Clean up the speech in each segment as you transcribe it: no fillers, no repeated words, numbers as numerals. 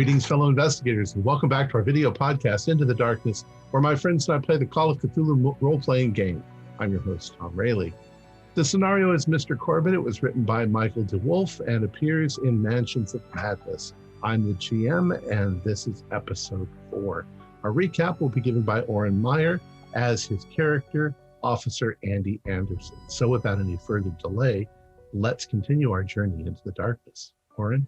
Greetings, fellow investigators, and welcome back to our video podcast, Into the Darkness, where my friends and I play the Call of Cthulhu role-playing game. I'm your host, Tom Rayleigh. The scenario is Mr. Corbitt. It was written by Michael DeWolf and appears in Mansions of Madness. I'm the GM, and this is episode 4. Our recap will be given by Oren Meyer as his character, Officer Andy Anderson. So without any further delay, let's continue our journey into the darkness. Oren?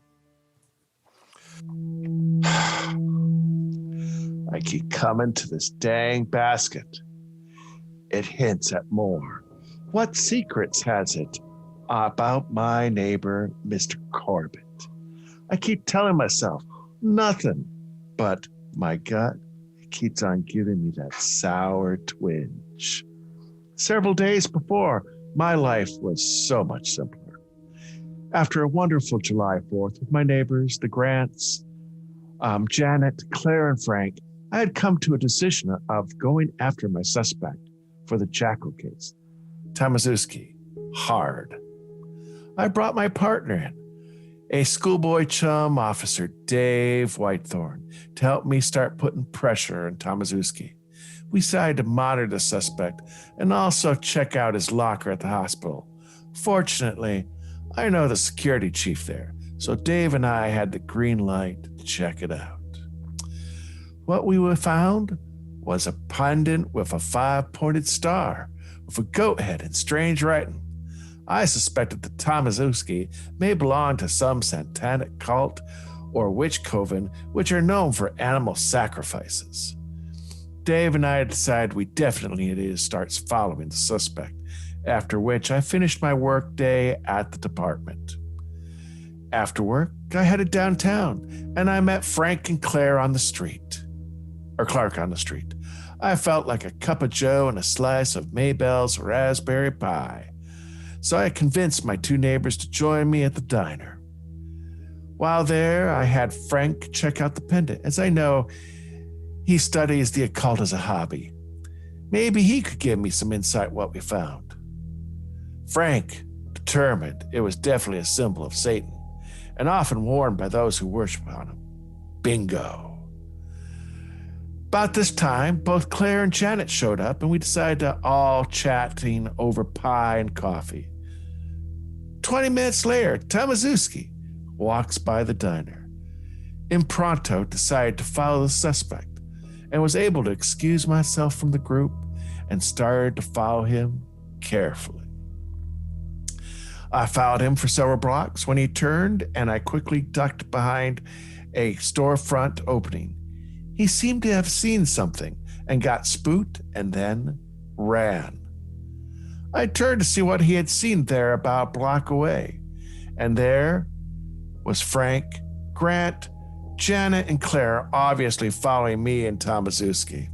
I keep coming to this dang basket. It hints at more. What secrets has it about my neighbor, Mr. Corbitt? I keep telling myself nothing, but my gut keeps on giving me that sour twinge. Several days before, my life was so much simpler. After a wonderful July 4th with my neighbors, the Grants, Janet, Claire, and Frank, I had come to a decision of going after my suspect for the Jackal case, Tamaszewski, hard. I brought my partner in, a schoolboy chum, Officer Dave Whitethorn, to help me start putting pressure on Tamaszewski. We decided to monitor the suspect and also check out his locker at the hospital. Fortunately, I know the security chief there, so Dave and I had the green light to check it out. What we found was a pendant with a 5-pointed star with a goat head and strange writing. I suspected that Tamaszewski may belong to some satanic cult or witch coven which are known for animal sacrifices. Dave and I decided we definitely needed to start following the suspect, after which I finished my work day at the department. After work, I headed downtown, and I met Frank and Claire on the street. Or Clark on the street. I felt like a cup of joe and a slice of Maybell's raspberry pie. So I convinced my two neighbors to join me at the diner. While there, I had Frank check out the pendant, as I know he studies the occult as a hobby. Maybe he could give me some insight what we found. Frank determined it was definitely a symbol of Satan, and often worn by those who worship on him. Bingo. About this time, both Claire and Janet showed up, and we decided to all chatting over pie and coffee. 20 minutes later, Tamaszewski walks by the diner. Impronto decided to follow the suspect, and was able to excuse myself from the group and started to follow him carefully. I followed him for several blocks when he turned, and I quickly ducked behind a storefront opening. He seemed to have seen something and got spooked and then ran. I turned to see what he had seen there about a block away, and there was Frank, Grant, Janet, and Claire obviously following me and Tamaszewski.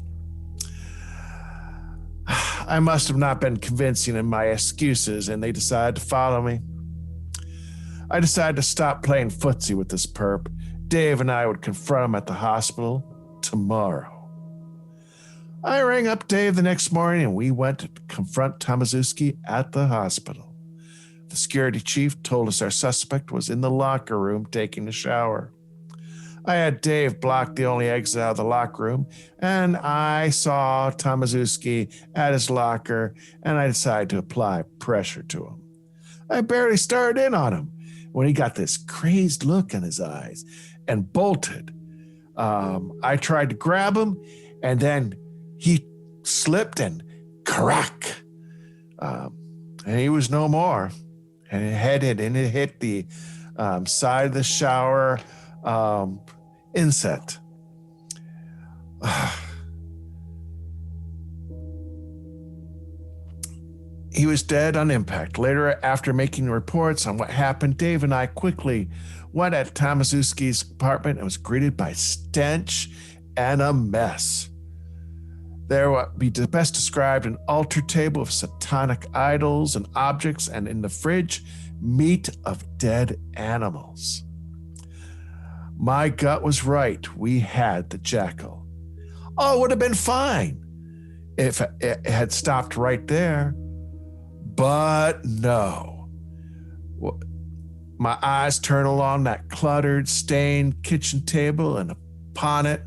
I must have not been convincing in my excuses, and they decided to follow me. I decided to stop playing footsie with this perp. Dave and I would confront him at the hospital tomorrow. I rang up Dave the next morning, and we went to confront Tamaszewski at the hospital. The security chief told us our suspect was in the locker room taking a shower. I had Dave block the only exit out of the locker room, and I saw Tamaszewski at his locker, and I decided to apply pressure to him. I barely started in on him when he got this crazed look in his eyes and bolted. I tried to grab him, and then he slipped and crack. And he was no more. And it hit the side of the shower inset. He was dead on impact. Later, after making reports on what happened, Dave and I quickly went at Tamaszewski's apartment and was greeted by stench and a mess. There would be best described an altar table of satanic idols and objects, and in the fridge, meat of dead animals. My gut was right. We had the jackal. Oh, it would have been fine if it had stopped right there. But no. My eyes turn along that cluttered, stained kitchen table, and upon it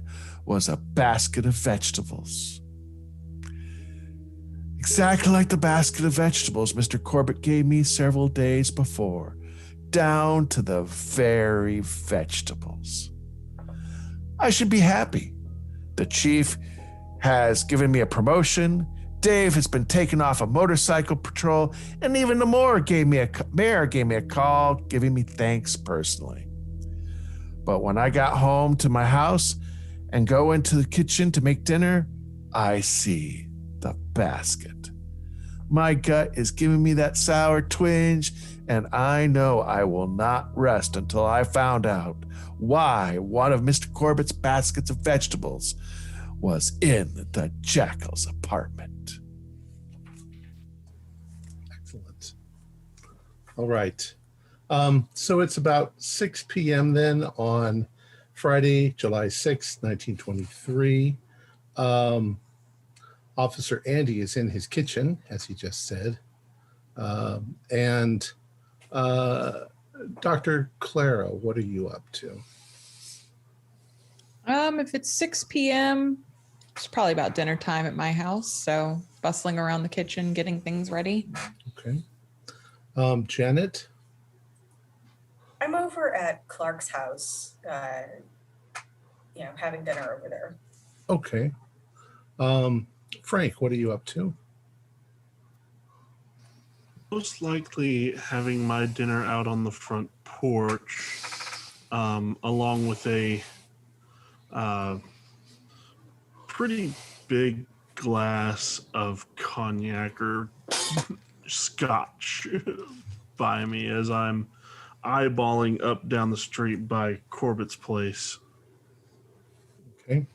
was a basket of vegetables. Exactly like the basket of vegetables Mr. Corbitt gave me several days before, down to the very vegetables. I should be happy. The chief has given me a promotion. Dave has been taken off a motorcycle patrol, and even the mayor gave me a call, giving me thanks personally. But when I got home to my house and go into the kitchen to make dinner, I see the basket. My gut is giving me that sour twinge, and I know I will not rest until I found out why one of Mr. Corbitt's baskets of vegetables was in the Jackal's apartment. Excellent. All right. So it's about 6 p.m. then on Friday, July 6th, 1923. Officer Andy is in his kitchen, as he just said. And Dr. Clara, what are you up to? If it's 6 p.m., it's probably about dinner time at my house. So bustling around the kitchen, getting things ready. Okay. Janet? I'm over at Clark's house, having dinner over there. Okay. Frank, what are you up to? Most likely having my dinner out on the front porch, along with a pretty big glass of cognac or scotch by me as I'm eyeballing up down the street by Corbitt's place. Okay.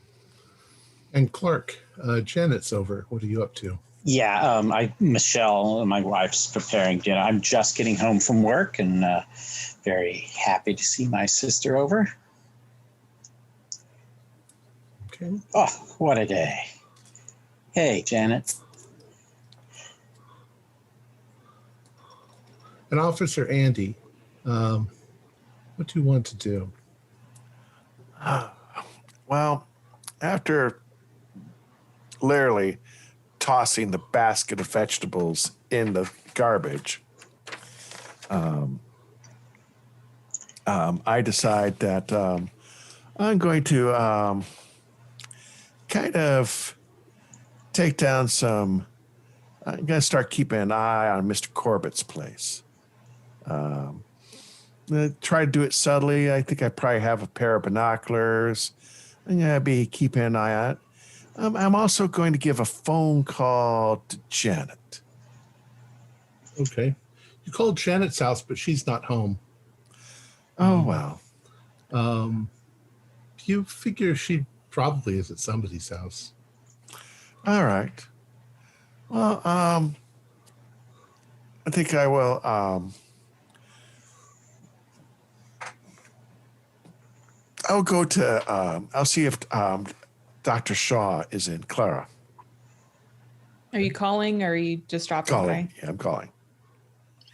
And Clark, Janet's over. What are you up to? Yeah, Michelle, my wife's preparing dinner. I'm just getting home from work and very happy to see my sister over. Okay. Oh, what a day. Hey, Janet. And Officer Andy, what do you want to do? Well, after literally tossing the basket of vegetables in the garbage, I decide that I'm going to kind of take down I'm going to start keeping an eye on Mr. Corbitt's place. Try to do it subtly. I think I probably have a pair of binoculars. I'm going to be keeping an eye on it. I'm also going to give a phone call to Janet. Okay. You called Janet's house, but she's not home. Oh, well. You figure she probably is at somebody's house. All right. Well, I think I will. I'll go to. I'll see if Dr. Shaw is in. Clara. Are you calling or are you just dropping by? Calling. Yeah, I'm calling.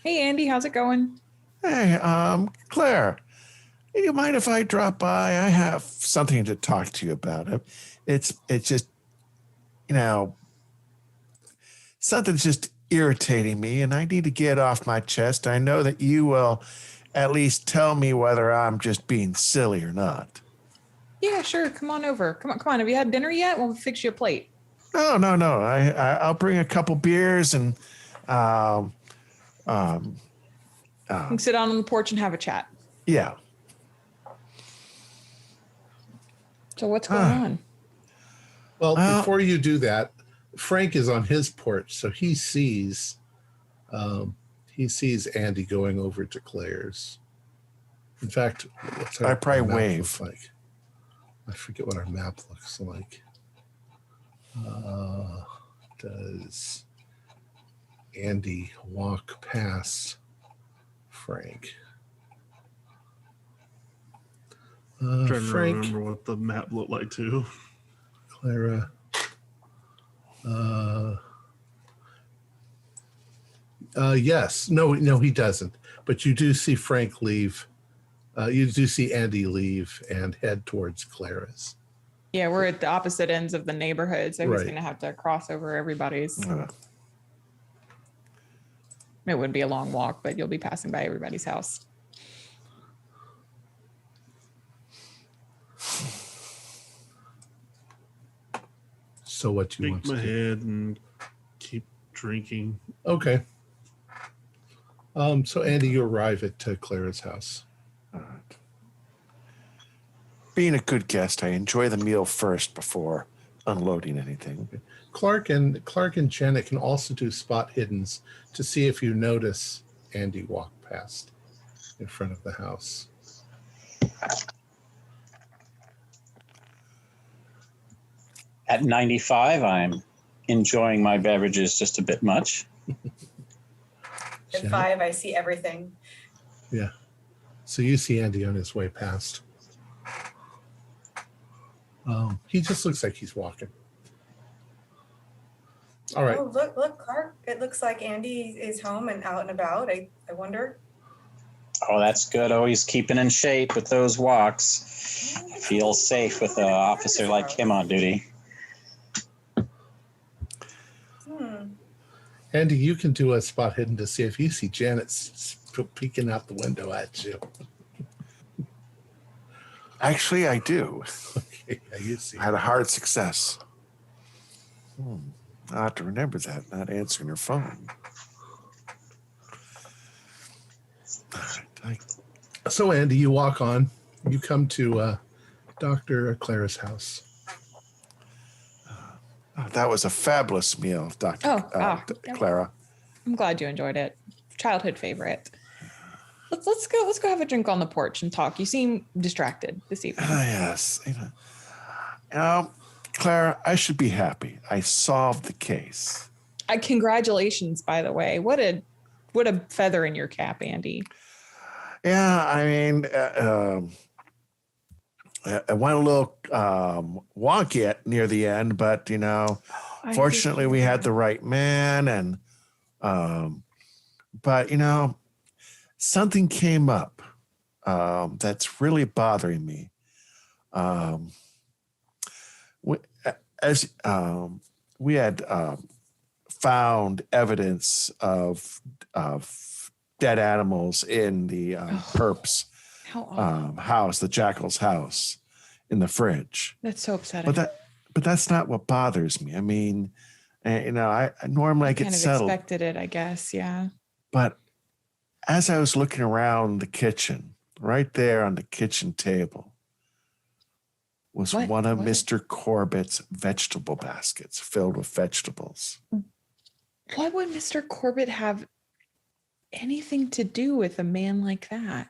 Hey, Andy, how's it going? Hey, Claire. Do you mind if I drop by? I have something to talk to you about. It's just, something's just irritating me, and I need to get off my chest. I know that you will at least tell me whether I'm just being silly or not. Yeah, sure. Come on over. Come on. Have you had dinner yet? We'll fix you a plate. No. I'll bring a couple beers and You can sit down on the porch and have a chat. Yeah. So what's going on? Well, before you do that, Frank is on his porch, so he sees Andy going over to Claire's. In fact, what's I probably wave. Like? I forget what our map looks like. Does Andy walk past Frank? Trying to Frank, remember what the map looked like too. Clara. Yes. No, he doesn't. But you do see Frank leave. You do see Andy leave and head towards Clara's. Yeah, we're at the opposite ends of the neighborhood, so he's Right. going to have to cross over everybody's. Uh, It wouldn't be a long walk, but you'll be passing by everybody's house. So what do you want Shake to my do? head and keep drinking. Okay. So Andy, you arrive at Clara's house. all right. Being a good guest, I enjoy the meal first before unloading anything. Clark and Janet can also do spot hiddens to see if you notice Andy walk past in front of the house. At 95, I'm enjoying my beverages just a bit much. At Janet? 5, I see everything. Yeah. So you see Andy on his way past. He just looks like he's walking. All right. Oh, look, Clark. It looks like Andy is home and out and about. I wonder. Oh, that's good. Always keeping in shape with those walks. I feel safe with an officer like him on duty. Andy, you can do a spot hidden to see if you see Janet peeking out the window at you. Actually, I do. Okay, yeah, you see. I had a hard success. I have to remember that, not answering her phone. All right, So Andy, you walk on. You come to Dr. Clara's house. that was a fabulous meal, Dr. Clara. I'm glad you enjoyed it. Childhood favorite. Let's go have a drink on the porch and talk. You seem distracted this evening. Yes. Clara, I should be happy. I solved the case. Congratulations, by the way. What a feather in your cap, Andy. Yeah, I mean, I went a little wonky near the end, but fortunately we had the right man, and but something came up that's really bothering me. We had found evidence of dead animals in the perp's house, the Jackal's house, in the fridge. That's so upsetting. But that's not what bothers me. I mean, I normally get kind of settled. Expected it, I guess. Yeah. But as I was looking around the kitchen, right there on the kitchen table was one of Mr. Corbitt's vegetable baskets filled with vegetables. Why would Mr. Corbitt have anything to do with a man like that?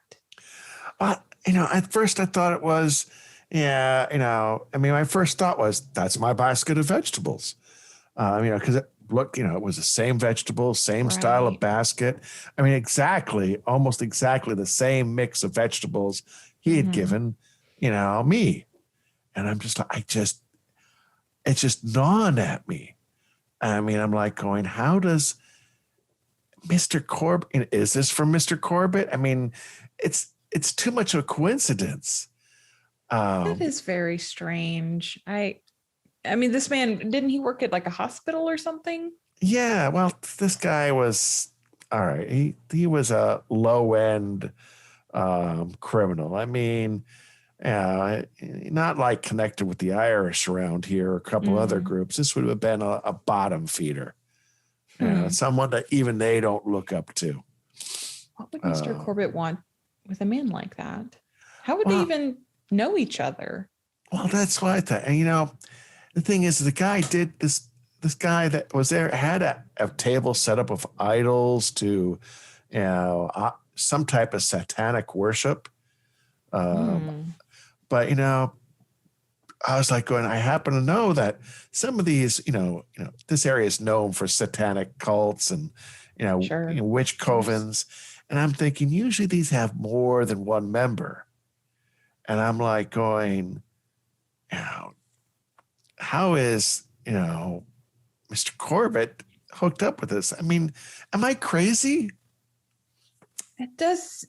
At first I thought it was, my first thought was, that's my basket of vegetables. Because it was the same vegetable, same style of basket. I mean, almost exactly the same mix of vegetables he had given, me. And I'm just like, it's just gnawing at me. I mean, I'm like going, how does Mr. Corbitt, is this from Mr. Corbitt? I mean, it's too much of a coincidence. That is very strange. I mean, this man, didn't he work at like a hospital or something? Yeah, well, this guy was, all right, he was a low-end criminal. I mean, not like connected with the Irish around here or a couple other groups. This would have been a bottom feeder. Someone that even they don't look up to. What would Mr. Corbitt want with a man like that? How would they even know each other? Well, that's what I thought. And the thing is, the guy did this. This guy that was there had a table set up with idols to, some type of satanic worship. But I was like going, I happen to know that some of these, this area is known for satanic cults and, witch covens. And I'm thinking, usually these have more than one member. And I'm like going, how is, Mr. Corbitt hooked up with this. I mean, am I crazy? It does.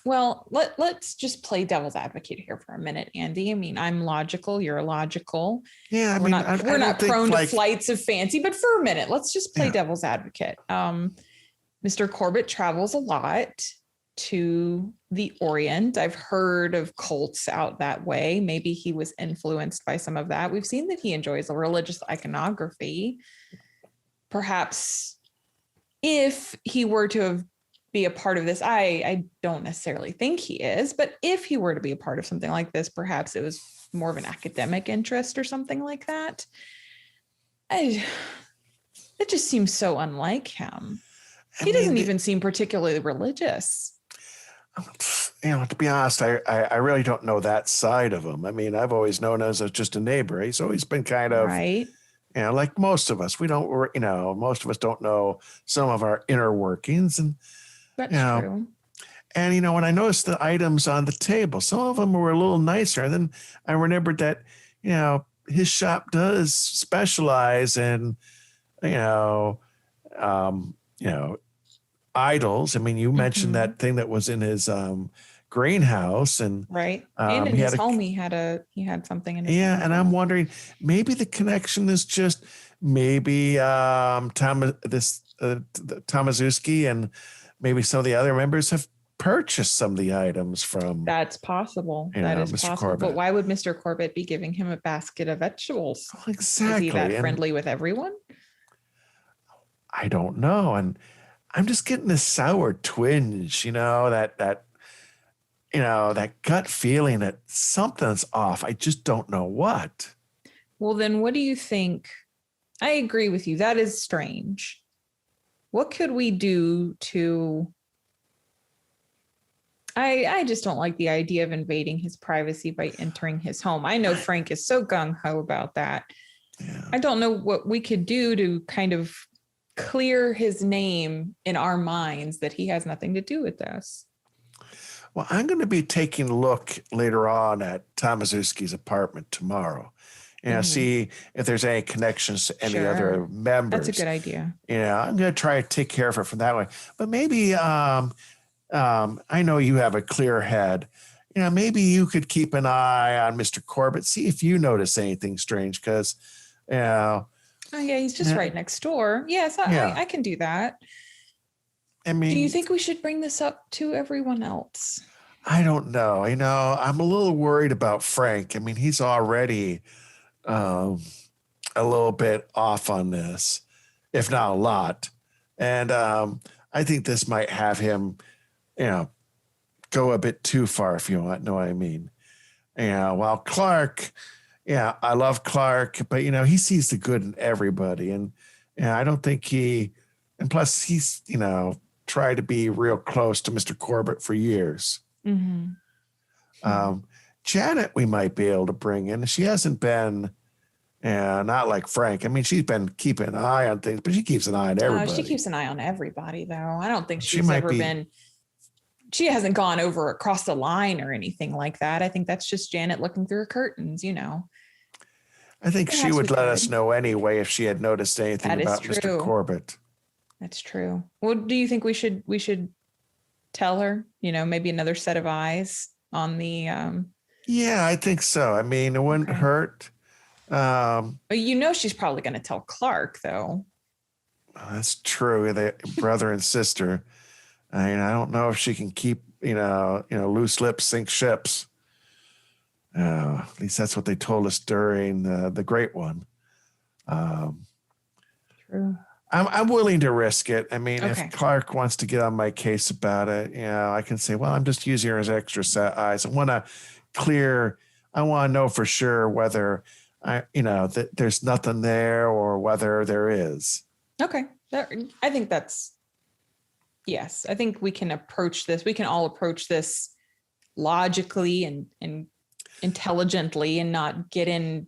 Well, let's just play devil's advocate here for a minute, Andy. I mean, I'm logical. You're logical. Yeah, I We're mean, not I we're don't not think, prone to like, flights of fancy, but for a minute, let's just play Yeah. devil's advocate. Mr. Corbitt travels a lot to the Orient. I've heard of cults out that way. Maybe he was influenced by some of that. We've seen that he enjoys religious iconography. Perhaps if he were to be a part of this, I don't necessarily think he is, but if he were to be a part of something like this, perhaps it was more of an academic interest or something like that. It just seems so unlike him. He doesn't even seem particularly religious. To be honest, I really don't know that side of him. I mean, I've always known as just a neighbor. He's always been kind of, right. Like most of us. Most of us don't know some of our inner workings. And, That's true. And, when I noticed the items on the table, some of them were a little nicer. And then I remembered that, his shop does specialize in, idols. I mean, you mentioned that thing that was in his greenhouse, and right. And in his home, he had something in his home. And I'm wondering, maybe the connection is just maybe Tomaszewski and maybe some of the other members have purchased some of the items from. That's possible. That is Mr. possible. Corbitt. But why would Mr. Corbitt be giving him a basket of vegetables? Exactly. Is he that friendly with everyone? I don't know. And I'm just getting this sour twinge, that gut feeling that something's off. I just don't know what. Well, then what do you think? I agree with you. That is strange. What could we do to... I just don't like the idea of invading his privacy by entering his home. I know Frank is so gung-ho about that. Yeah. I don't know what we could do to kind of clear his name in our minds that he has nothing to do with this. Well, I'm going to be taking a look later on at Tomaszewski's apartment tomorrow. See if there's any connections to any other members. That's a good idea. I'm going to try to take care of it from that way. But maybe I know you have a clear head. Maybe you could keep an eye on Mr. Corbitt, see if you notice anything strange, because, Oh, yeah, he's just right next door. Yes, I can do that. I mean, do you think we should bring this up to everyone else? I don't know. I'm a little worried about Frank. I mean, he's already a little bit off on this, if not a lot. And I think this might have him, go a bit too far, if you know what I mean. While Clark, I love Clark, but he sees the good in everybody, and I don't think and plus he's tried to be real close to Mr. Corbitt for years. Janet, we might be able to bring in. She hasn't been, not like Frank. I mean, she's been keeping an eye on things, but she keeps an eye on everybody. She keeps an eye on everybody, though. I don't think she's ever been. She hasn't gone over across the line or anything like that. I think that's just Janet looking through her curtains, I think she would let us know anyway if she had noticed anything about Mr. Corbitt. That's true. Well, do you think we should tell her, maybe another set of eyes on the Yeah, I think so. I mean, it wouldn't hurt. But she's probably going to tell Clark, though. That's true. They brother and sister. I mean, I don't know if she can keep, loose lips sink ships. At least that's what they told us during the Great One. True. I'm willing to risk it. I mean, if Clark wants to get on my case about it, I can say, well, I'm just using her as extra set eyes. I want to know for sure whether that there's nothing there or whether there is. Okay. I think yes. I think we can approach this. We can all approach this logically and intelligently and not get in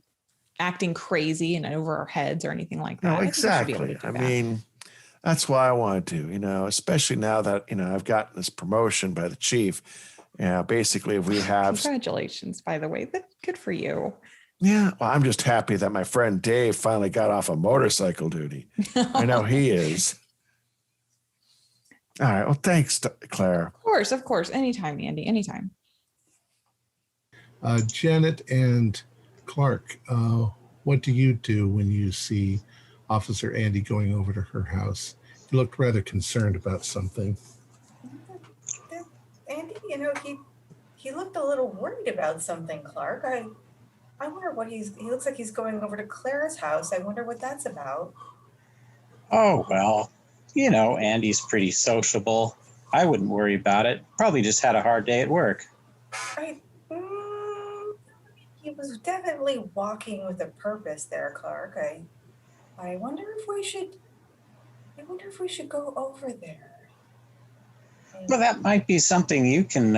acting crazy and over our heads or anything like that. No, exactly. I mean, that's why I want to do, especially now that, I've gotten this promotion by the chief. Basically, if we have... Congratulations, by the way. That's good for you. Yeah, well, I'm just happy that my friend Dave finally got off of motorcycle duty. I know he is. All right. Well, thanks, Claire. Of course. Anytime, Andy, anytime. Janet and Clark, what do you do when you see Officer Andy going over to her house? You looked rather concerned about something. Andy, he looked a little worried about something, Clark. I wonder what he looks like he's going over to Clara's house. I wonder what that's about. Oh, well, Andy's pretty sociable. I wouldn't worry about it. Probably just had a hard day at work. He was definitely walking with a purpose there, Clark. I wonder if we should go over there. Well, that might be something you can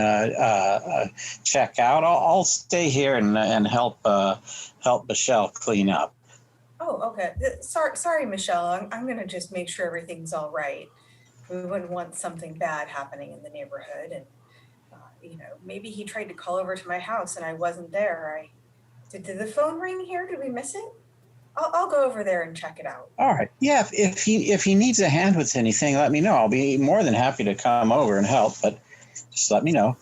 check out. I'll stay here and help Michelle clean up. Oh, okay. Sorry, Michelle. I'm going to just make sure everything's all right. We wouldn't want something bad happening in the neighborhood. And, maybe he tried to call over to my house and I wasn't there. Did the phone ring here? Did we miss it? I'll go over there and check it out. All right. Yeah. If he needs a hand with anything, let me know. I'll be more than happy to come over and help, but just let me know.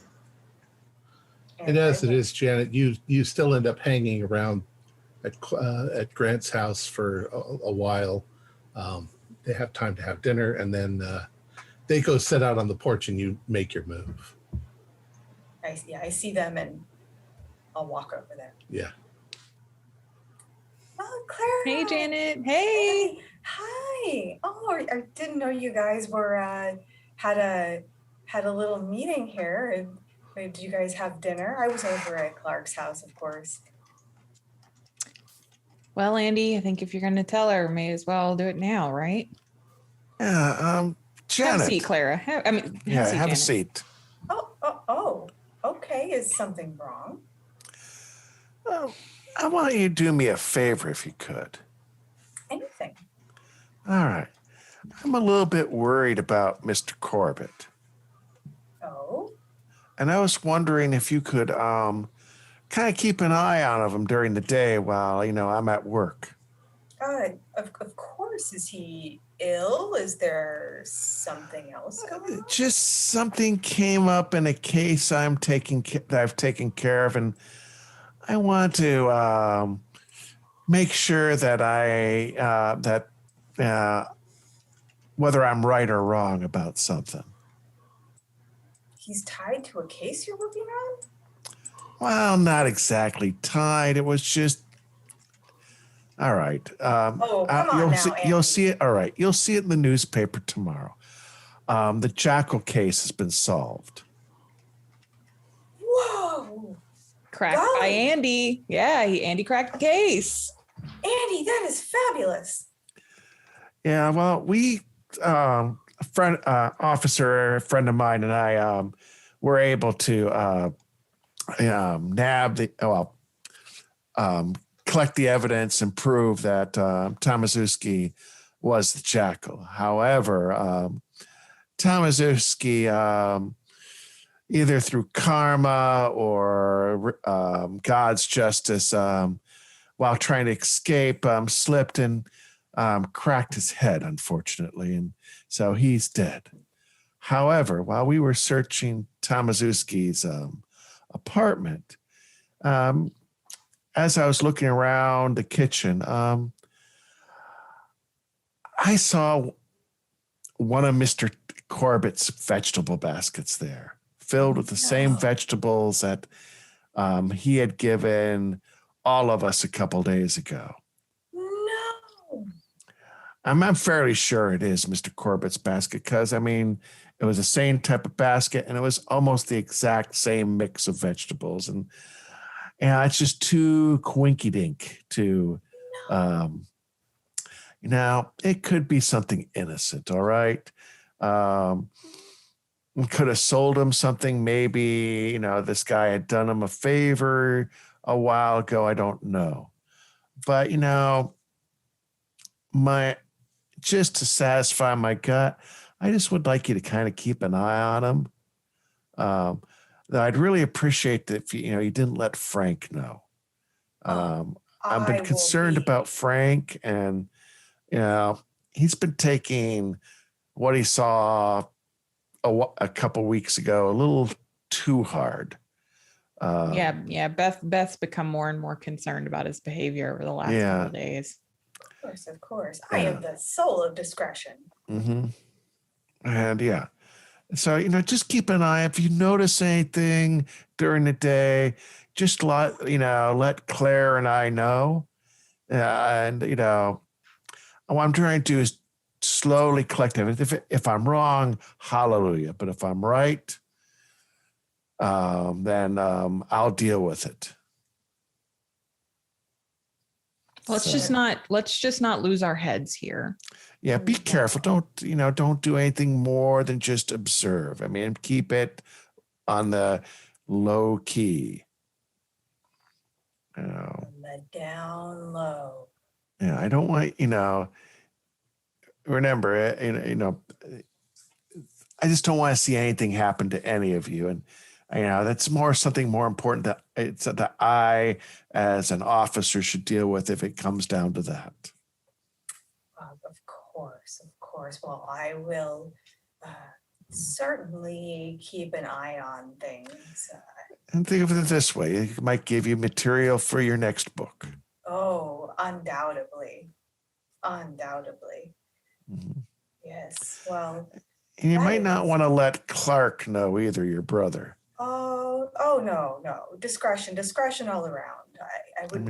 And as it is, Janet, you still end up hanging around at Grant's house for a while. They have time to have dinner, and then they go sit out on the porch, and you make your move. I see them, and I'll walk over there. Yeah. Oh, Clara. Hey, Janet. Hey. Hi. Oh, I didn't know you guys were had a little meeting here. Did you guys have dinner? I was over at Clark's house, of course. Well, Andy, I think if you're going to tell her, may as well do it now, right? Yeah. Janet. Have a seat, Clara. Have a seat. Oh. Okay. Is something wrong? I want you to do me a favor if you could. Anything. All right. I'm a little bit worried about Mr. Corbitt. Oh? And I was wondering if you could kind of keep an eye on him during the day while, I'm at work. Of course. Is he ill? Is there something else going on? Just something came up in a case that I've taken care of, and I want to make sure that whether I'm right or wrong about something. He's tied to a case you're working on? Well, not exactly tied. It was just all right. Come on now, you'll see it. All right, you'll see it in the newspaper tomorrow. The Jackal case has been solved. Whoa! Cracked by Andy. Yeah, Andy cracked the case. Andy, that is fabulous. Yeah, well, we a friend of mine and I were able to collect the evidence and prove that Tomaszewski was the Jackal. However, Tomaszewski, either through karma or God's justice, while trying to escape, slipped and cracked his head, unfortunately, and so he's dead. However, while we were searching Tomaszewski's apartment, as I was looking around the kitchen, I saw one of Mr. Corbitt's vegetable baskets there, filled with the same vegetables that he had given all of us a couple days ago. No. I'm fairly sure it is Mr. Corbitt's basket because, it was the same type of basket and it was almost the exact same mix of vegetables. And it's just too quinky-dink to, it could be something innocent, all right? We could have sold him something. Maybe, this guy had done him a favor a while ago. I don't know. But, just to satisfy my gut, I just would like you to kind of keep an eye on him. I'd really appreciate that if you didn't let Frank know. I've been concerned about Frank, and he's been taking what he saw a couple weeks ago a little too hard. Yeah. Beth's become more and more concerned about his behavior over the last couple of days. Of course. I am the soul of discretion. Mm-hmm. And so, just keep an eye. If you notice anything during the day, just let Claire and I know. And, what I'm trying to do is slowly collect it. If I'm wrong, hallelujah. But if I'm right, then I'll deal with it. Let's just not lose our heads here. Yeah, be careful. Don't do anything more than just observe. I mean, keep it on the low key. On the down low. Yeah, I don't want, remember, I just don't want to see anything happen to any of you. And, that's something more important that I, as an officer, should deal with if it comes down to that. Of course. Well, I will certainly keep an eye on things. And think of it this way: it might give you material for your next book. Oh, undoubtedly. Mm-hmm. Yes. Well, and you might not want to let Clark know either, your brother. Oh no. Discretion all around.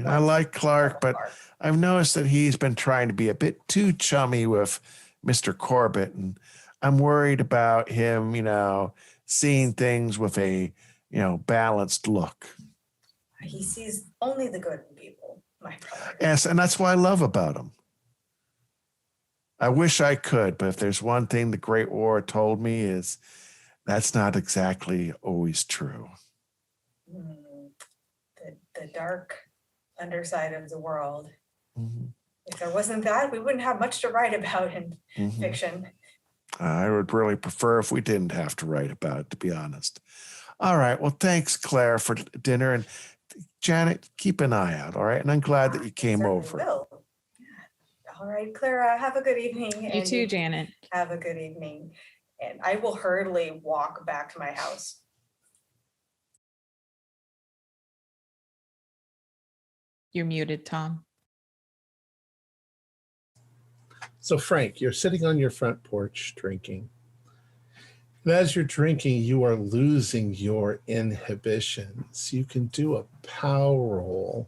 I like Clark, but I've noticed that he's been trying to be a bit too chummy with Mr. Corbitt, and I'm worried about him, seeing things with a, balanced look. He sees only the good in people, my brother. Yes, and that's what I love about him. I wish I could, but if there's one thing the Great War told me is that's not exactly always true. The dark underside of the world. Mm-hmm. If there wasn't that, we wouldn't have much to write about in fiction. I would really prefer if we didn't have to write about it, to be honest. All right. Well, thanks, Claire, for dinner. And Janet, keep an eye out, all right? And I'm glad that you came over. Will. Yeah. All right, Clara, have a good evening. You too, Janet. Have a good evening. And I will hurriedly walk back to my house. You're muted, Tom. So, Frank, you're sitting on your front porch drinking. And as you're drinking, you are losing your inhibitions. You can do a power roll.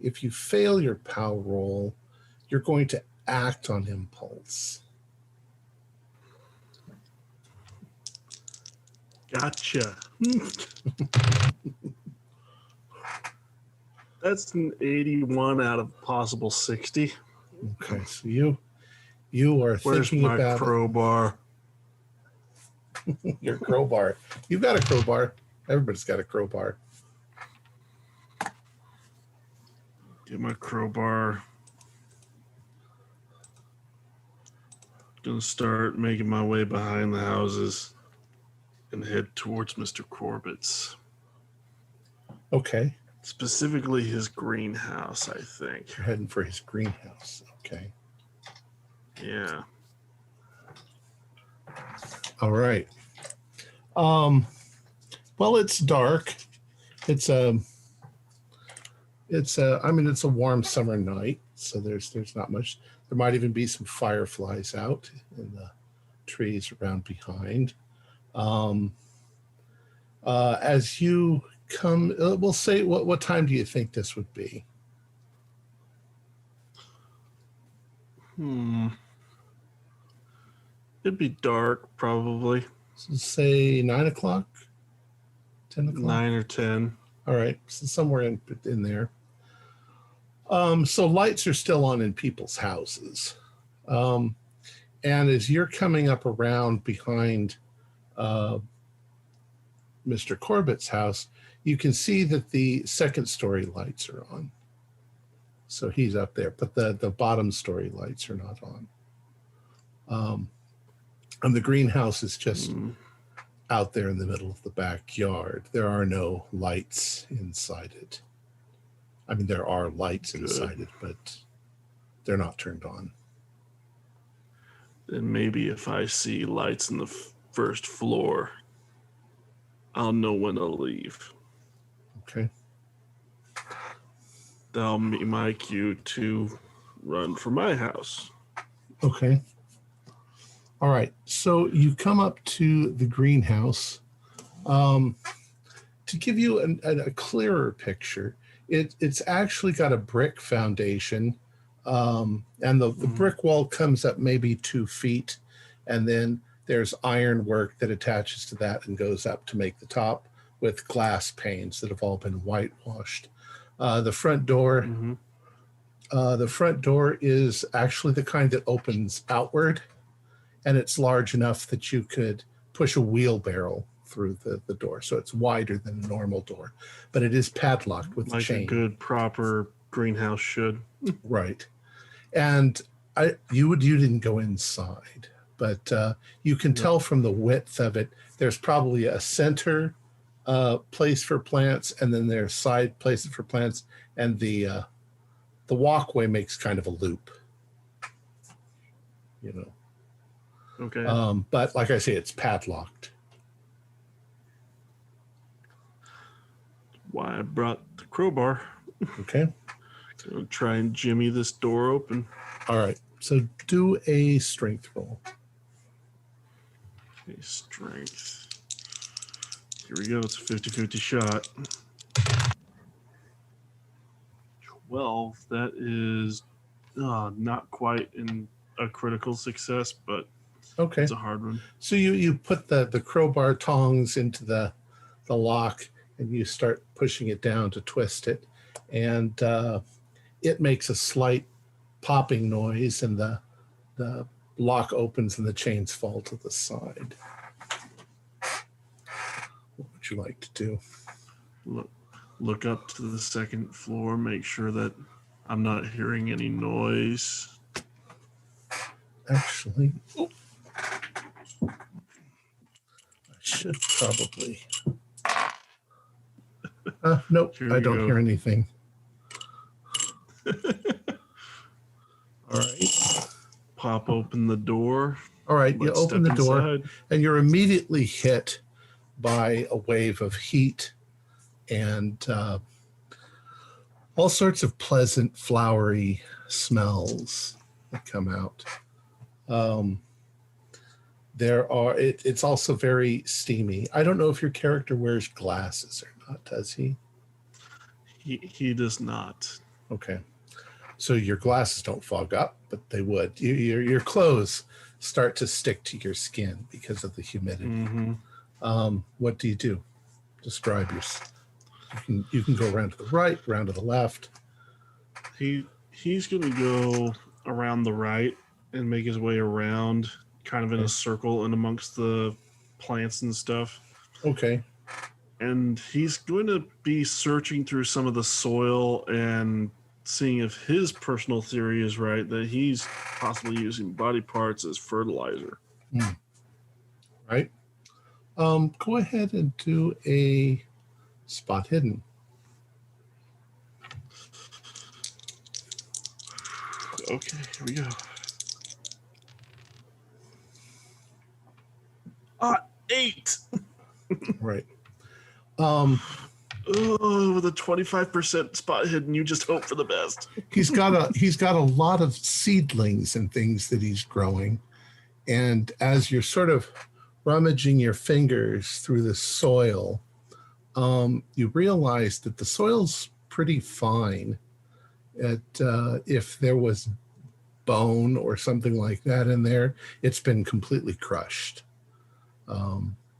If you fail your power roll, you're going to act on impulse. Gotcha. That's an 81 out of possible 60. Okay, so you are thinking about... Where's my crowbar? Your crowbar. You've got a crowbar. Everybody's got a crowbar. Get my crowbar. Gonna start making my way behind the houses and head towards Mr. Corbitt's. Okay. Specifically his greenhouse, I think. You're heading for his greenhouse. Okay. Yeah. All right. Well, it's dark. It's a warm summer night, so there's not much. There might even be some fireflies out in the trees around behind. As you come, we'll say, what time do you think this would be? It'd be dark, probably. So say 9 o'clock, 10 o'clock? 9 or 10. All right, so somewhere in there. So lights are still on in people's houses. And as you're coming up around behind Mr. Corbitt's house, you can see that the second story lights are on. So he's up there, but the bottom story lights are not on. And the greenhouse is just out there in the middle of the backyard. There are no lights inside it. I mean, there are lights inside it, but they're not turned on. Then maybe if I see lights in the first floor, I'll know when to leave. Okay. That'll be my cue to run for my house. Okay. All right. So you come up to the greenhouse. To give you a clearer picture, it's actually got a brick foundation, and the brick wall comes up maybe 2 feet, and then there's ironwork that attaches to that and goes up to make the top with glass panes that have all been whitewashed. The front door is actually the kind that opens outward, and it's large enough that you could push a wheelbarrow through the door. So it's wider than a normal door, but it is padlocked with a chain. Like a good, proper greenhouse should. Right. And you didn't go inside, but you can tell from the width of it, there's probably a center place for plants, and then there's side places for plants, and the walkway makes kind of a loop, you know. Okay. But like I say, it's padlocked. Why I brought the crowbar. Okay. Gonna try and jimmy this door open. All right. So do a strength roll. Okay, strength. Here we go. It's a 50-50 shot. 12. That is not quite in a critical success, but Okay. it's a hard one. So you put the crowbar tongs into the lock, and you start pushing it down to twist it, and it makes a slight popping noise, and the lock opens and the chains fall to the side. What would you like to do? Look up to the second floor, make sure that I'm not hearing any noise. Actually, I should probably. Nope, I don't hear anything. All right. Pop open the door. All right, you Let's open the step door, inside. and you're immediately hit by a wave of heat and all sorts of pleasant, flowery smells that come out. It's also very steamy. I don't know if your character wears glasses or not, does he? He does not. Okay. So your glasses don't fog up, but they would. Your clothes start to stick to your skin because of the humidity. Mm-hmm. What do you do? Describe yourself. You can go around to the right, around to the left. He's gonna go around the right and make his way around, kind of in a circle and amongst the plants and stuff. Okay. And he's going to be searching through some of the soil and seeing if his personal theory is right, that he's possibly using body parts as fertilizer. Right. Go ahead and do a spot hidden. Okay, here we go. 8. Right. With a 25% spot hidden, you just hope for the best. He's got a lot of seedlings and things that he's growing, and as you're sort of rummaging your fingers through the soil, you realize that the soil's pretty fine. If there was bone or something like that in there, it's been completely crushed.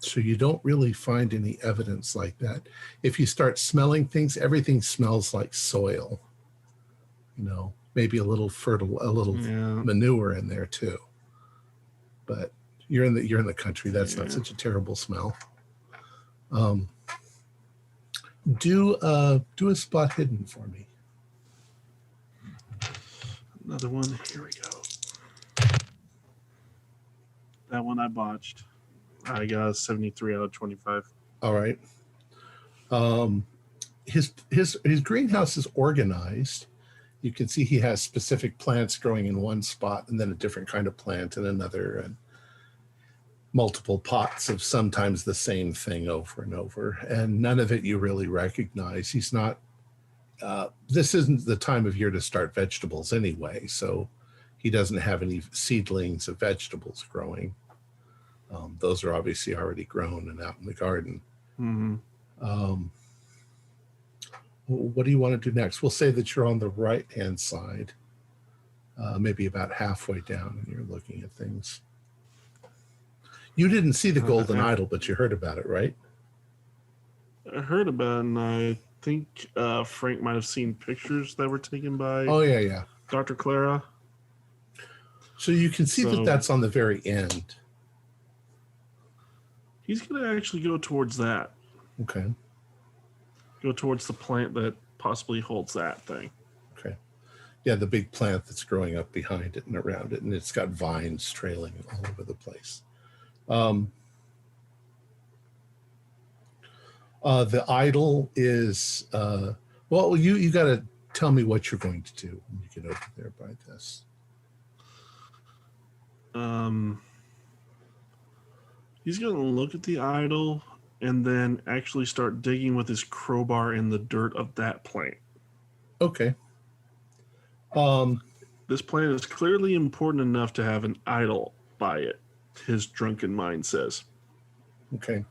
So you don't really find any evidence like that. If you start smelling things, everything smells like soil. You know, maybe a little manure in there too. But you're in the country. That's not such a terrible smell. Do a spot hidden for me. Another one. Here we go. That one I botched. I got a 73 out of 25. All right. His greenhouse is organized. You can see he has specific plants growing in one spot and then a different kind of plant in another, and multiple pots of sometimes the same thing over and over. And none of it you really recognize. He's not, this isn't the time of year to start vegetables anyway, so he doesn't have any seedlings of vegetables growing. Those are obviously already grown and out in the garden. Mm-hmm. What do you want to do next? We'll say that you're on the right-hand side, maybe about halfway down, and you're looking at things. You didn't see the golden idol, but you heard about it, right? I heard about it, and I think Frank might have seen pictures that were taken by yeah. Dr. Clara. So you can see that that's on the very end. He's going to actually go towards that. Okay. Go towards the plant that possibly holds that thing. Okay. Yeah, the big plant that's growing up behind it and around it, and it's got vines trailing all over the place. The idol is, well, you got to tell me what you're going to do when you get over there by this. He's going to look at the idol and then actually start digging with his crowbar in the dirt of that plant. Okay. This plant is clearly important enough to have an idol by it, his drunken mind says. Okay.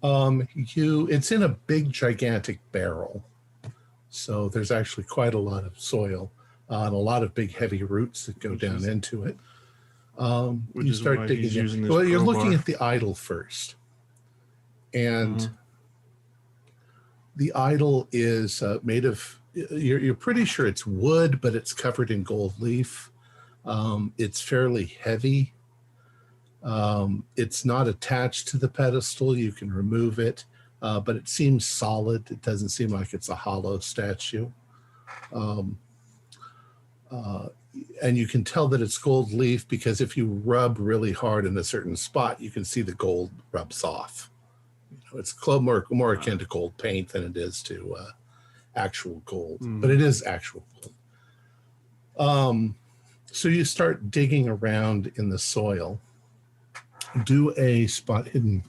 It's in a big, gigantic barrel. So there's actually quite a lot of soil and a lot of big, heavy roots that go down into it. You start digging in. Well, you're looking at the idol first. And the idol is made of, you're pretty sure it's wood, but it's covered in gold leaf. It's fairly heavy. It's not attached to the pedestal. You can remove it, but it seems solid. It doesn't seem like it's a hollow statue. And you can tell that it's gold leaf because if you rub really hard in a certain spot, you can see the gold rubs off. It's more akin to gold paint than it is to actual gold, but it is actual gold. So you start digging around in the soil. Do a spot hidden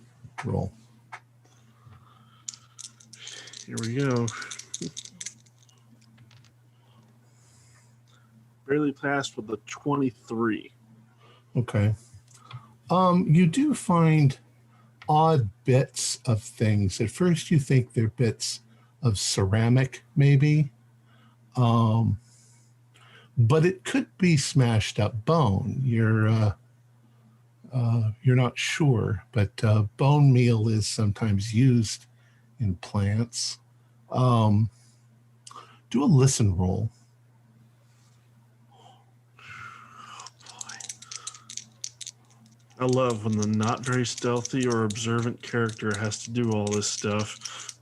roll. Here we go. Barely passed with a 23. Okay. You do find odd bits of things. At first you think they're bits of ceramic, maybe. But it could be smashed up bone. You're not sure, but bone meal is sometimes used in plants. Do a listen roll. I love when the not very stealthy or observant character has to do all this stuff.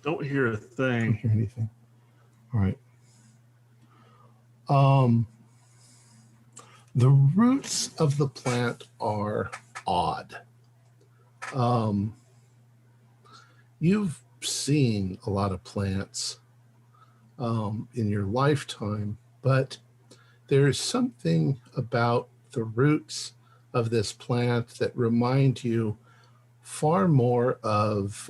Don't hear a thing. Don't hear anything. All right. The roots of the plant are odd. You've seen a lot of plants in your lifetime, but there's something about the roots of this plant that remind you far more of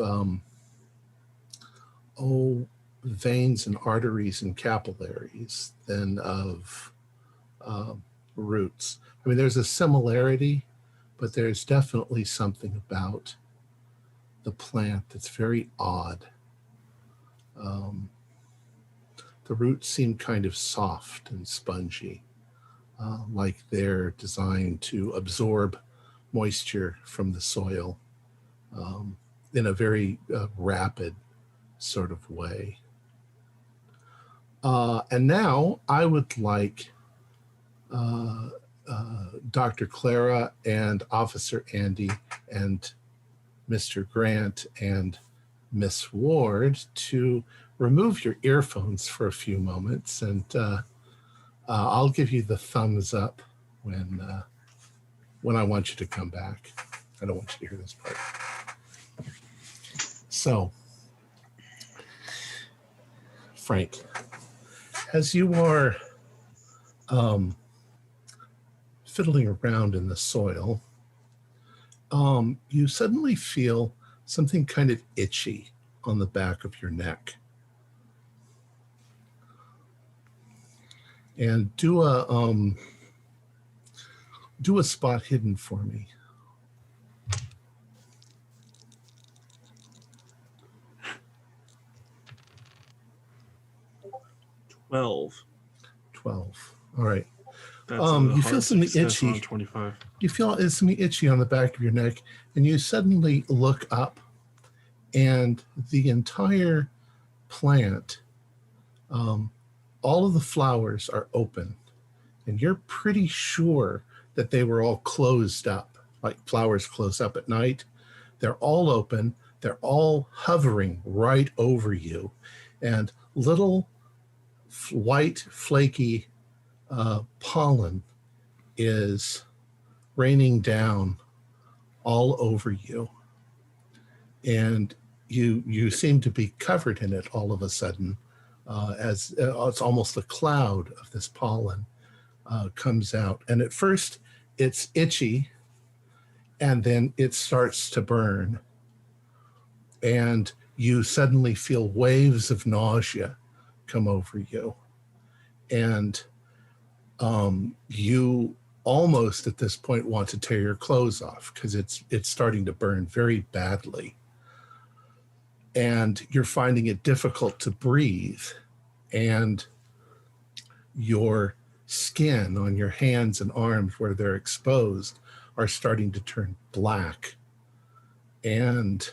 veins and arteries and capillaries than of roots. I mean, there's a similarity, but there's definitely something about the plant that's very odd. The roots seem kind of soft and spongy, like they're designed to absorb moisture from the soil in a very rapid sort of way. And now I would like Dr. Clara and Officer Andy and Mr. Grant and Miss Ward to remove your earphones for a few moments and I'll give you the thumbs up when I want you to come back. I don't want you to hear this part. So, Frank, as you are fiddling around in the soil, you suddenly feel something kind of itchy on the back of your neck. And do a spot hidden for me. 12. 12. All right. That's You feel something itchy. On 25. You feel something itchy on the back of your neck, and you suddenly look up, and the entire plant, all of the flowers are open, and you're pretty sure that they were all closed up, like flowers close up at night. They're all open. They're all hovering right over you, and little white, flaky pollen is raining down all over you, and you seem to be covered in it all of a sudden, as it's almost a cloud of this pollen comes out. And at first it's itchy, and then it starts to burn, and you suddenly feel waves of nausea come over you, and you almost at this point want to tear your clothes off because it's starting to burn very badly, and you're finding it difficult to breathe, and your skin on your hands and arms where they're exposed are starting to turn black, and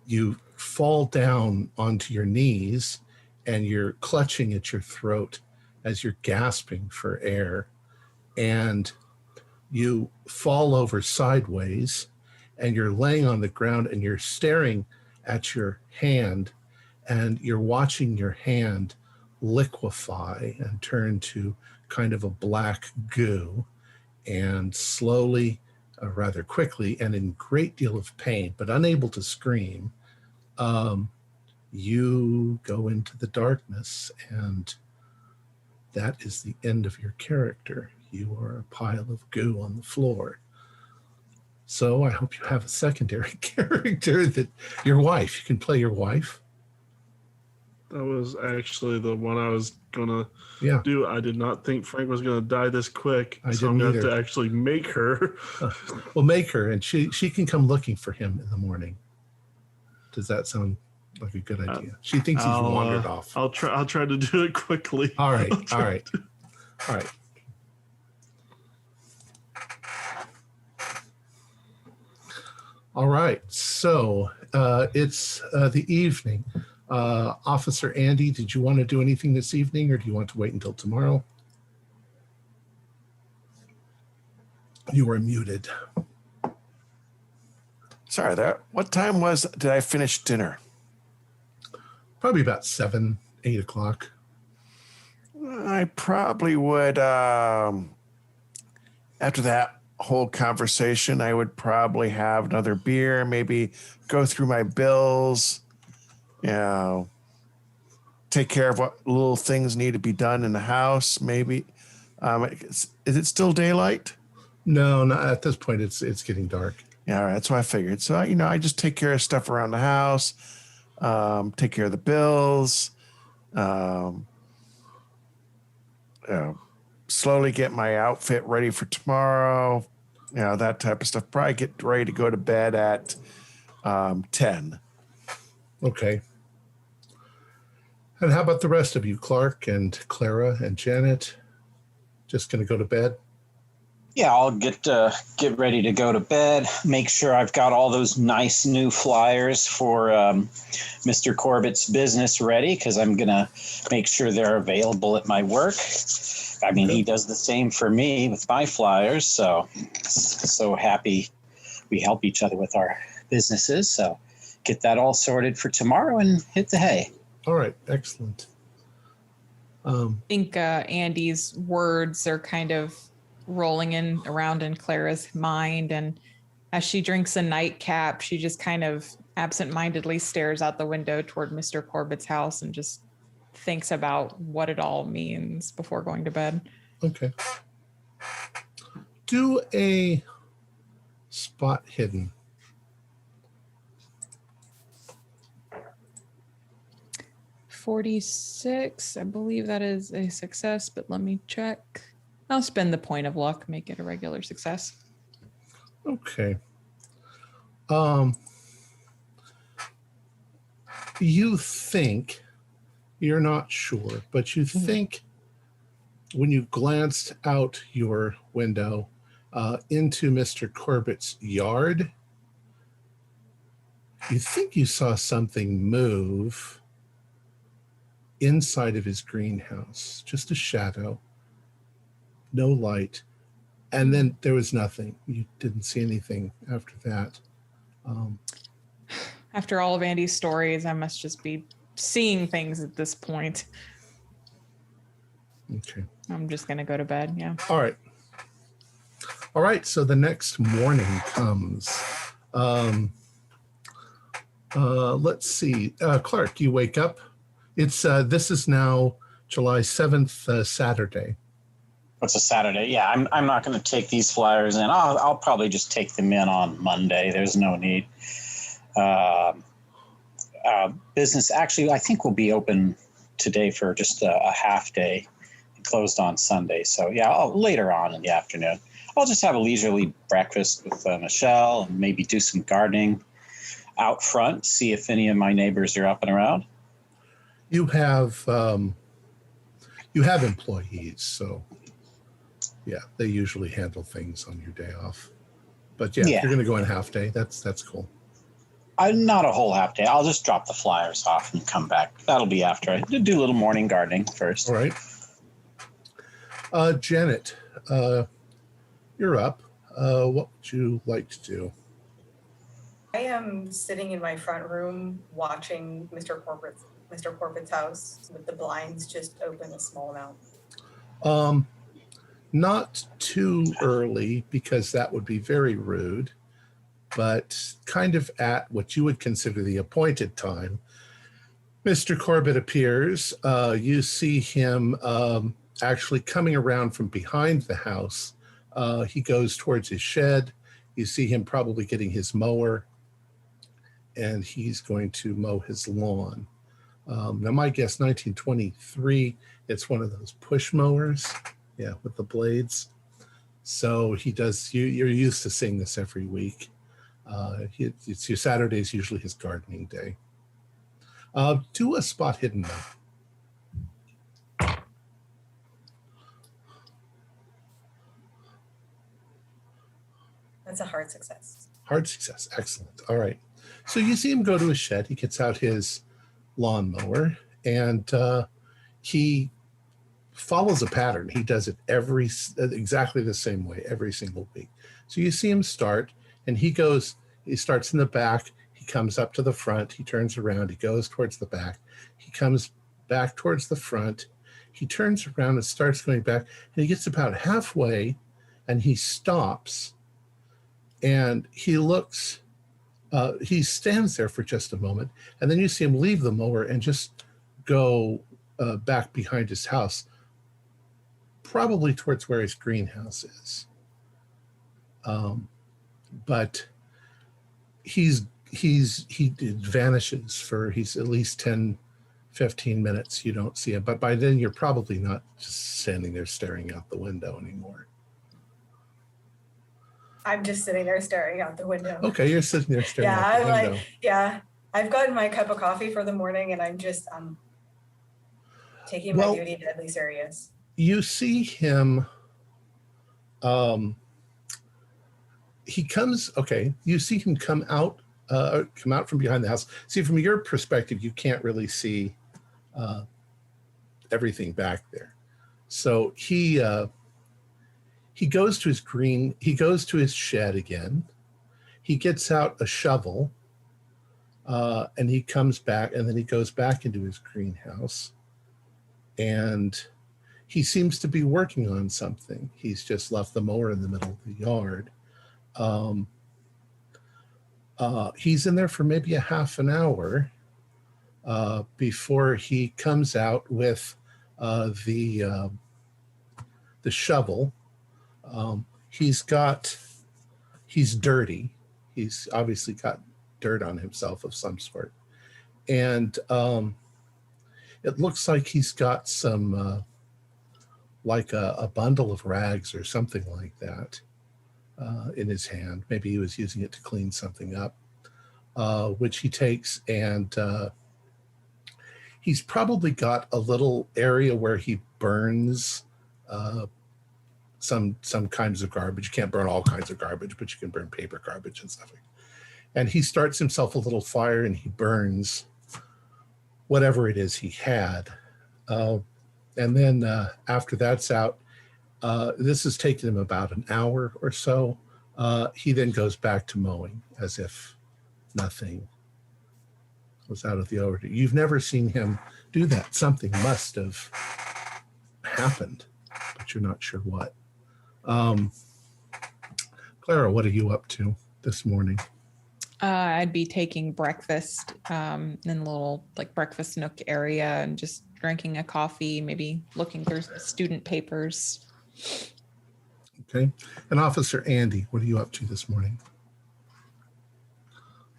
you fall down onto your knees, and you're clutching at your throat as you're gasping for air, and you fall over sideways, and you're laying on the ground, and you're staring at your hand, and you're watching your hand liquefy and turn to kind of a black goo, and slowly, rather quickly, and in great deal of pain, but unable to scream, you go into the darkness, and that is the end of your character. You are a pile of goo on the floor. So I hope you have a secondary character, that your wife. You can play your wife. That was actually the one I was gonna do. I did not think Frank was gonna die this quick. So I'm gonna have to actually make her. Well, make her, and she can come looking for him in the morning. Does that sound like a good idea? She thinks he's wandered off. I'll try to do it quickly. All right. All right. So it's the evening. Officer Andy, did you want to do anything this evening, or do you want to wait until tomorrow? You are muted. Sorry, what time did I finish dinner? Probably about 7, 8 o'clock. I probably would, after that whole conversation, I would probably have another beer, maybe go through my bills, take care of what little things need to be done in the house, maybe. Is it still daylight? No, not at this point. It's getting dark. Yeah, all right, that's what I figured. So, I just take care of stuff around the house, take care of the bills, slowly get my outfit ready for tomorrow, that type of stuff. Probably get ready to go to bed at 10. Okay. And how about the rest of you, Clark and Clara and Janet? Just going to go to bed? Yeah, I'll get ready to go to bed. Make sure I've got all those nice new flyers for Mr. Corbitt's business ready, because I'm going to make sure they're available at my work. I mean, he does the same for me with my flyers, so happy we help each other with our businesses. So get that all sorted for tomorrow and hit the hay. All right, excellent. think Andy's words are kind of rolling around in Clara's mind, and as she drinks a nightcap, she just kind of absentmindedly stares out the window toward Mr. Corbitt's house and just thinks about what it all means before going to bed. Okay. Do a spot hidden. 46. I believe that is a success, but let me check. I'll spend the point of luck, make it a regular success. Okay. You think, you're not sure, but you think when you glanced out your window into Mr. Corbitt's yard, you think you saw something move inside of his greenhouse, just a shadow, no light. And then there was nothing. You didn't see anything after that. After all of Andy's stories, I must just be seeing things at this point. Okay. I'm just going to go to bed. Yeah. All right. So the next morning comes. Let's see. Clark, you wake up. It's this is now July 7th, Saturday. What's a Saturday? Yeah, I'm not going to take these flyers in. I'll probably just take them in on Monday. There's no need. Business actually, I think will be open today for just a half day, and closed on Sunday. So yeah, later on in the afternoon, I'll just have a leisurely breakfast with Michelle and maybe do some gardening out front. See if any of my neighbors are up and around. You have employees, so yeah, they usually handle things on your day off. But yeah, if you're going to go in half day, that's cool. Not a whole half day. I'll just drop the flyers off and come back. That'll be after I do a little morning gardening first. All right. Janet, you're up. What would you like to do? I am sitting in my front room watching Mr. Corbitt's house with the blinds just open a small amount. Not too early, because that would be very rude, but kind of at what you would consider the appointed time. Mr. Corbitt appears. You see him actually coming around from behind the house. He goes towards his shed. You see him probably getting his mower, and he's going to mow his lawn. Now, my guess, 1923, it's one of those push mowers, yeah, with the blades. So he does, you're used to seeing this every week. It's your Saturday's usually his gardening day. Do a spot hidden now. That's a hard success. Hard success, excellent. All right. So you see him go to his shed. He gets out his lawnmower, and he follows a pattern. He does it exactly the same way every single week. So you see him start, and he starts in the back. He comes up to the front. He turns around. He goes towards the back. He comes back towards the front. He turns around and starts going back, and he gets about halfway, and he stops, and he looks. He stands there for just a moment, and then you see him leave the mower and just go back behind his house, probably towards where his greenhouse is. But he vanishes for he's at least 10, 15 minutes. You don't see him, but by then you're probably not just standing there staring out the window anymore. I'm just sitting there staring out the window. Okay, you're sitting there staring out the window. I've gotten my cup of coffee for the morning, and I'm taking my duty deadly serious. You see him. You see him come out from behind the house. See, from your perspective, you can't really see everything back there. So he goes to his shed again. He gets out a shovel, and he comes back, and then he goes back into his greenhouse. and he seems to be working on something. He's just left the mower in the middle of the yard. He's in there for maybe a half an hour before he comes out with the shovel. He's dirty. He's obviously got dirt on himself of some sort. And it looks like he's got some, like a bundle of rags or something like that in his hand. Maybe he was using it to clean something up, which he takes, and he's probably got a little area where he burns some kinds of garbage. You can't burn all kinds of garbage, but you can burn paper garbage and stuff. And he starts himself a little fire, and he burns whatever it is he had. And then after that's out, this has taken him about an hour or so. He then goes back to mowing as if nothing was out of the ordinary. You've never seen him do that. Something must have happened, but you're not sure what. Clara, what are you up to this morning? I'd be taking breakfast in a little like breakfast nook area and just drinking a coffee, maybe looking through student papers. Okay. And Officer Andy, what are you up to this morning?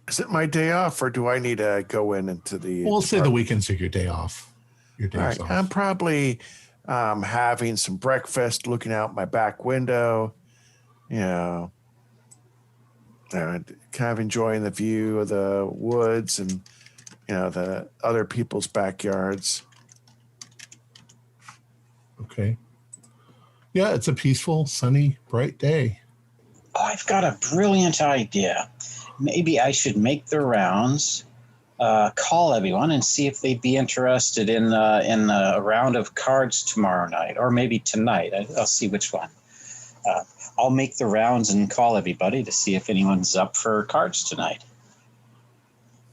Is it my day off, or do I need to go into the... We'll say the weekends are your day off. Your days All right. off. I'm probably having some breakfast, looking out my back window, kind of enjoying the view of the woods and, the other people's backyards. Okay. Yeah, it's a peaceful, sunny, bright day. Oh, I've got a brilliant idea. Maybe I should make the rounds, call everyone, and see if they'd be interested in a round of cards tomorrow night, or maybe tonight. I'll see which one. I'll make the rounds and call everybody to see if anyone's up for cards tonight.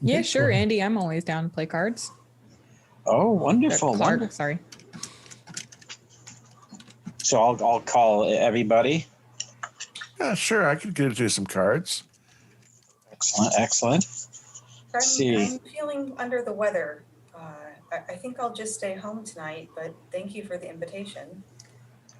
Yeah, sure, Andy. I'm always down to play cards. Oh, wonderful. Clark, sorry. So I'll call everybody. Yeah, sure. I could do some cards. Excellent. I'm feeling under the weather. I think I'll just stay home tonight, but thank you for the invitation.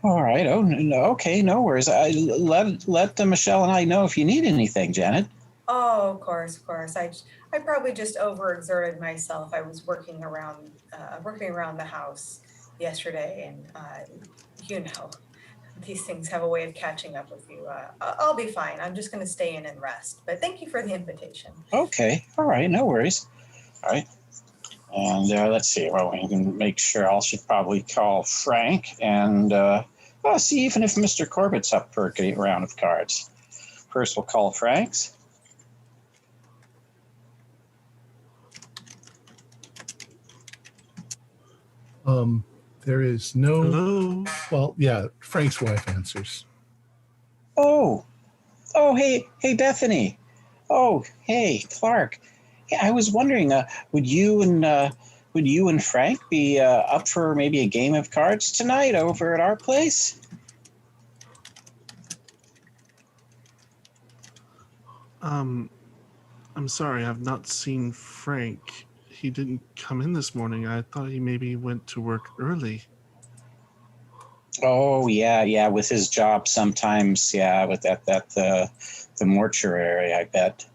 All right. Oh, no, okay. No worries. Let Michelle and I know if you need anything, Janet. Oh, of course. I probably just overexerted myself. I was working around the house yesterday, and these things have a way of catching up with you. I'll be fine. I'm just going to stay in and rest. But thank you for the invitation. Okay. All right. No worries. All right. And let's see. Well, we can make sure. I should probably call Frank and see even if Mr. Corbitt's up for a round of cards. First, we'll call Frank's. There is no... Hello? Well, yeah, Frank's wife answers. Oh, hey, Bethany. Oh, hey, Clark. Yeah, I was wondering, would you and Frank be up for maybe a game of cards tonight over at our place? I'm sorry, I've not seen Frank. He didn't come in this morning. I thought he maybe went to work early. Oh, yeah, with his job sometimes, with the mortuary, I bet.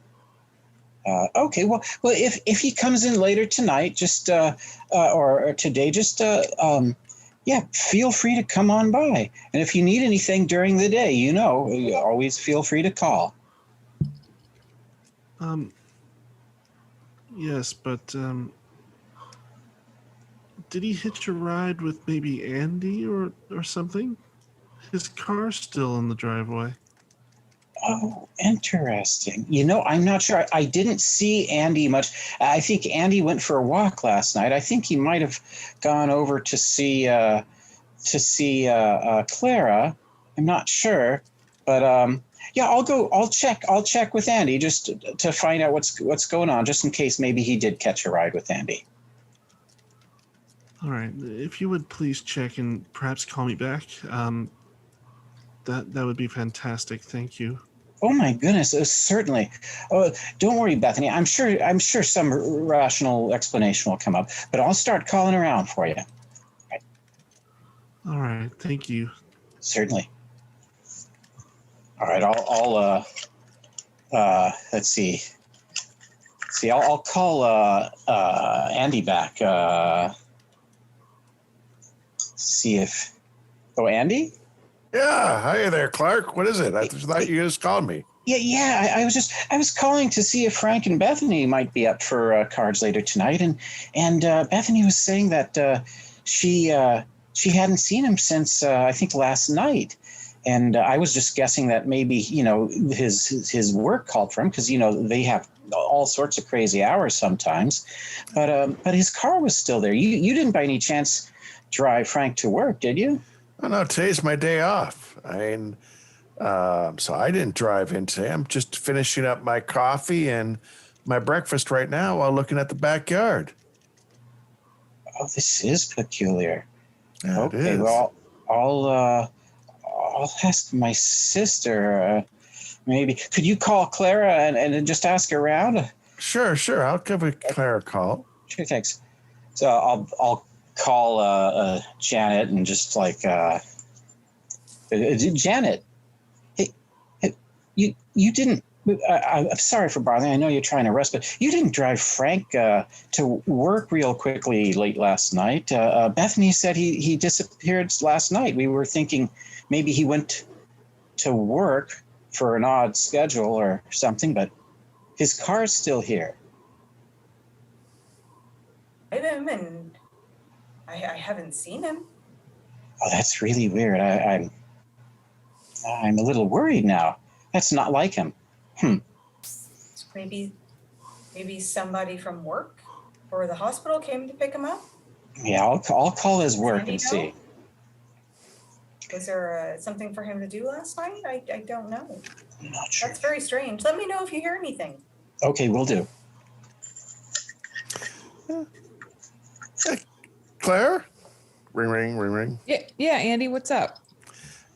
Okay, well, if he comes in later tonight, just or today, just feel free to come on by. And if you need anything during the day, you always feel free to call. Yes, but did he hitch a ride with maybe Andy or something? His car's still in the driveway. Oh, interesting. I'm not sure. I didn't see Andy much. I think Andy went for a walk last night. I think he might have gone over to see Clara. I'm not sure, but I'll go. I'll check with Andy just to find out what's going on, just in case maybe he did catch a ride with Andy. All right. If you would please check and perhaps call me back, that would be fantastic. Thank you. Oh my goodness, certainly. Oh, don't worry, Bethany. I'm sure some rational explanation will come up. But I'll start calling around for you. All right. Thank you. Certainly. All right. I'll let's see. I'll call Andy back. See if. Oh, Andy. Yeah, hi there, Clark. What is it? I thought you just called me. Yeah. I was calling to see if Frank and Bethany might be up for cards later tonight, and Bethany was saying that she hadn't seen him since I think last night, and I was just guessing that maybe his work called for him because they have all sorts of crazy hours sometimes, but his car was still there. You didn't by any chance drive Frank to work, did you? Oh, no, today's my day off. So I didn't drive in today. I'm just finishing up my coffee and my breakfast right now while looking at the backyard. Oh, this is peculiar. Yeah, okay, it is. Well, I'll ask my sister. Maybe could you call Clara and just ask her around? Sure. I'll give Claire a call. Sure, thanks. So I'll call Janet and just like Janet. Hey, you didn't. I'm sorry for bothering. I know you're trying to rest, but you didn't drive Frank to work real quickly late last night. Bethany said he disappeared last night. We were thinking maybe he went to work for an odd schedule or something, but his car's still here. Him and I haven't seen him. Oh, that's really weird. I'm a little worried now. That's not like him. Maybe somebody from work or the hospital came to pick him up. Yeah, I'll call his work and see. Was there something for him to do last night? I don't know. I'm not sure. That's very strange. Let me know if you hear anything. Okay, will do. Claire? Ring. Yeah, Andy, what's up?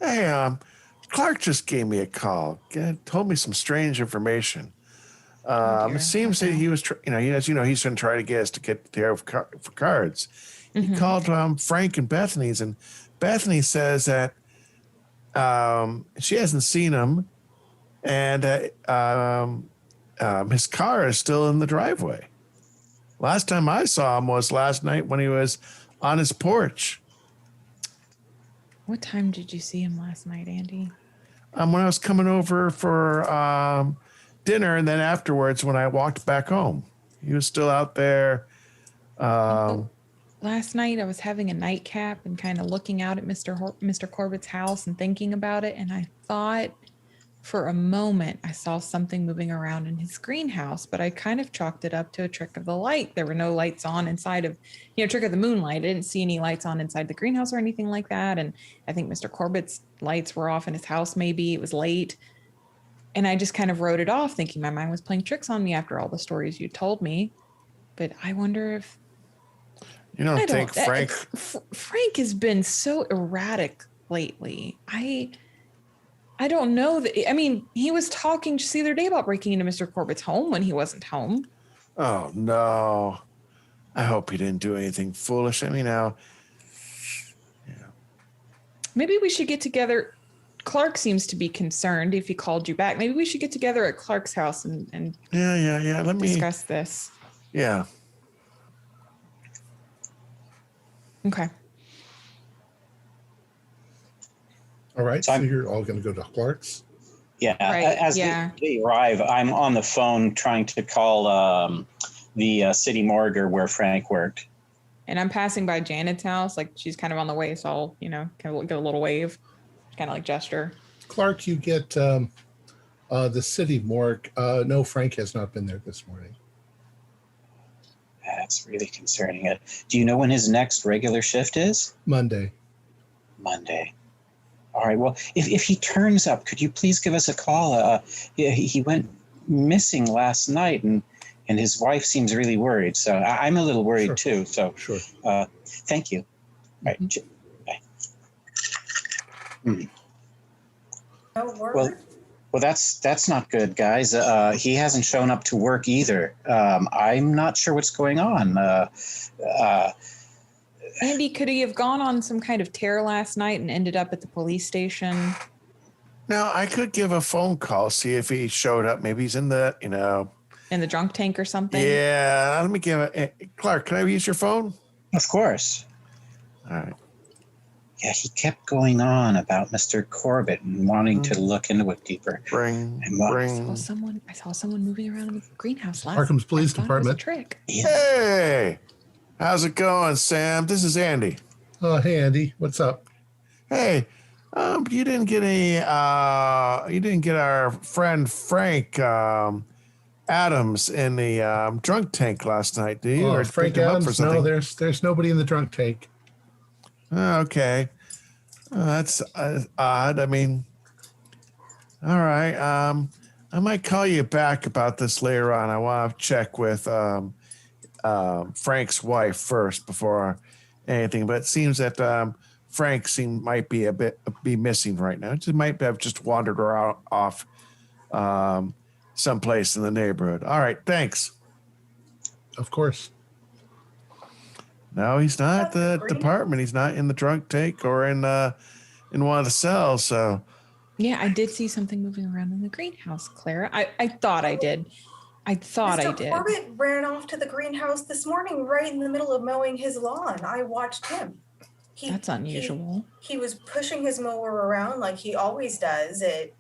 Hey, Clark just gave me a call. Told me some strange information. It seems that he was, he's going to try to get us to get there for cards. He called Frank and Bethany's, and Bethany says that she hasn't seen him, and his car is still in the driveway. Last time I saw him was last night when he was on his porch. What time did you see him last night, Andy? When I was coming over for dinner, and then afterwards when I walked back home, he was still out there. Last night I was having a nightcap and kind of looking out at Mr. Corbitt's house and thinking about it, and I thought for a moment I saw something moving around in his greenhouse, but I kind of chalked it up to a trick of the light. There were no lights on inside of, trick of the moonlight. I didn't see any lights on inside the greenhouse or anything like that. And I think Mr. Corbitt's lights were off in his house. Maybe it was late. And I just kind of wrote it off thinking my mind was playing tricks on me after all the stories you told me. But I wonder if... You don't think Frank... Frank has been so erratic lately. I don't know that. I mean, he was talking just the other day about breaking into Mr. Corbitt's home when he wasn't home. Oh, no. I hope he didn't do anything foolish. I mean, now... Yeah. Maybe we should get together. Clark seems to be concerned if he called you back. Maybe we should get together at Clark's house and Yeah. Let me discuss this. Yeah. Okay. All right, so you're all going to go to Clark's? Yeah. Right, As they arrive, I'm on the phone trying to call the city morgue where Frank worked. And I'm passing by Janet's house. Like she's kind of on the way. So I'll, kind of get a little wave, kind of like gesture. Clark, you get the city morgue. No, Frank has not been there this morning. That's really concerning. Do you know when his next regular shift is? Monday. All right. Well, if he turns up, could you please give us a call? He went missing last night, and and his wife seems really worried. So I'm a little worried Sure. too. So Sure. thank you. Right. Bye. No word? Well, that's not good, guys. He hasn't shown up to work either. I'm not sure what's going on. Andy, could he have gone on some kind of tear last night and ended up at the police station? Now, I could give a phone call, see if he showed up. Maybe he's in the, In the drunk tank or something? Yeah, let me Clark, can I use your phone? Of course. All right. Yeah, he kept going on about Mr. Corbitt and wanting to look into it deeper. I saw someone moving around in the greenhouse last night. Arkham's Police I thought it was a Department. trick. Yeah. Hey, how's it going, Sam? This is Andy. Oh, hey, Andy. What's up? Hey, you didn't get our friend Frank Adams in the drunk tank last night, do you? Oh, Or Frank picked him up for Adams? No, something? there's nobody in the drunk tank. Oh, okay. That's odd. I mean, all right. I might call you back about this later on. I want to check with Frank's wife first before anything. But it seems that Frank might be missing right now. He might have just wandered around off someplace in the neighborhood. All right. Thanks. Of course. No, he's not at the Green? department. He's not in the drunk tank or in one of the cells. So. Yeah, I did see something moving around in the greenhouse, Clara. I thought I did. I thought I did. Mr. Corbitt ran off to the greenhouse this morning right in the middle of mowing his lawn. I watched him. That's unusual. He was pushing his mower around like he always does at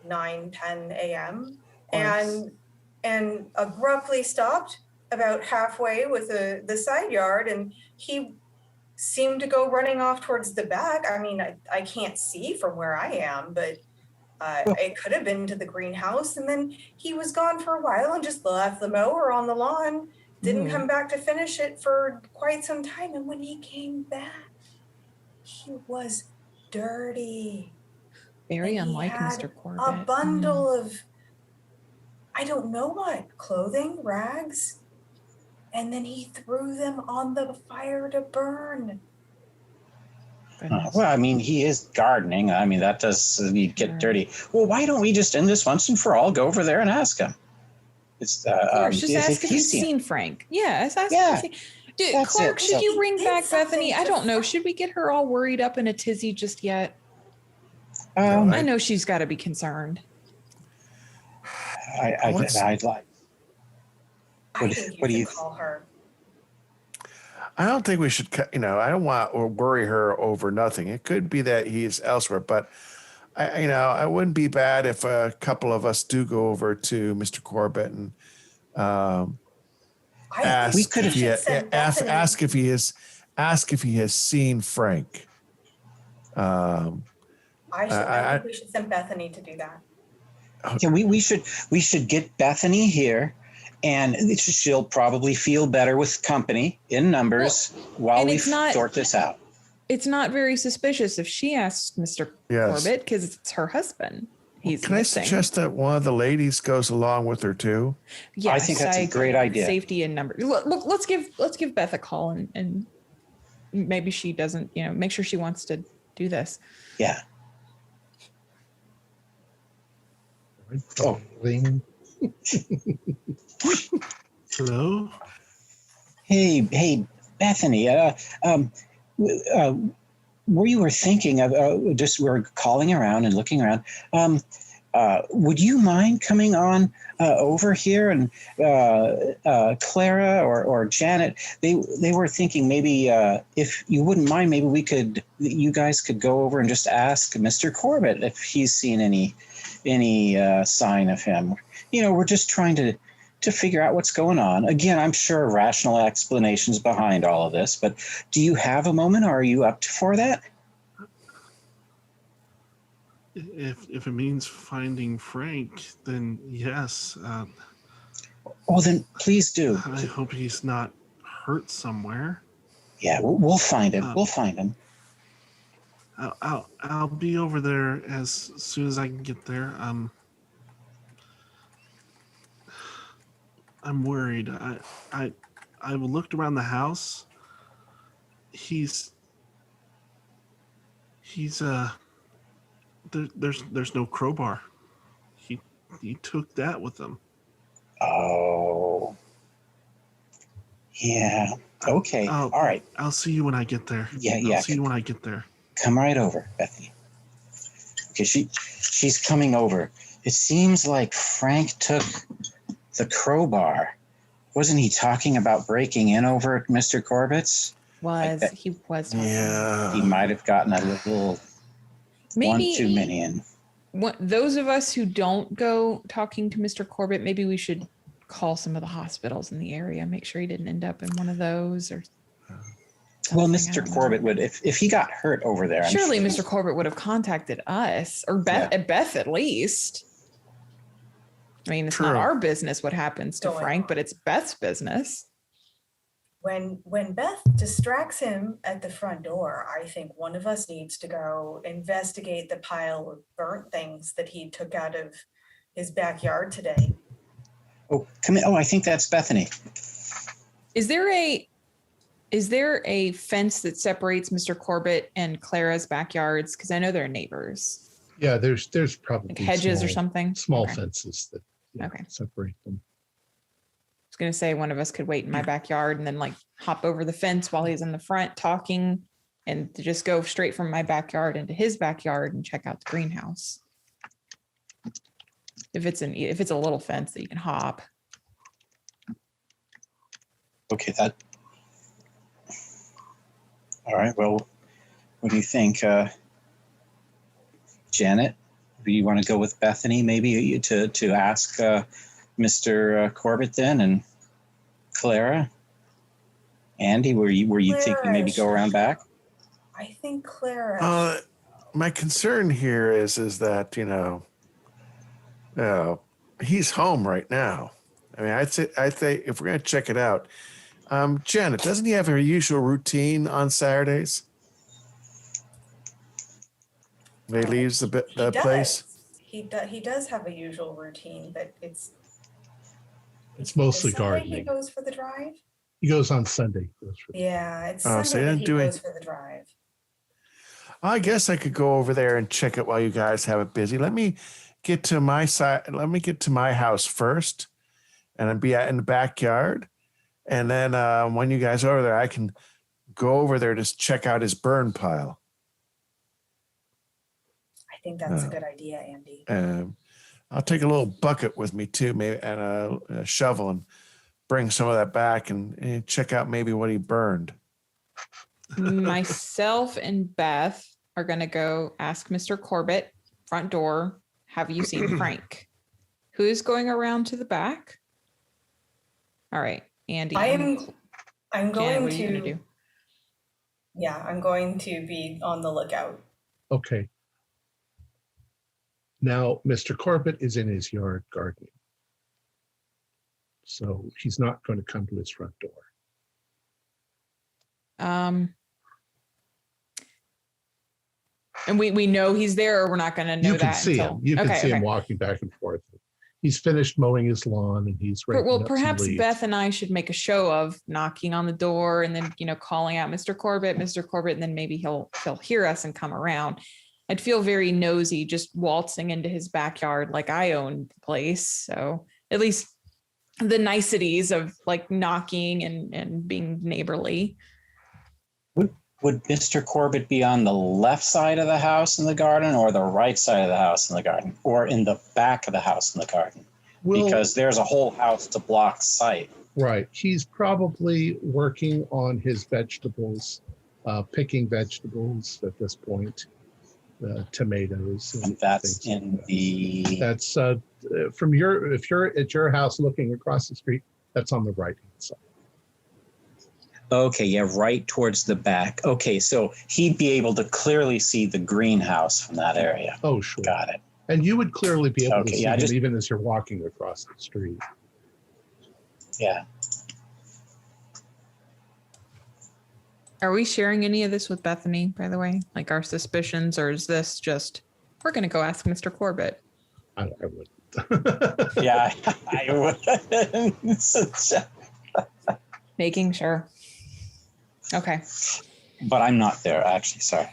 9-10 a.m. and abruptly stopped about halfway with the side yard, and he seemed to go running off towards the back. I mean, I can't see from where I am, but it could have been to the greenhouse, and then he was gone for a while and just left the mower on the lawn, didn't come back to finish it for quite some time. And when he came back, he was dirty. Very And he unlike had Mr. Corbitt. a bundle of, I don't know what, clothing, rags, and then he threw them on the fire to burn. Well, I mean, he is gardening. I mean, that does need get dirty. Well, why don't we just end this once and for all? Go over there and ask him. It's Just ask if he's seen Frank. Yeah, ask if he's Clark, should you bring back Bethany? I don't know. Should we get her all worried up in a tizzy just yet? I know she's got to be concerned. I'd like. I think what do you call her? I don't think we should, I don't want to worry her over nothing. It could be that he's elsewhere, but I wouldn't be bad if a couple of us do go over to Mr. Corbitt and ask if he has seen Frank. I think we should send Bethany to do that. Yeah, we should get Bethany here, and she'll probably feel better with company in numbers while we sort this out. It's not very suspicious if she asks Mr. Corbitt because it's her husband. Can I suggest that one of the ladies goes along with her too? Yes, I think that's a great idea. Safety in numbers. Look, let's give Beth a call and maybe she doesn't. Make sure she wants to do this. Yeah. Oh. Hello? Hey, Bethany. We were thinking of we're calling around and looking around. Would you mind coming on over here? And Clara or Janet, they were thinking maybe if you wouldn't mind, maybe you guys could go over and just ask Mr. Corbitt if he's seen any sign of him. We're just trying to figure out what's going on. Again, I'm sure rational explanations behind all of this, but do you have a moment? Or are you up for that? If it means finding Frank, then yes. Well, then please do. I hope he's not hurt somewhere. Yeah, we'll find him. We'll find him. I'll be over there as soon as I can get there. I'm worried. I looked around the house. He's there's no crowbar. He took that with him. Oh. Yeah. Okay. All right. I'll see you when I get there. Yeah. I'll see you when I get there. Come right over, Bethany. Okay, she's coming over. It seems like Frank took the crowbar. Wasn't he talking about breaking in over at Mr. Corbitt's? He was talking. Yeah. He might have gotten a little one too many in. Those of us who don't go talking to Mr. Corbitt, maybe we should call some of the hospitals in the area, make sure he didn't end up in one of those or well, Mr. Corbitt would, if he got hurt over there. Surely Mr. Corbitt would have contacted us or Beth at least. I mean, it's not our business what happens to Frank, but it's Beth's business. When Beth distracts him at the front door, I think one of us needs to go investigate the pile of burnt things that he took out of his backyard today. Oh, come in. Oh, I think that's Bethany. Is there a fence that separates Mr. Corbitt and Clara's backyards? Because I know they're neighbors. Yeah, there's probably like hedges or something. Small fences that separate them. I was gonna say one of us could wait in my backyard and then like hop over the fence while he's in the front talking, and to just go straight from my backyard into his backyard and check out the greenhouse. If it's a little fence that you can hop. Okay, that. All right. Well, what do you think, Janet? Do you want to go with Bethany, maybe to ask Mr. Corbitt then, and Clara? Andy, were you thinking maybe go around back? I think Clara. My concern here is that he's home right now. I mean, I'd say if we're gonna check it out, Janet, doesn't he have her usual routine on Saturdays? When he leaves the place. He does have a usual routine, but it's mostly Sunday gardening. He goes for the drive. He goes on Sunday. It's Sunday so that he goes for the drive. I guess I could go over there and check it while you guys have it busy. Let me get to my side. Let me get to my house first, and then be out in the backyard. And then when you guys are over there, I can go over there to check out his burn pile. I think that's a good idea, Andy. I'll take a little bucket with me too, maybe, and a shovel, and bring some of that back and check out maybe what he burned. Myself and Beth are going to go ask Mr. Corbitt, front door, have you seen Frank? Who's going around to the back? All right, Andy. I'm Janet, going what are you to gonna do? Yeah, I'm going to be on the lookout. Okay. Now, Mr. Corbitt is in his yard gardening. So he's not going to come to his front door. And we know he's there, or we're not going to know You can that see until him. You can see him walking back and forth. He's finished mowing his lawn and he's raking up some perhaps leaves. Beth and I should make a show of knocking on the door and then calling out Mr. Corbitt, and then maybe he'll hear us and come around. I'd feel very nosy just waltzing into his backyard like I own the place. So at least the niceties of like knocking and being neighborly. Would Mr. Corbitt be on the left side of the house in the garden, or the right side of the house in the garden, or in the back of the house in the garden? Because there's a whole house to block sight. Right. He's probably working on his vegetables, picking vegetables at this point, tomatoes. And that's in the... That's from if you're at your house looking across the street, that's on the right hand side. Okay, yeah, right towards the back. Okay, so he'd be able to clearly see the greenhouse from that area. Oh, sure. Got it. And you would clearly be able to see him just, even as you're walking across the street. Yeah. Are we sharing any of this with Bethany, by the way? Like our suspicions, or is this just, we're going to go ask Mr. Corbitt? I would. Yeah, I would. Making sure. Okay. But I'm not there, actually. Sorry.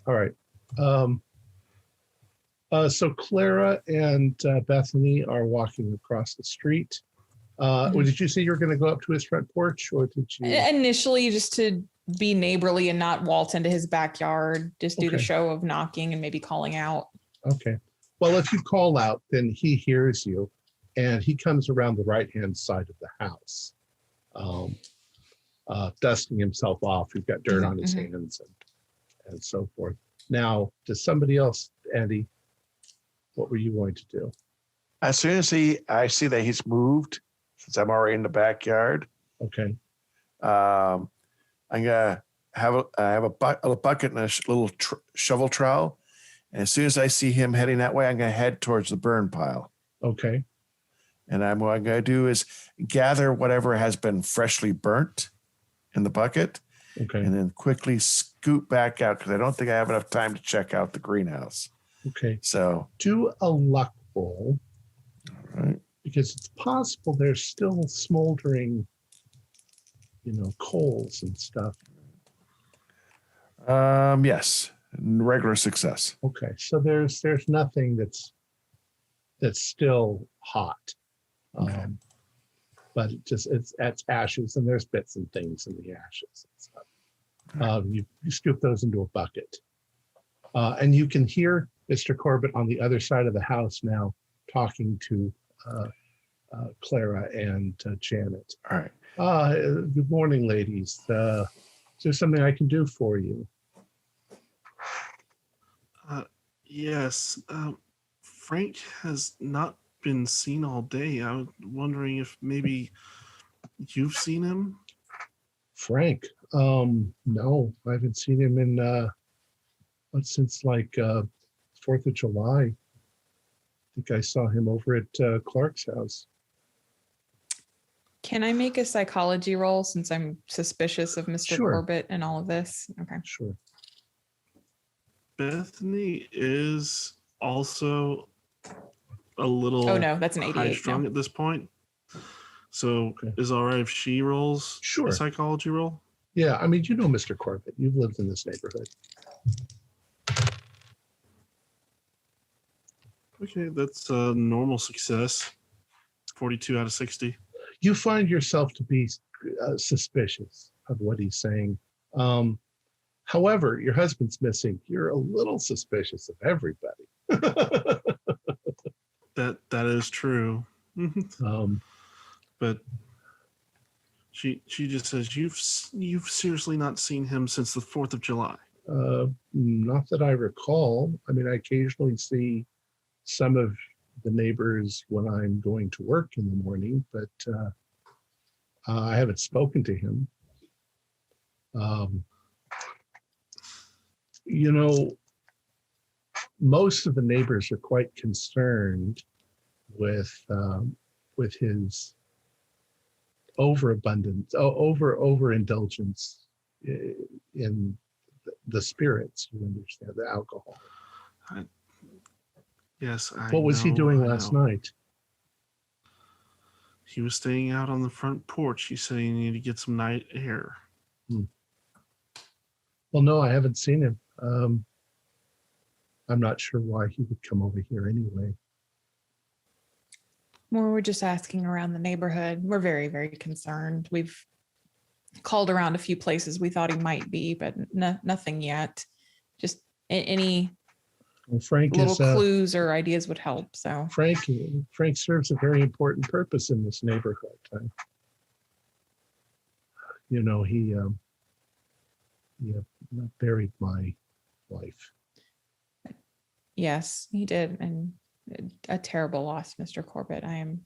All right. So Clara and Bethany are walking across the street. Did you say you were going to go up to his front porch, or did you? Initially, just to be neighborly and not waltz into his backyard, just do the Okay. show of knocking and maybe calling out. Okay. Well, if you call out, then he hears you, and he comes around the right-hand side of the house, dusting himself off. He's got dirt on his hands and so forth. Now, to somebody else, Andy, what were you going to do? As soon as I see that he's moved, since I'm already in the backyard, Okay. I'm gonna have a bucket and a little shovel trowel. And as soon as I see him heading that way, I'm gonna head towards the burn pile. Okay. And what I'm gonna do is gather whatever has been freshly burnt in the bucket, Okay. and then quickly scoot back out because I don't think I have enough time to check out the greenhouse. Okay. So, Do a luck roll, all right. because it's possible there's still smoldering, coals and stuff. Yes, regular success. Okay. So there's nothing that's still hot. Okay. But it's ashes, and there's bits and things in the ashes and stuff. You scoop those into a bucket, and you can hear Mr. Corbitt on the other side of the house now talking to Clara and Janet. All right. Good morning, ladies. Is there something I can do for you? Yes. Frank has not been seen all day. I was wondering if maybe you've seen him. Frank? No, I haven't seen him in since like 4th of July. I think I saw him over at Clark's house. Can I make a psychology roll since I'm suspicious of Mr. Sure. Corbitt and all of this? Okay. Sure. Bethany is also a little Oh no, that's an 88. high strung No. at this point. So Okay. is it all right if she rolls Sure. a psychology roll? Yeah, I mean, you know Mr. Corbitt. You've lived in this neighborhood. Okay, that's a normal success. 42 out of 60. You find yourself to be suspicious of what he's saying. However, your husband's missing. You're a little suspicious of everybody. That is true. But she just says you've seriously not seen him since the 4th of July. Not that I recall. I mean, I occasionally see some of the neighbors when I'm going to work in the morning, but I haven't spoken to him. Most of the neighbors are quite concerned with his overindulgence in the spirits. You understand, the alcohol. Yes. What was he doing last night? He was staying out on the front porch. He said he needed to get some night air. Well, no, I haven't seen him. I'm not sure why he would come over here anyway. Well, we're just asking around the neighborhood. We're very, very concerned. We've called around a few places we thought he might be, but nothing yet. Just any Well, Frank little is clues or ideas would help. So Frank serves a very important purpose in this neighborhood. He buried my wife. yes, he did. And a terrible loss, Mr. Corbitt. I am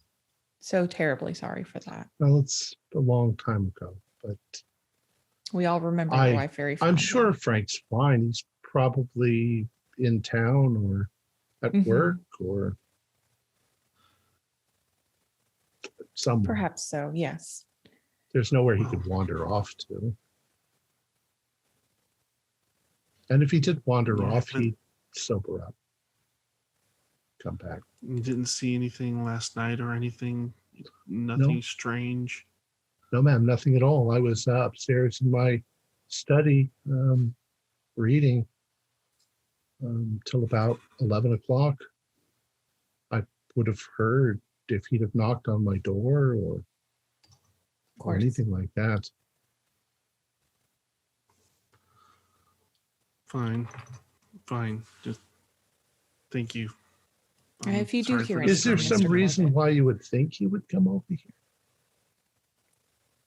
so terribly sorry for that. Well, it's a long time ago, but We all remember your wife very fondly. I'm sure Frank's fine. He's probably in town or at work or somewhere. Perhaps so, yes. There's nowhere he could wander off to. And if he did wander off, he'd sober up. come back. You didn't see anything last night or anything? Nothing No. strange? No, ma'am, nothing at all. I was upstairs in my study reading till about 11 o'clock. I would have heard if he'd have knocked on my door or anything like that. Fine. Just thank you. If you do Sorry hear for anything, Is there some Mr. reason Corbett. why you would think he would come over here?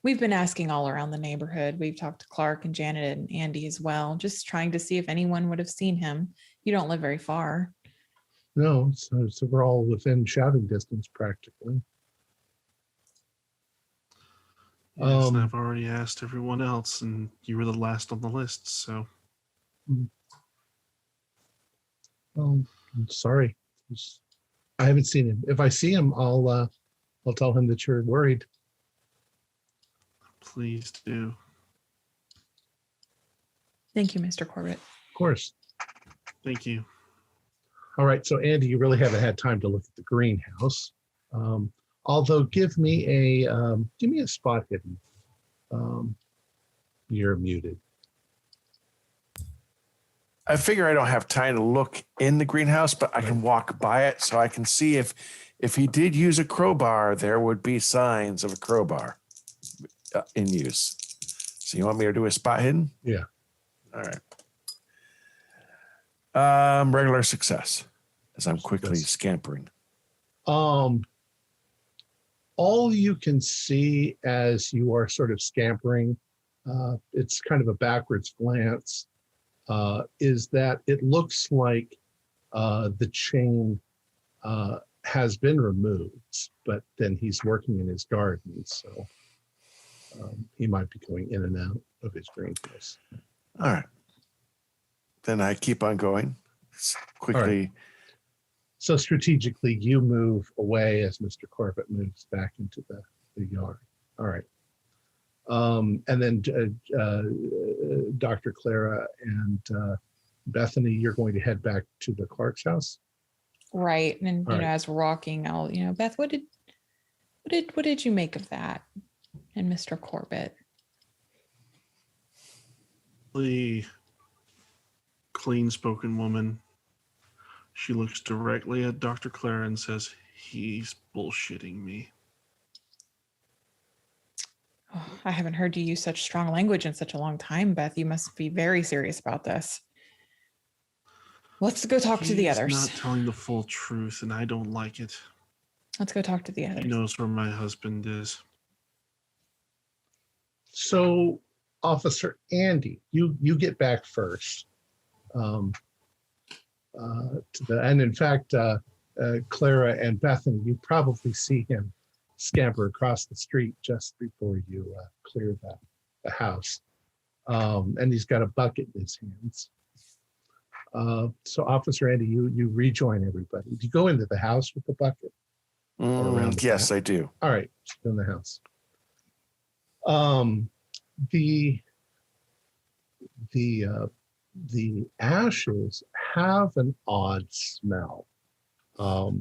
We've been asking all around the neighborhood. We've talked to Clark and Janet and Andy as well, just trying to see if anyone would have seen him. You don't live very far. No, so we're all within shouting distance practically. Yes, and I've already asked everyone else, and you were the last on the list, so. I'm sorry. I haven't seen him. If I see him, I'll tell him that you're worried. Please do. Thank you, Mr. Corbitt. Of course. Thank you. All right. So Andy, you really haven't had time to look at the greenhouse. Although give me a spot hidden. You're muted. I figure I don't have time to look in the greenhouse, but I can walk by it so I can see if he did use a crowbar, there would be signs of a crowbar in use. So you want me to do a spot hidden? Yeah. All right. Regular success as I'm quickly scampering. All you can see as you are sort of scampering, it's kind of a backwards glance, is that it looks like the chain has been removed, but then he's working in his garden, so he might be going in and out of his greenhouse. All right. Then I keep on going quickly. Right. So strategically, you move away as Mr. Corbitt moves back into the yard. All right. And then Dr. Clara and Bethany, you're going to head back to the Clark's house. Right. And All right. as we're walking, I'll, Beth, what did you make of that? And Mr. Corbitt. The clean-spoken woman. She looks directly at Dr. Clara and says, "He's bullshitting me." Oh, I haven't heard you use such strong language in such a long time, Beth. You must be very serious about this. Let's go talk to the others. He's not telling the full truth, and I don't like it. Let's go talk to the others. He knows where my husband is. So, Officer Andy, you get back first. And in fact, Clara and Bethany, you probably see him scamper across the street just before you clear the house. And he's got a bucket in his hands. So Officer Andy, you rejoin everybody. Do you go into the house with the bucket? Yes, I do. All right, so in the house. The ashes have an odd smell. Not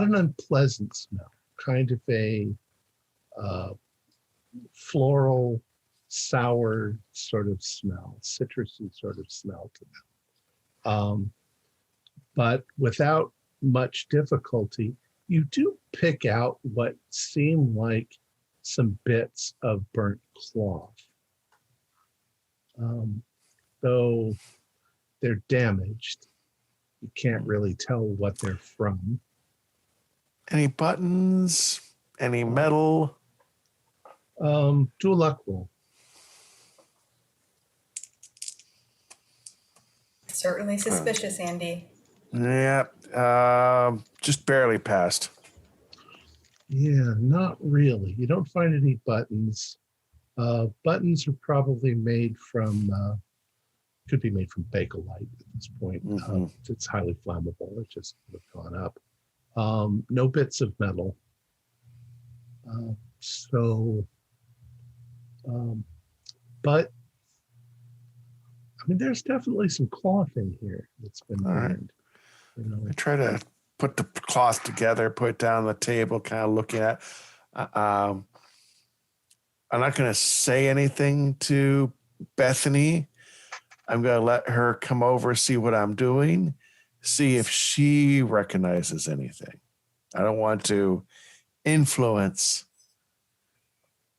an unpleasant smell, kind of a floral, sour sort of smell, citrusy sort of smell to them. But without much difficulty, you do pick out what seem like some bits of burnt cloth. Though they're damaged, you can't really tell what they're from. Any buttons? Any metal? Do a luck roll. Certainly suspicious, Andy. Yeah, just barely passed. Yeah, not really. You don't find any buttons. Buttons are probably made from, could be made from Bakelite at this point. Mm-hmm. It's highly flammable. It just would have gone up. No bits of metal. But I mean, there's definitely some cloth in here that's been burned. I try to put the cloth together, put it down on the table, kind of looking at. I'm not going to say anything to Bethany. I'm going to let her come over, see what I'm doing, see if she recognizes anything. I don't want to influence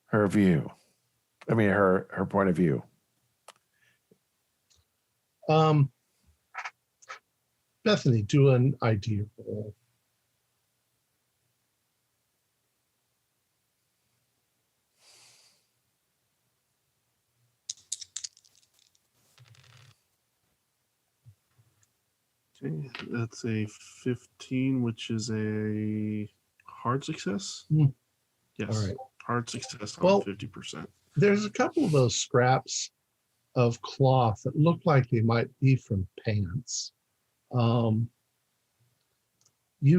her view. I mean, her point of view. Bethany, do an ID roll. Okay, that's a 15, which is a hard success. Yes. All right. Hard success on Well, 50%. There's a couple of those scraps of cloth that look like they might be from pants. You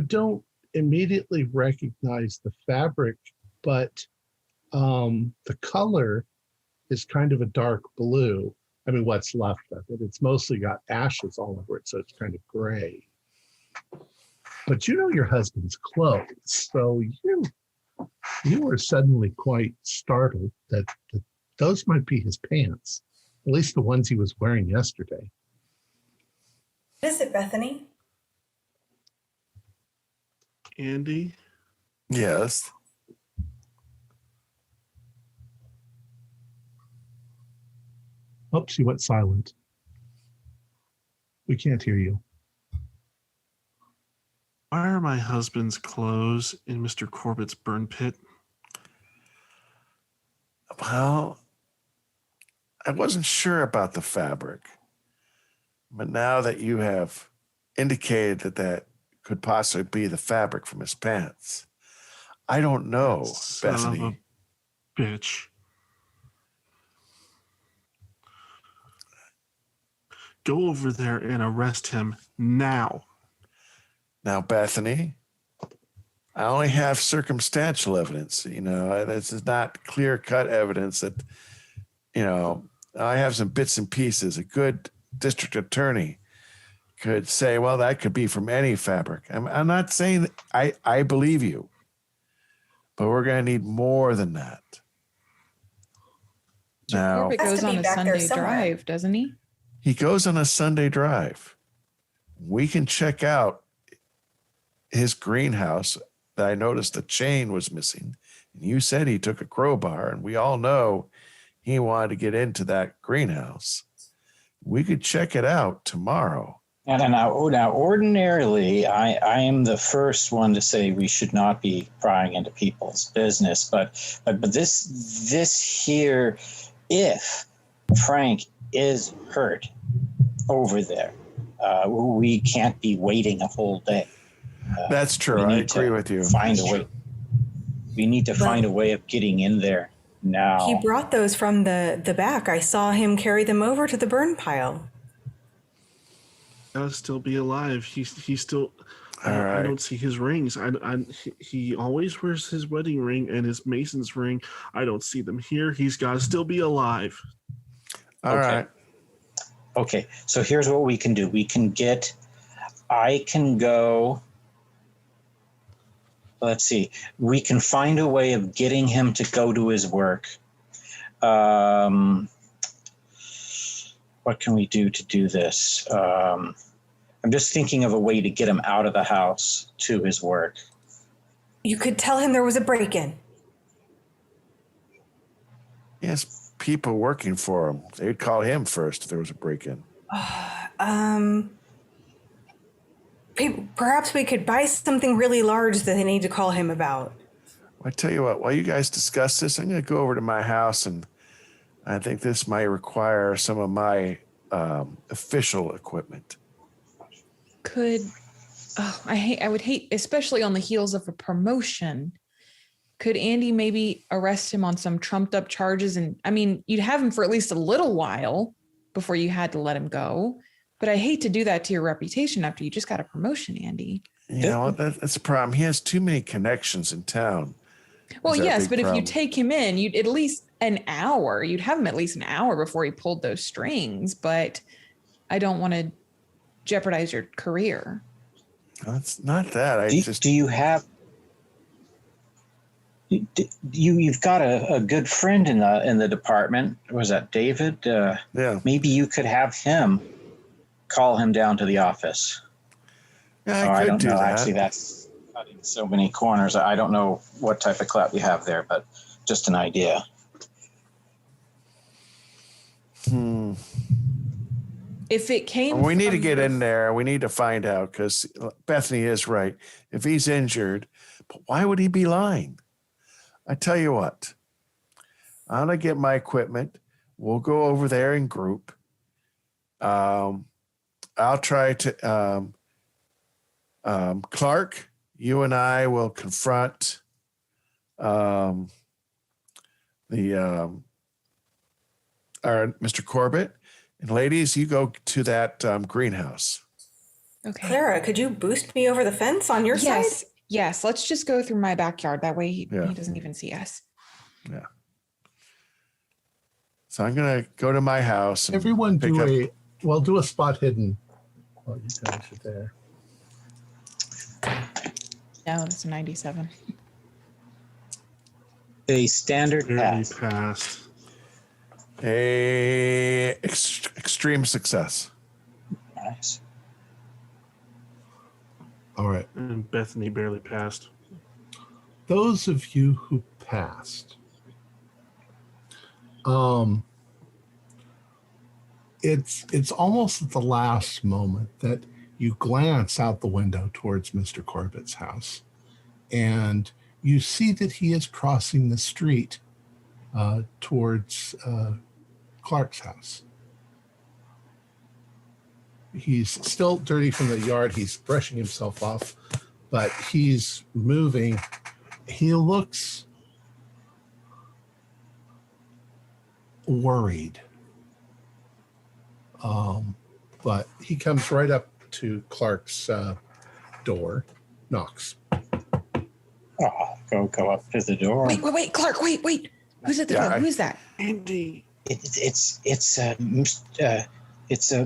don't immediately recognize the fabric, but the color is kind of a dark blue. I mean, what's left of it. It's mostly got ashes all over it, so it's kind of gray. But you know your husband's clothes, so you were suddenly quite startled that those might be his pants, at least the ones he was wearing yesterday. What is it, Bethany? Andy? Yes. Oops, she went silent. We can't hear you. Why are my husband's clothes in Mr. Corbitt's burn pit? Well, I wasn't sure about the fabric, but now that you have indicated that could possibly be the fabric from his pants, I don't know, Son of Bethany. a bitch. Go over there and arrest him now. Now, Bethany, I only have circumstantial evidence. This is not clear-cut evidence that, I have some bits and pieces. A good district attorney could say, well, that could be from any fabric. I'm not saying that I believe you, but we're going to need more than that. Now, Corbitt Has goes to be on a back there Sunday somewhere. drive, doesn't he? he goes on a Sunday drive. We can check out his greenhouse that I noticed the chain was missing. And you said he took a crowbar, and we all know he wanted to get into that greenhouse. We could check it out tomorrow. And now ordinarily, I am the first one to say we should not be prying into people's business. But this here, if Frank is hurt over there, we can't be waiting a whole day. That's true. I agree with you. Find a way. We need to find a way of getting in there now. He brought those from the back. I saw him carry them over to the burn pile. Gotta still be alive. He's still. All right. I don't see his rings. He always wears his wedding ring and his Mason's ring. I don't see them here. He's got to still be alive. All right. Okay, so here's what we can do. I can go. Let's see. We can find a way of getting him to go to his work. What can we do to do this? I'm just thinking of a way to get him out of the house to his work. You could tell him there was a break-in. He has people working for him. They'd call him first if there was a break-in. Perhaps we could buy something really large that they need to call him about. I tell you what, while you guys discuss this, I'm going to go over to my house, and I think this might require some of my official equipment. I would hate, especially on the heels of a promotion. Could Andy maybe arrest him on some trumped up charges? And I mean, you'd have him for at least a little while before you had to let him go. But I hate to do that to your reputation after you just got a promotion, Andy. You know, that's a problem. He has too many connections in town. Well, Is that a yes, big but problem? if you take him in, you'd at least an hour. You'd have him at least an hour before he pulled those strings. But I don't want to jeopardize your career. It's not that. Do you have? You've got a good friend in the department. Was that David? Yeah. Maybe you could have him call him down to the office. Yeah, I I could don't do know. that. Actually, that's cutting so many corners. I don't know what type of clout you have there, but just an idea. If it came, We need to from get the- in there. We need to find out because Bethany is right. If he's injured, but why would he be lying? I tell you what, I'm going to get my equipment. We'll go over there in group. I'll try to, Clark, you and I will confront our Mr. Corbitt. And ladies, you go to that greenhouse. Okay. Clara, could you boost me over the fence on your side? Yes. Let's just go through my backyard. That way he Yeah. doesn't even see us. Yeah. So I'm going to go to my house. And Everyone pick do up- do a spot hidden while you guys are there. No, that's a 97. A standard Barely pass. passed. extreme success. Nice. All right. And Bethany barely passed. Those of you who passed, it's almost at the last moment that you glance out the window towards Mr. Corbitt's house, and you see that he is crossing the street towards Clark's house. He's still dirty from the yard. He's brushing himself off, but he's moving. He looks worried. But he comes right up to Clark's door, knocks. Oh, go up to the door. Wait, Clark, wait. Who's at the door? Who's that? Andy. It's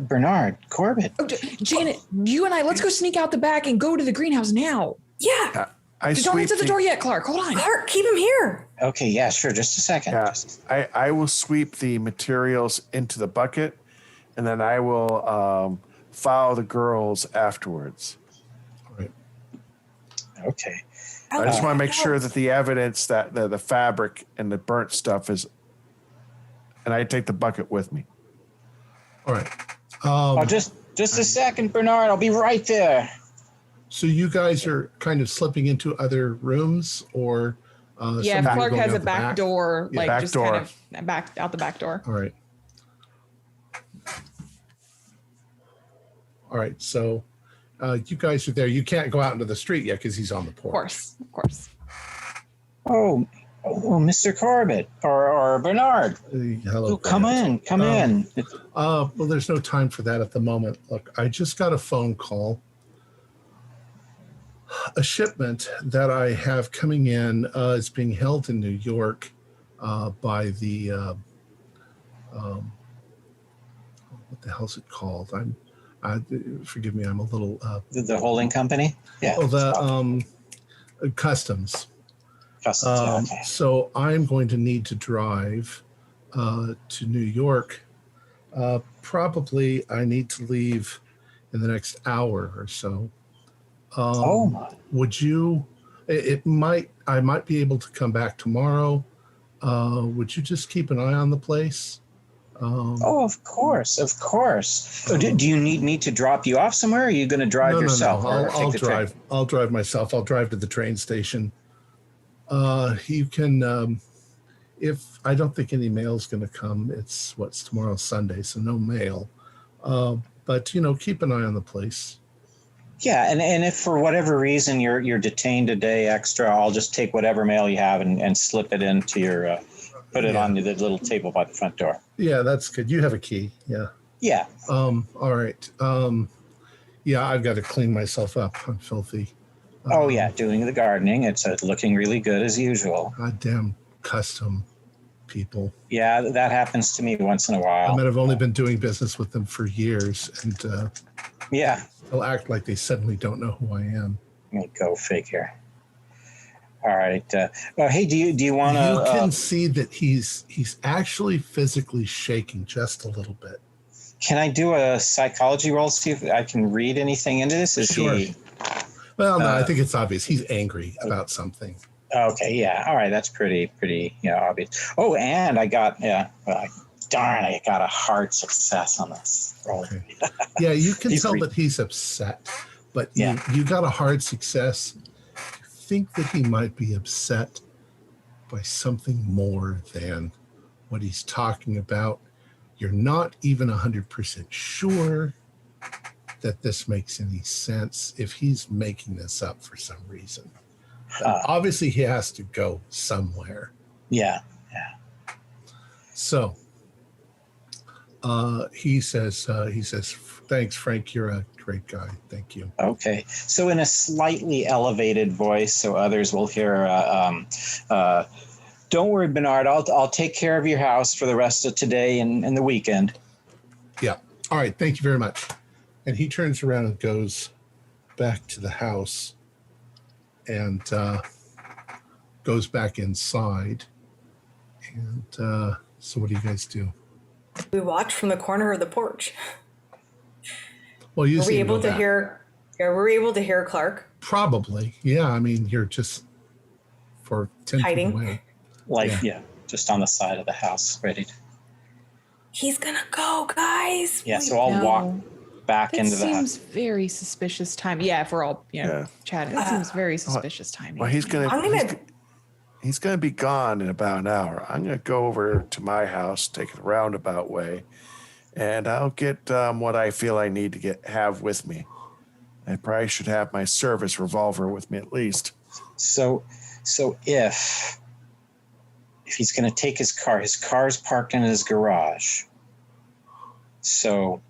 Bernard Corbitt. Oh, Janet, you and I, let's go sneak out the back and go to the greenhouse now. Yeah. I Don't answer the door yet, Clark. Hold on. Clark, keep him here. Okay, yeah, sure. Just a second. Yeah, I will sweep the materials into the bucket, and then I will follow the girls afterwards. All right. Okay. I just want to make sure that the evidence, that the fabric and the burnt stuff is, and I take the bucket with me. All right. Just a second, Bernard. I'll be right there. So you guys are kind of slipping into other rooms, or Yeah, somebody Clark going has out a the back door, Yeah, like back just door. kind of back out the back door. All right. All right. So you guys are there. You can't go out into the street yet because he's on the porch. Of course. Oh, Mr. Corbitt or Bernard. Hello. Come Bernard. in. Well, there's no time for that at the moment. Look, I just got a phone call. A shipment that I have coming in is being held in New York by the what the hell's it called? Forgive me, I'm a little The holding company. Yeah. customs. Customs. Okay. So I'm going to need to drive to New York. Probably I need to leave in the next hour or so. Would you? I might be able to come back tomorrow. Would you just keep an eye on the place? Of course. Do you need me to drop you off somewhere? Or are you going to drive yourself? No. I'll drive. Train? I'll drive myself. I'll drive to the train station. You can. If I don't think any mail's going to come, it's tomorrow's Sunday, so no mail. But keep an eye on the place. Yeah, and if for whatever reason you're detained a day extra, I'll just take whatever mail you have and slip it into your, put it on the little table by the front door. Yeah, that's good. You have a key. Yeah. Yeah. All right. Yeah, I've got to clean myself up. I'm filthy. Doing the gardening. It's looking really good as usual. Goddamn custom people. Yeah, that happens to me once in a while. I mean, I've only been doing business with them for years, and Yeah. They'll act like they suddenly don't know who I am. Go figure. All right. Hey, do you want to? You can see that he's actually physically shaking just a little bit. Can I do a psychology roll? See if I can read anything into this. Sure. Well, no, I think it's obvious. He's angry about something. Okay. Yeah. All right. That's pretty obvious. Oh, and I got darn! I got a hard success on this roll. Okay. Yeah, you can tell that he's upset, but you got a hard success. You think that he might be upset by something more than what he's talking about. You're not even 100% sure that this makes any sense if he's making this up for some reason. Obviously, he has to go somewhere. Yeah. So he says, thanks, Frank. You're a great guy. Thank you. Okay. So in a slightly elevated voice, so others will hear, don't worry, Bernard, I'll take care of your house for the rest of today and the weekend. Yeah. All right. Thank you very much. And he turns around and goes back to the house and goes back inside. And so what do you guys do? We watch from the corner of the porch. Well, you were we able to hear? Yeah, were we able to hear Clark? Probably. Yeah. I mean, you're just for 10 feet hiding away. Just on the side of the house, ready to. He's gonna go, guys. Yeah, so I'll walk back into the house. Seems very suspicious timing. Yeah, if we're all chatting, that seems very suspicious timing. Well, he's gonna be gone in about an hour. I'm gonna go over to my house, take a roundabout way, and I'll get what I feel I need to have with me. I probably should have my service revolver with me at least. So if he's going to take his car's parked in his garage. So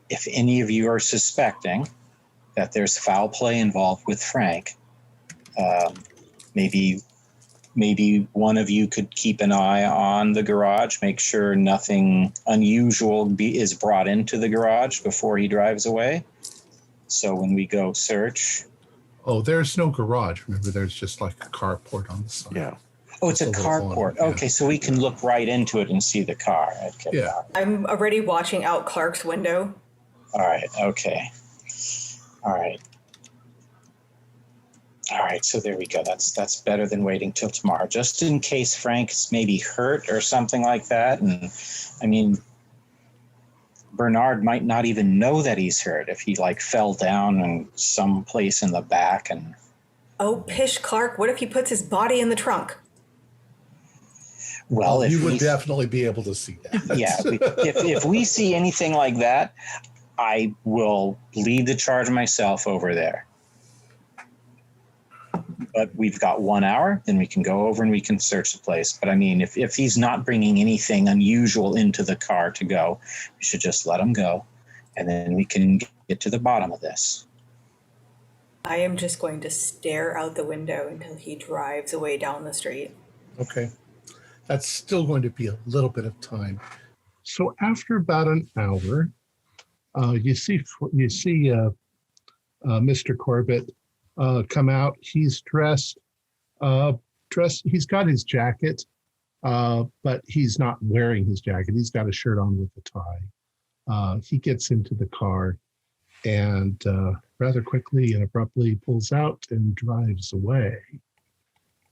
if any of you are suspecting that there's foul play involved with Frank, maybe one of you could keep an eye on the garage, make sure nothing unusual is brought into the garage before he drives away. So when we go search. Oh, there's no garage. Remember, there's just like a carport on the side. Yeah. Oh, it's a carport. Okay, so we can look right into it and see the car. Okay. Yeah. I'm already watching out Clark's window. All right. Okay. All right. So there we go. That's better than waiting till tomorrow, just in case Frank's maybe hurt or something like that. And I mean, Bernard might not even know that he's hurt if he fell down in some place in the back and. Oh, pish, Clark! What if he puts his body in the trunk? Well, you would definitely be able to see that. Yeah, if we see anything like that, I will lead the charge myself over there. But we've got 1 hour, then we can go over and we can search the place. But I mean, if he's not bringing anything unusual into the car to go, we should just let him go, and then we can get to the bottom of this. I am just going to stare out the window until he drives away down the street. Okay. That's still going to be a little bit of time. So after about an hour, you see Mr. Corbitt come out. He's dressed. He's got his jacket, but he's not wearing his jacket. He's got a shirt on with a tie. He gets into the car and rather quickly and abruptly pulls out and drives away.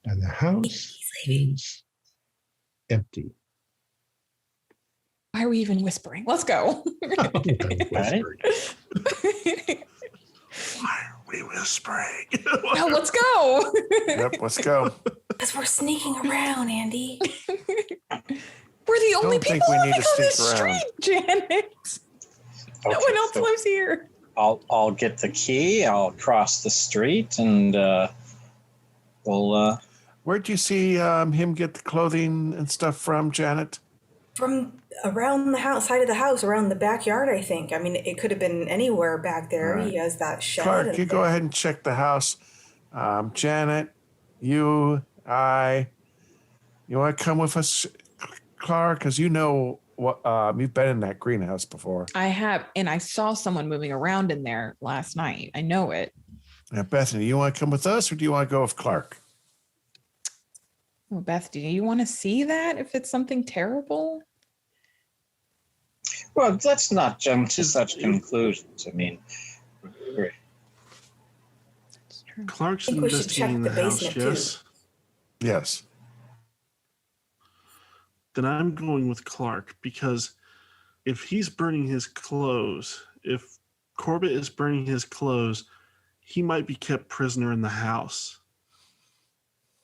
And the house is empty. Why are we even whispering? Let's go. Why are we whispering? No, let's go. Yep, let's go. Because we're sneaking around, Andy. We're the only people living on this street, Janet. No one else lives here. I'll get the key. I'll cross the street, and we'll. Where'd you see him get the clothing and stuff from, Janet? From around the side of the house, around the backyard, I think. I mean, it could have been anywhere back there. Right. He has that shed. Clark, you go ahead and check the house. Janet, you want to come with us, Clark? Because you know you've been in that greenhouse before. I have, and I saw someone moving around in there last night. I know it. Now, Bethany, you want to come with us, or do you want to go with Clark? Well, Beth, do you want to see that if it's something terrible? Well, let's not jump to such conclusions. I mean, It's true. Clark's I think we should check investigating the the house, basement, too. yes? Yes. Then I'm going with Clark, because if he's burning his clothes, if Corbitt is burning his clothes, he might be kept prisoner in the house.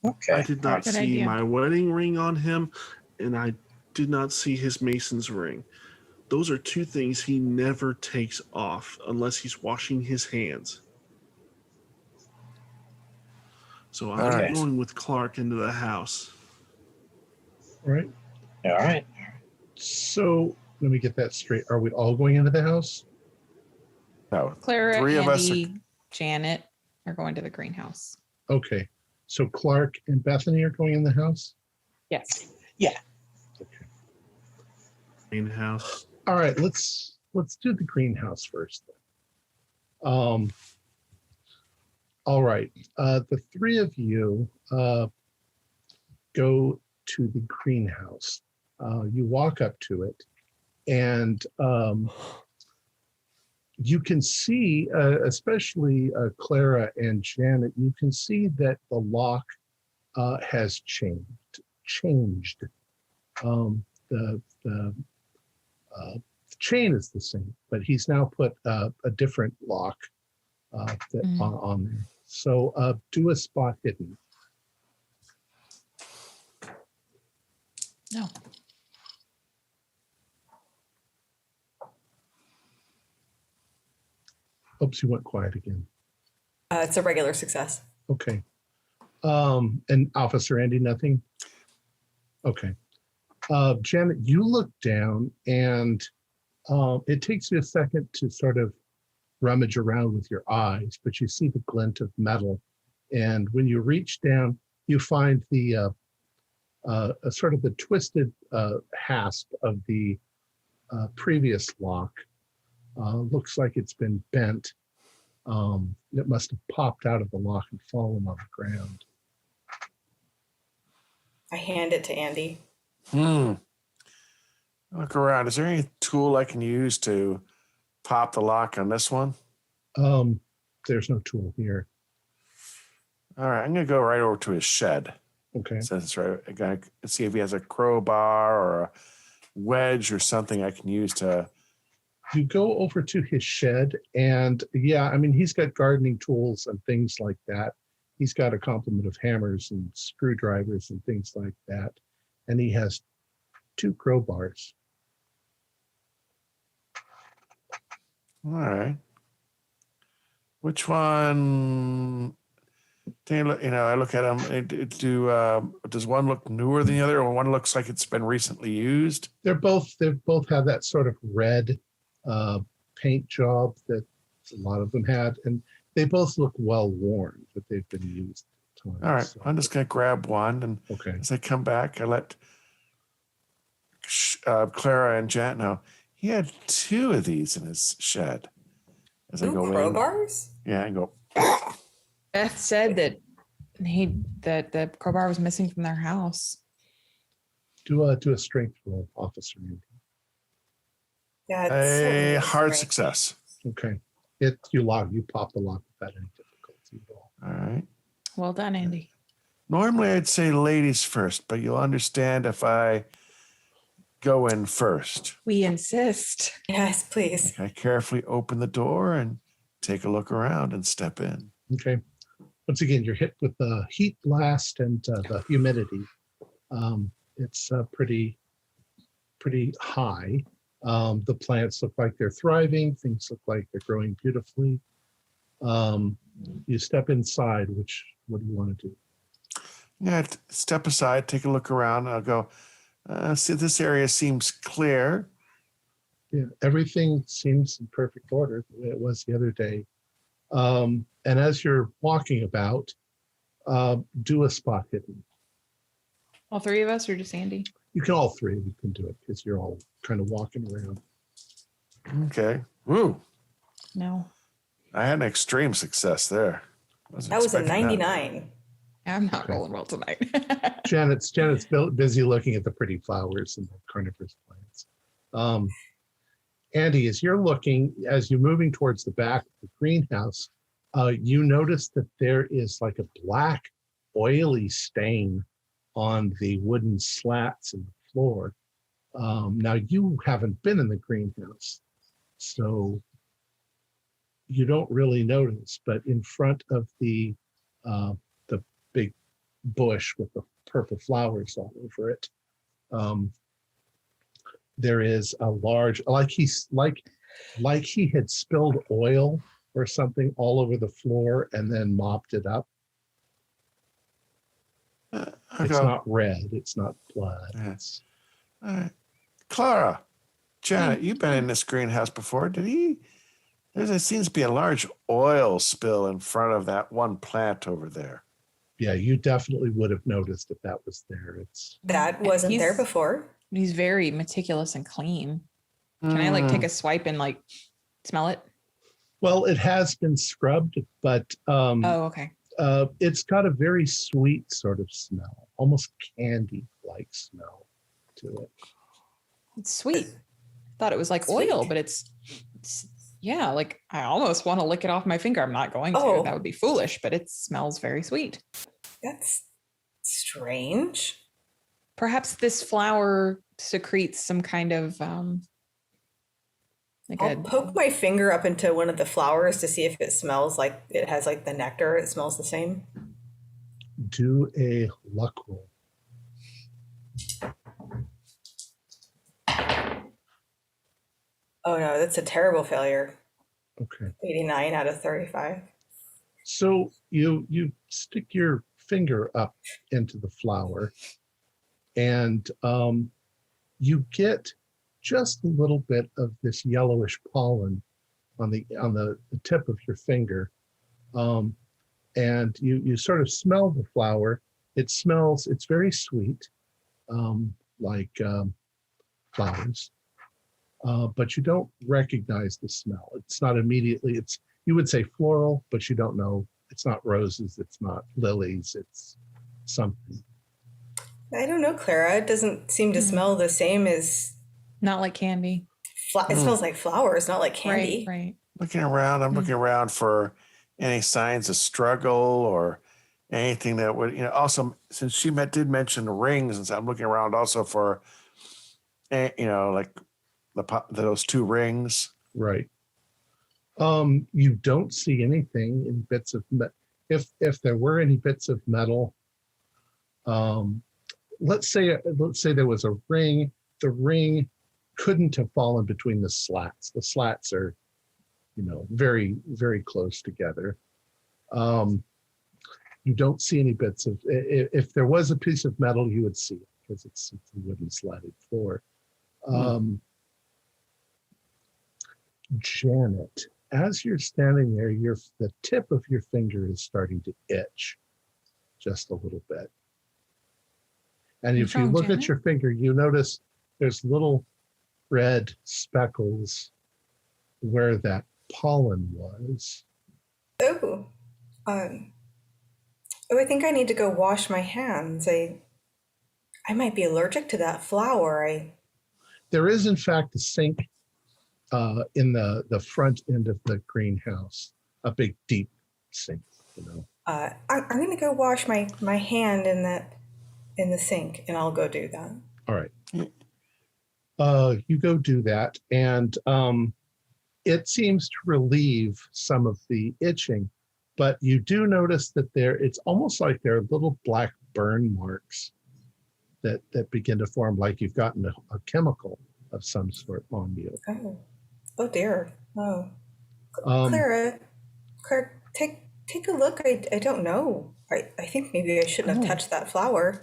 okay. I did not Good see idea. my wedding ring on him, and I did not see his Mason's ring. Those are two things he never takes off unless he's washing his hands. So I'm right. going with Clark into the house. All right. All right. So let me get that straight. Are we all going into the house? No. Clara, Three of us Andy, Janet are going to the greenhouse. Okay. So Clark and Bethany are going in the house? Yes. Okay. Main house. All right, let's do the greenhouse first. All right. The three of you go to the greenhouse. You walk up to it, and you can see, especially Clara and Janet, you can see that the lock has changed. The chain is the same, but he's now put a different lock on there. So do a spot hidden. No. Oops, you went quiet again. It's a regular success. Okay. And Officer Andy, nothing? Okay. Janet, you look down, and it takes you a second to sort of rummage around with your eyes, but you see the glint of metal. And when you reach down, you find the sort of the twisted hasp of the previous lock. Looks like it's been bent. It must have popped out of the lock and fallen on the ground. I hand it to Andy. Look around. Is there any tool I can use to pop the lock on this one? There's no tool here. All right, I'm going to go right over to his shed. Okay. Since it's right, I'm going to see if he has a crowbar or a wedge or something I can use to. You go over to his shed, and yeah, I mean, he's got gardening tools and things like that. He's got a complement of hammers and screwdrivers and things like that. And he has 2 crowbars. All right. Which one? I look at them. Does one look newer than the other, or one looks like it's been recently used? They both have that sort of red paint job that a lot of them had, and they both look well worn, but they've been used at times. All right, so. I'm just going to grab one, and Okay. as I come back, I let Clara and Janet know he had 2 of these in his shed. As I 2 go crowbars? in, yeah, I go. Beth said that the crowbar was missing from their house. Do a strength roll, Officer Andy. Yeah, it's A certainly hard strength. success. Okay. You pop the lock without any difficulty at all. All right. Well done, Andy. Normally I'd say ladies first, but you'll understand if I go in first. We insist. Yes, please. I carefully open the door and take a look around and step in. Okay. Once again, you're hit with the heat blast and the humidity. It's pretty high. The plants look like they're thriving. Things look like they're growing beautifully. You step inside. What do you want to do? Yeah, step aside, take a look around. And I'll go, see, this area seems clear. Yeah, everything seems in perfect order the way it was the other day. And as you're walking about, do a spot hidden. All 3 of us, or just Andy? You can all three of you can do it because you're all kind of walking around. Okay. Woo. No. I had an extreme success there. That was a expecting that. 99. I'm not Okay. rolling well tonight. Janet's busy looking at the pretty flowers and the carnivorous plants. Andy, as you're moving towards the back of the greenhouse, you notice that there is like a black, oily stain on the wooden slats in the floor. Now, you haven't been in the greenhouse, so you don't really notice, but in front of the big bush with the purple flowers all over it, there is a large, like he had spilled oil or something all over the floor and then mopped it up. It's not red, it's not blood. Yeah. It's, All right. Clara, Janet, you've been in this greenhouse before. There seems to be a large oil spill in front of that one plant over there. yeah, you definitely would have noticed if that was there. That wasn't there before. He's very meticulous and clean. Can I like take a swipe and like smell it? Well, it has been scrubbed, but Oh, okay. it's got a very sweet sort of smell, almost candy-like smell to it. It's sweet. Thought it was like Sweet. oil, but it's yeah, like I almost want to lick it off my finger. I'm not going to. Oh. That would be foolish, but it smells very sweet. That's strange. Perhaps this flower secretes some kind of like I'll a poke my finger up into one of the flowers to see if it smells like it has like the nectar. It smells the same. Do a luck roll. Oh no, that's a terrible failure. Okay. 89 out of 35. So you stick your finger up into the flower, and you get just a little bit of this yellowish pollen on the tip of your finger, and you sort of smell the flower. It's very sweet, like flowers, but you don't recognize the smell. It's not immediately. You would say floral, but you don't know. It's not roses. It's not lilies. It's something. I don't know, Clara. It doesn't seem to smell the same as. not like candy. It smells like flowers, not like candy. Right. Looking around, I'm looking around for any signs of struggle or anything that would, also, since she did mention rings, and so I'm looking around also for, like those two rings. Right. You don't see anything in bits of if there were any bits of metal, let's say there was a ring. The ring couldn't have fallen between the slats. The slats are, very, very close together. You don't see any bits of. If there was a piece of metal, you would see it because it's a wooden slatted floor. Janet, as you're standing there, the tip of your finger is starting to itch just a little bit. And if you look at your finger, you notice there's little red speckles where that pollen was. Oh, I think I need to go wash my hands. I might be allergic to that flower. There is, in fact, a sink in the front end of the greenhouse, a big, deep sink. I'm going to go wash my hand in the sink, and I'll go do that. All right. You go do that, and it seems to relieve some of the itching, but you do notice that it's almost like there are little black burn marks that begin to form, like you've gotten a chemical of some sort on you. Oh dear. Oh, Clara, take a look. I don't know. I think maybe I shouldn't have touched that flower.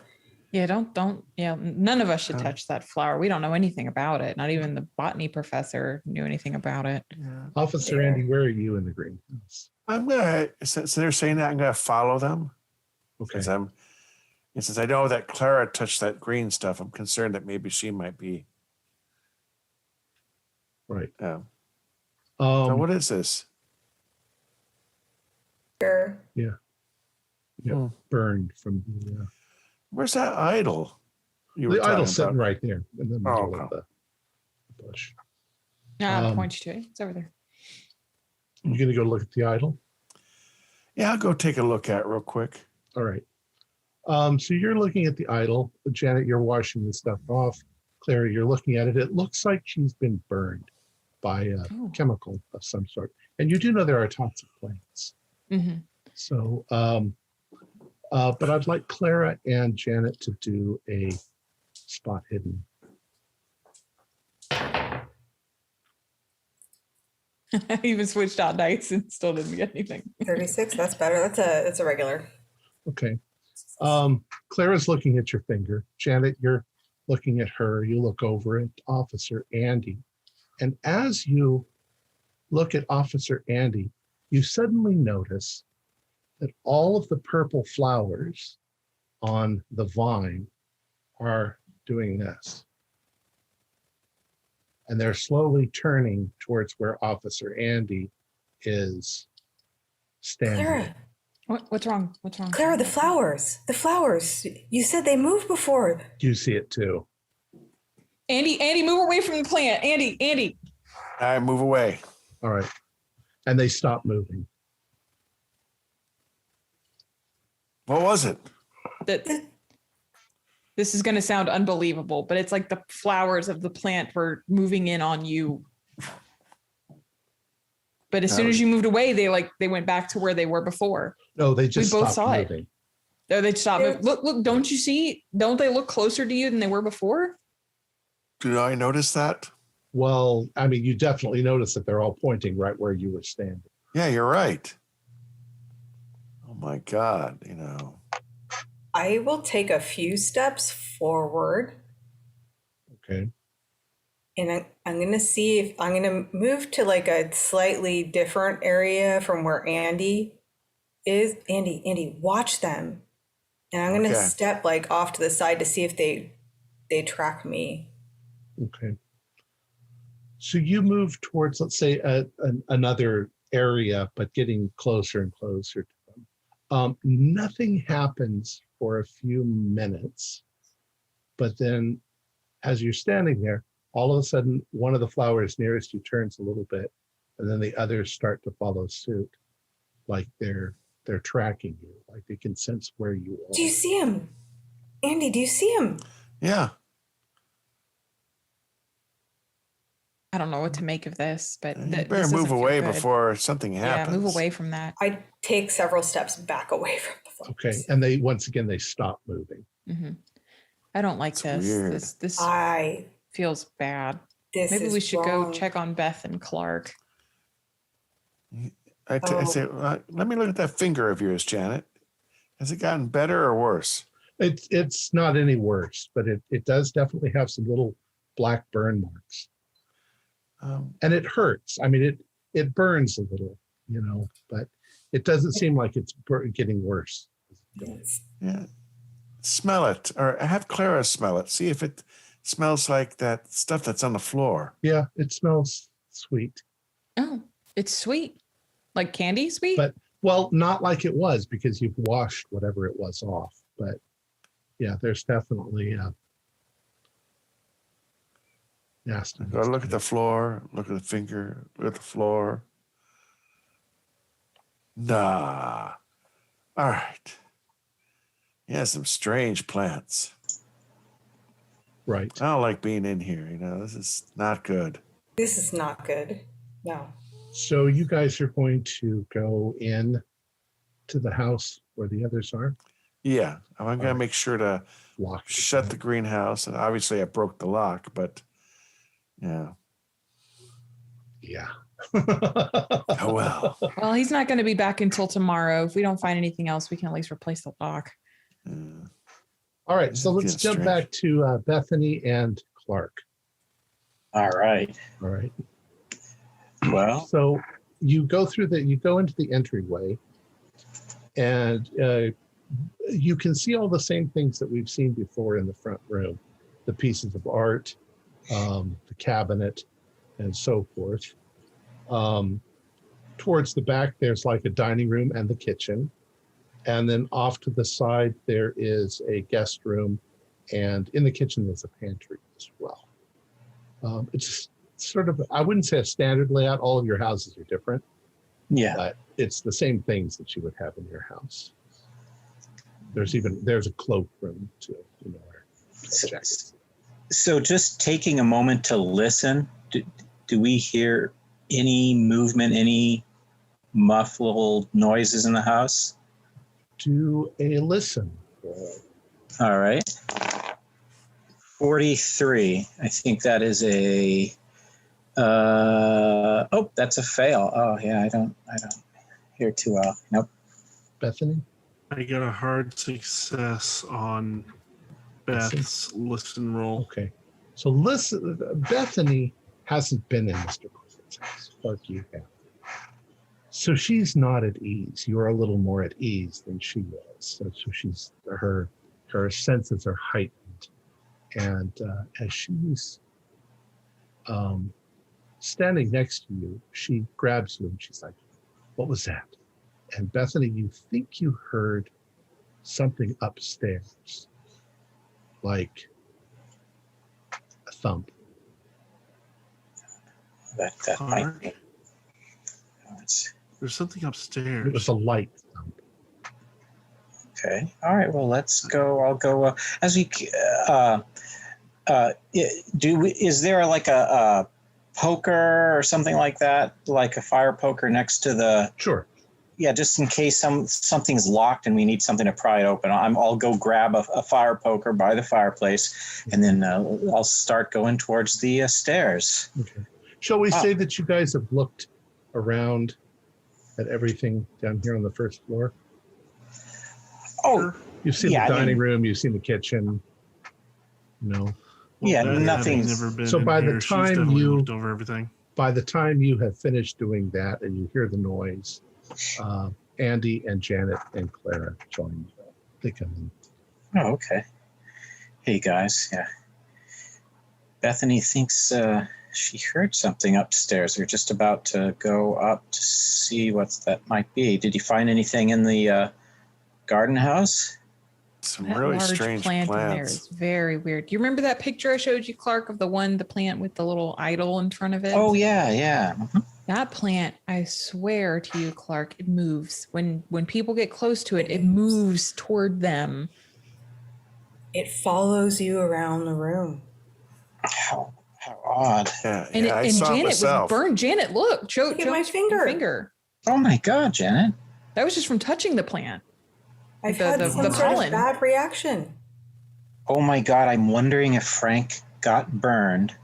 Yeah, don't. Yeah, none of us should touch that flower. We don't know anything about it. Not even the botany professor knew anything about it. Yeah. Officer Andy, where are you in the greenhouse? I'm gonna, since they're saying that, I'm gonna follow them. Okay. Because And since I know that Clara touched that green stuff, I'm concerned that maybe she might be. Right. So what is this? Sure. Yeah. Burned from the. Where's that idol? The idol's sitting right there in the middle okay. of the bush. I'll point you to it. It's over there. You going to go look at the idol? Yeah, I'll go take a look at it real quick. All right. So you're looking at the idol. Janet, you're washing the stuff off. Clara, you're looking at it. It looks like she's been burned by a chemical of some sort. And you do know there are toxic plants. Mm-hmm. So, but I'd like Clara and Janet to do a spot hidden. I even switched out dice and still didn't get anything. 36, that's better. That's a regular. Okay. Clara's looking at your finger. Janet, you're looking at her. You look over at Officer Andy. And as you look at Officer Andy, you suddenly notice that all of the purple flowers on the vine are doing this. And they're slowly turning towards where Officer Andy is standing. Clara. What's wrong? What's wrong? Clara, the flowers. The flowers. You said they moved before. You see it too. Andy, move away from the plant. Andy. All right, move away. All right. And they stop moving. What was it? This is going to sound unbelievable, but it's like the flowers of the plant were moving in on you. But as soon as you moved away, they went back to where they were before. No, they just we both stopped saw moving. it. No, they stopped. Look! Don't you see? Don't they look closer to you than they were before? Did I notice that? Well, I mean, you definitely notice that they're all pointing right where you were standing. Yeah, you're right. Oh my God! I will take a few steps forward. Okay. And I'm going to see if I'm going to move to like a slightly different area from where Andy is. Andy, watch them. And I'm going to step like off to the side to see if they track me. Okay. So you move towards, let's say, another area, but getting closer and closer to them. Nothing happens for a few minutes, but then as you're standing there, all of a sudden, one of the flowers nearest you turns a little bit, and then the others start to follow suit, like they're tracking you, like they can sense where you are. Do you see him? Andy, do you see him? Yeah. I don't know what to make of this, but You better move away before something happens. Yeah, move away from that. I take several steps back away from the flowers. Okay, and they once again stop moving. Mm-hmm. I don't like this. Weird. This feels bad. Maybe we should go check on Beth and Clark. I say, let me look at that finger of yours, Janet. Has it gotten better or worse? It's not any worse, but it does definitely have some little black burn marks. And it hurts. I mean, it burns a little, but it doesn't seem like it's getting worse. Yeah. Smell it, or have Clara smell it. See if it smells like that stuff that's on the floor. Yeah, it smells sweet. Oh, it's sweet. Like candy sweet? But, well, not like it was because you've washed whatever it was off. But, yeah, there's definitely nasty. Go look at the floor, look at the finger, look at the floor. Nah. All right. Yeah, some strange plants. Right. I don't like being in here. This is not good. This is not good. No. So you guys are going to go in to the house where the others are? Yeah, I'm going to make sure to shut the greenhouse. And obviously I broke the lock, but yeah. Yeah. Oh, well. Well, he's not going to be back until tomorrow. If we don't find anything else, we can at least replace the lock. All right, so let's jump back to Bethany and Clark. All right. All right. Well, so you go into the entryway, and you can see all the same things that we've seen before in the front room, the pieces of art, the cabinet, and so forth. Towards the back, there's like a dining room and the kitchen. And then off to the side, there is a guest room. And in the kitchen, there's a pantry as well. It's sort of, I wouldn't say a standard layout. All of your houses are different. Yeah. But it's the same things that you would have in your house. There's a cloak room too, where So just taking a moment to listen, do we hear any movement, any muffled noises in the house? Do a listen. All right. 43. I think that is a that's a fail. Oh yeah, I don't hear too well. Nope. Bethany? I got a hard success on Beth's listen roll. Okay. So listen, Bethany hasn't been in Mr. Corbitt's house, like you have. So she's not at ease. You're a little more at ease than she was. So she's her senses are heightened. And as she's standing next to you, she grabs you and she's like, "What was that?" And Bethany, you think you heard something upstairs, like a thump. That might be. There's something upstairs. It was a light thump. Okay. All right. Well, let's go. I'll go as we. Is there like a poker or something like that, like a fire poker next to the? Sure. Yeah, just in case something's locked and we need something to pry it open. I'll go grab a fire poker by the fireplace, and then I'll start going towards the stairs. Okay. Shall we say that you guys have looked around at everything down here on the first floor? Oh, you've seen the dining room, you've seen the kitchen. No. Well, yeah, nothing's never been. So by the She's time definitely you looked over everything. By the time you have finished doing that and you hear the noise, Andy and Janet and Clara join you. They come in. Oh, okay. Hey guys, yeah. Bethany thinks she heard something upstairs. They're just about to go up to see what that might be. Did you find anything in the garden house? Some That really large strange plant in there plants. is very weird. Do you remember that picture I showed you, Clark, of the plant with the little idol in front of it? Oh yeah, yeah. Mm-hmm. That plant, I swear to you, Clark, it moves. When people get close to it, it moves toward them. It follows you around the room. How odd. Yeah, And, I and saw Janet it was myself. burned. Janet, look, show Look at my your finger. Oh my God, Janet. That was just from touching the plant. I've The- had the- some the sort pollen. of bad reaction. Oh my God, I'm wondering if Frank got burned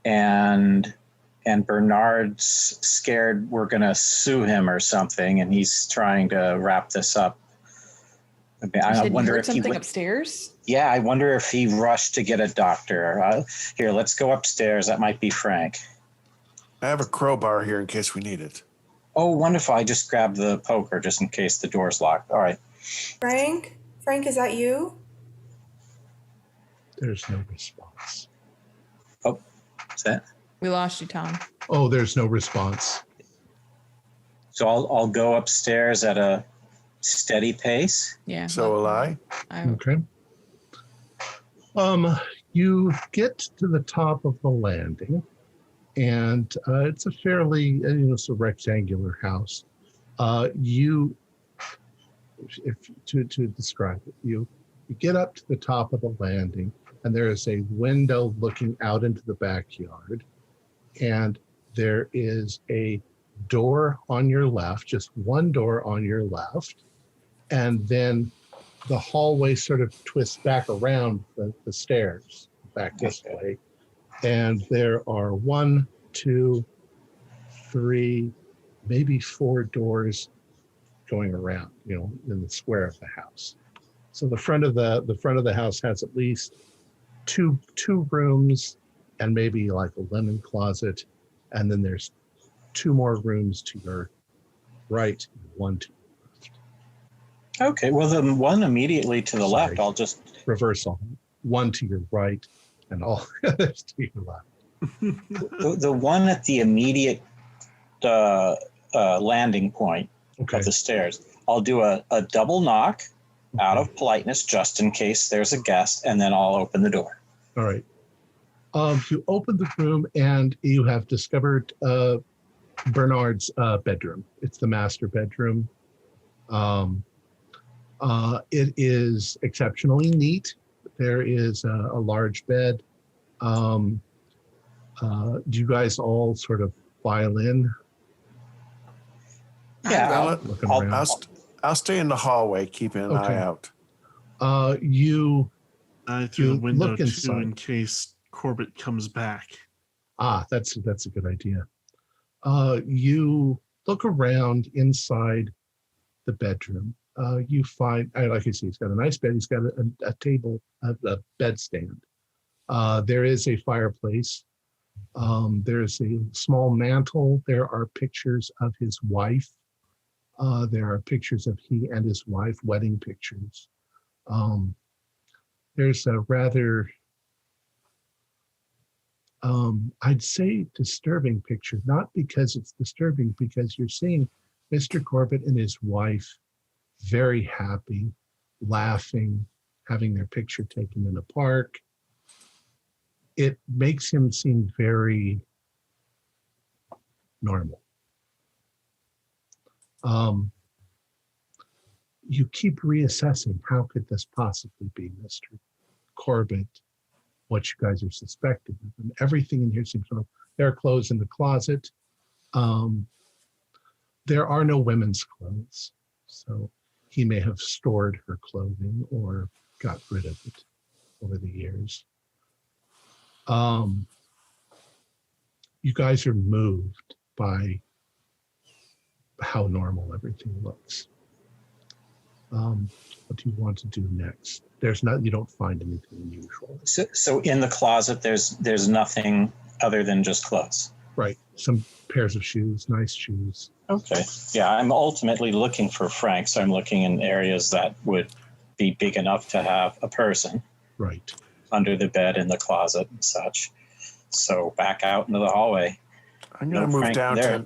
and Bernard's scared we're going to sue him or something, and he's trying to wrap this up. I wonder if something upstairs. Yeah, I wonder if he rushed to get a doctor. Here, let's go upstairs. That might be Frank. I have a crowbar here in case we need it. Oh, wonderful. I just grabbed the poker just in case the door's locked. All right. Frank, is that you? There's no response. Oh, is that? We lost you, Tom. Oh, there's no response. So I'll go upstairs at a steady pace. Yeah. So will I. Okay. You get to the top of the landing, and it's a fairly, it's a rectangular house. To describe it, you get up to the top of the landing, and there is a window looking out into the backyard, and there is a door on your left, just one door on your left, and then the hallway sort of twists back around the stairs back this way, and there are 1, 2, 3, maybe 4 doors going around, in the square of the house. So the front of the house has at least two rooms and maybe like a linen closet, and then there's 2 more rooms to your right, 1 to your left. Okay, well, the one immediately to the Sorry. left, I'll just... Reversal. One to your right and all the others to your left. The one at the immediate landing point Okay. of the stairs, I'll do a double knock out of politeness just in case there's a guest, and then I'll open the door. All right. You open the room and you have discovered Bernard's bedroom. It's the master bedroom. It is exceptionally neat. There is a large bed. Do you guys all sort of file in? Yeah, Looking I'll- around. I'll stay in the hallway, keeping an Okay. eye out. You Through the You window look too, inside. in case Corbitt comes back. that's a good idea. You look around inside the bedroom. You find, like I see, he's got a nice bed. He's got a table, a bedstand. There is a fireplace. There's a small mantle. There are pictures of his wife. There are pictures of he and his wife, wedding pictures. There's a rather, I'd say, disturbing picture, not because it's disturbing, because you're seeing Mr. Corbitt and his wife very happy, laughing, having their picture taken in a park. It makes him seem very normal. You keep reassessing, how could this possibly be Mr. Corbitt? What you guys are suspecting of him. Everything in here seems normal. There are clothes in the closet. There are no women's clothes, so he may have stored her clothing or got rid of it over the years. You guys are moved by how normal everything looks. What do you want to do next? You don't find anything unusual. So in the closet, there's nothing other than just clothes. Right. Some pairs of shoes, nice shoes. Okay. Yeah, I'm ultimately looking for Frank, so I'm looking in areas that would be big enough to have a person. Right. Under the bed in the closet and such. So back out into the hallway. I'm gonna No move Frank down there. to.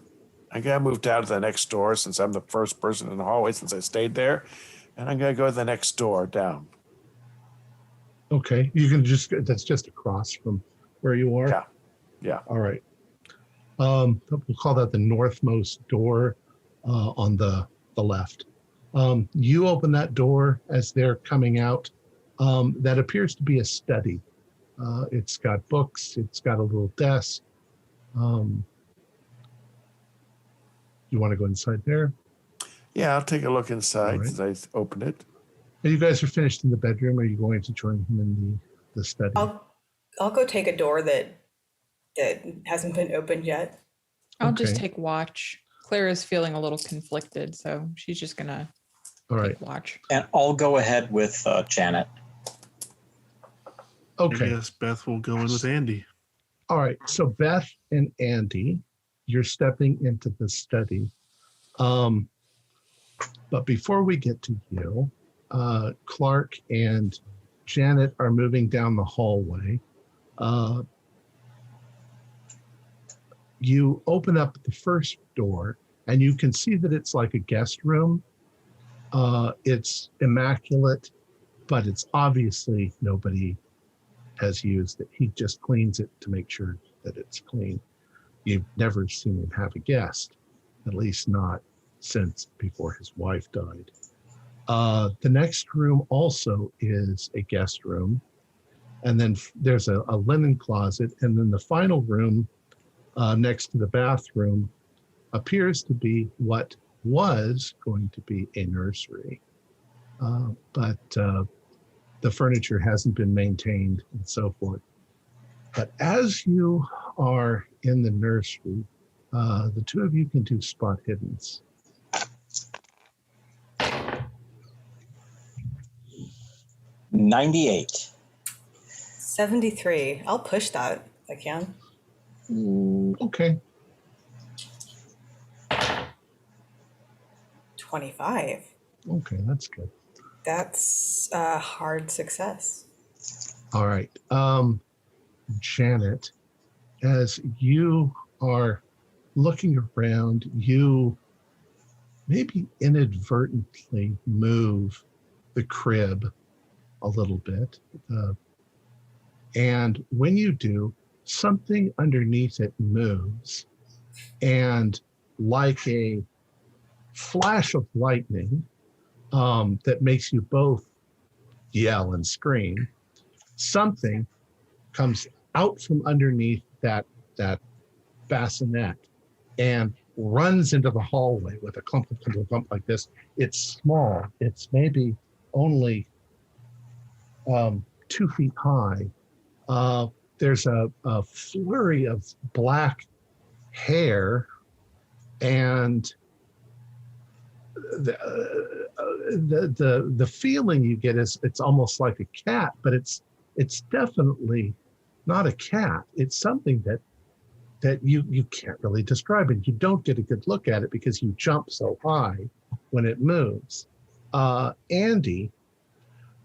I gotta move down to the next door since I'm the first person in the hallway since I stayed there, and I'm gonna go to the next door down. Okay. That's just across from where you are. Yeah. Yeah. All right. We'll call that the northmost door on the left. You open that door as they're coming out. That appears to be a study. It's got books. It's got a little desk. You want to go inside there? Yeah, I'll take a look inside All right. as I open it. And you guys are finished in the bedroom. Are you going to join him in the study? I'll go take a door that hasn't been opened yet. I'll just Okay. take watch. Claire is feeling a little conflicted, so she's just gonna All right. take watch. And I'll go ahead with Janet. Okay. I guess Beth will go in with Andy. All right. So Beth and Andy, you're stepping into the study. But before we get to you, Clark and Janet are moving down the hallway. You open up the first door and you can see that it's like a guest room. It's immaculate, but it's obviously nobody has used it. He just cleans it to make sure that it's clean. You've never seen him have a guest, at least not since before his wife died. The next room also is a guest room. And then there's a linen closet. And then the final room next to the bathroom appears to be what was going to be a nursery. But the furniture hasn't been maintained and so forth. But as you are in the nursery, the two of you can do spot hiddens. 98. 73. I'll push that if I can. Okay. 25. Okay, that's good. That's a hard success. All right. Janet, as you are looking around, you maybe inadvertently move the crib a little bit. And when you do, something underneath it moves. And like a flash of lightning that makes you both yell and scream, something comes out from underneath that bassinet and runs into the hallway with a clump like this. It's small. It's maybe only 2 feet high. There's a flurry of black hair, and the feeling you get is it's almost like a cat, but it's definitely not a cat. It's something that you can't really describe it. You don't get a good look at it because you jump so high when it moves. Andy,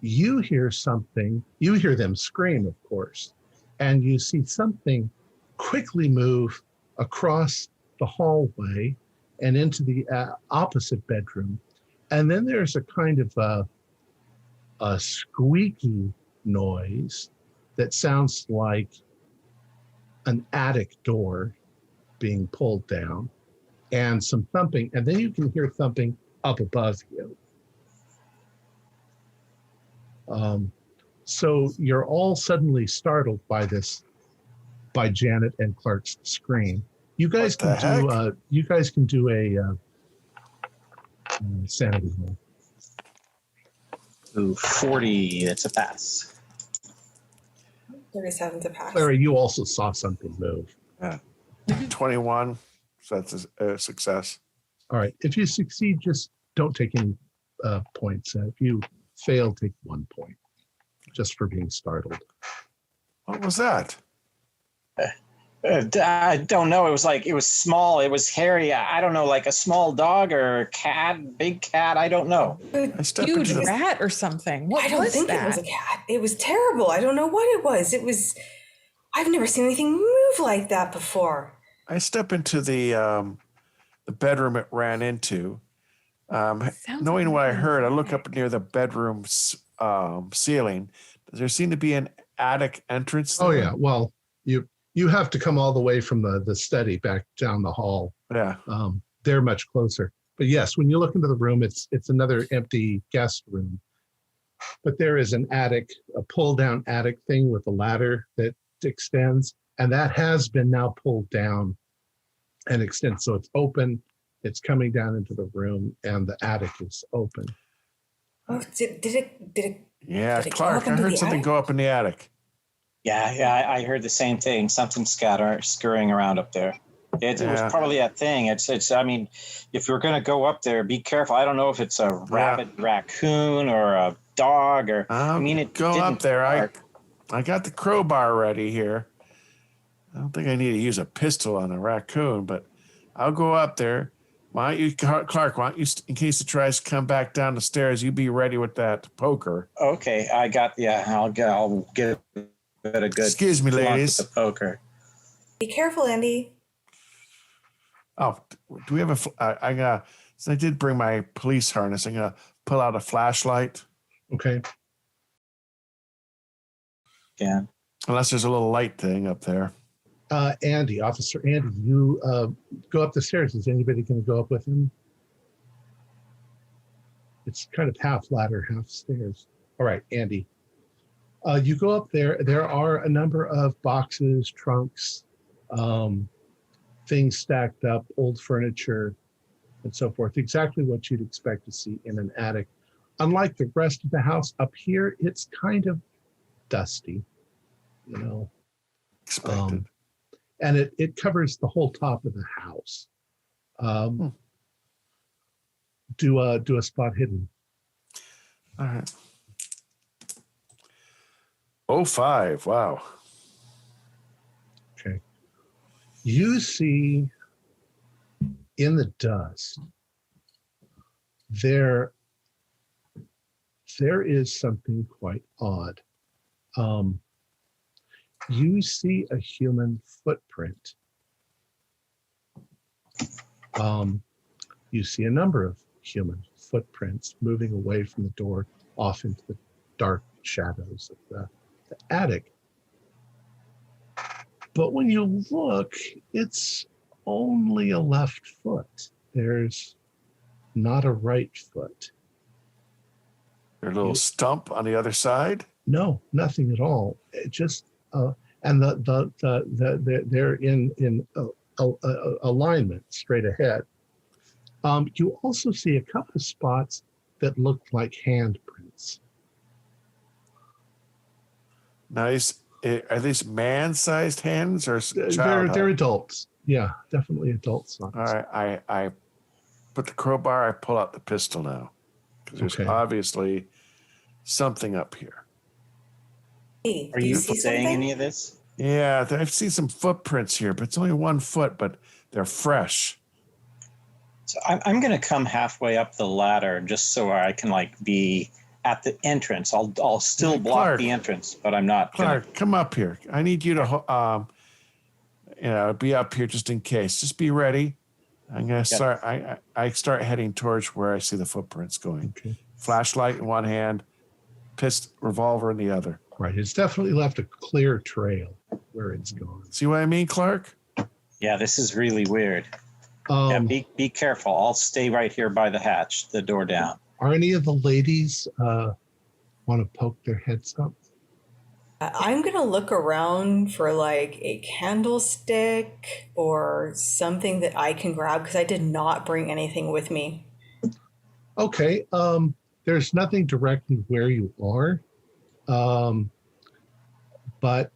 you hear something. You hear them scream, of course, and you see something quickly move across the hallway and into the opposite bedroom. And then there's a kind of a squeaky noise that sounds like an attic door being pulled down, and some thumping, and then you can hear thumping up above you. So you're all suddenly startled by Janet and Clark's scream. You guys can do a sanity roll. Ooh, 40. That's a pass. 37 to pass. Clara, you also saw something move. Yeah. 21. So that's a success. All right. If you succeed, just don't take any points. If you fail, take 1 point, just for being startled. What was that? I don't know. It was small. It was hairy. I don't know, like a small dog or a cat, big cat. I don't know. Huge rat or something. What I don't think it was a cat. It was terrible. I don't know what it was. I've never seen anything move like that before. I step into the bedroom it ran into. Knowing what I heard, I look up near the bedroom ceiling. Does there seem to be an attic entrance there? Oh yeah. Well, you have to come all the way from the study back down the hall. Yeah. They're much closer. But yes, when you look into the room, it's another empty guest room. But there is an attic, a pull-down attic thing with a ladder that extends, and that has been now pulled down and extends. So it's open. It's coming down into the room, and the attic is open. Oh, did it? Yeah, Clark, I heard something go up in the attic. Yeah, I heard the same thing. Something scurrying around up there. It was probably that thing. It's. I mean, if you're gonna go up there, be careful. I don't know if it's a rabbit, raccoon, or a dog, or go up there. I got the crowbar ready here. I don't think I need to use a pistol on a raccoon, but I'll go up there. Why don't you, Clark? Why don't you, in case it tries to come back down the stairs, you be ready with that poker. Okay, I got. Yeah, I'll get a good. Excuse me, ladies. With the poker. Be careful, Andy. Oh, do we have so I did bring my police harness. I'm gonna pull out a flashlight. Okay. Yeah. Unless there's a little light thing up there. Andy, Officer Andy, you go up the stairs. Is anybody going to go up with him? It's kind of half ladder, half stairs. All right, Andy. You go up there. There are a number of boxes, trunks, things stacked up, old furniture, and so forth. Exactly what you'd expect to see in an attic. Unlike the rest of the house, up here, it's kind of dusty, Expected. And it covers the whole top of the house. Do a spot hidden. All right. 05. Wow. Okay. You see in the dust, there there is something quite odd. You see a human footprint. You see a number of human footprints moving away from the door off into the dark shadows of the attic. But when you look, it's only a left foot. There's not a right foot. There's a little stump on the other side? No, nothing at all. It just and they're in alignment straight ahead. You also see a couple spots that look like handprints. Nice. Are these man-sized hands or child? They're adults. Yeah, definitely adult size. All right, I put the crowbar. I pull out the pistol now because there's obviously something up here. Hey, Are you saying any of this? Yeah, I've seen some footprints here, but it's only 1 foot, but they're fresh. So I'm going to come halfway up the ladder just so I can be at the entrance. I'll still block Clark, the entrance, but I'm not. Clark, come up here. I need you to be up here just in case. Just be ready. I'm going to start. I start heading towards where I see the footprints going. Okay. Flashlight in one hand, revolver in the other. Right. It's definitely left a clear trail where it's gone. See what I mean, Clark? Yeah, this is really weird. Be careful. I'll stay right here by the hatch, the door down. Are any of the ladies want to poke their heads up? I'm going to look around for a candlestick or something that I can grab because I did not bring anything with me. Okay. There's nothing directly where you are. But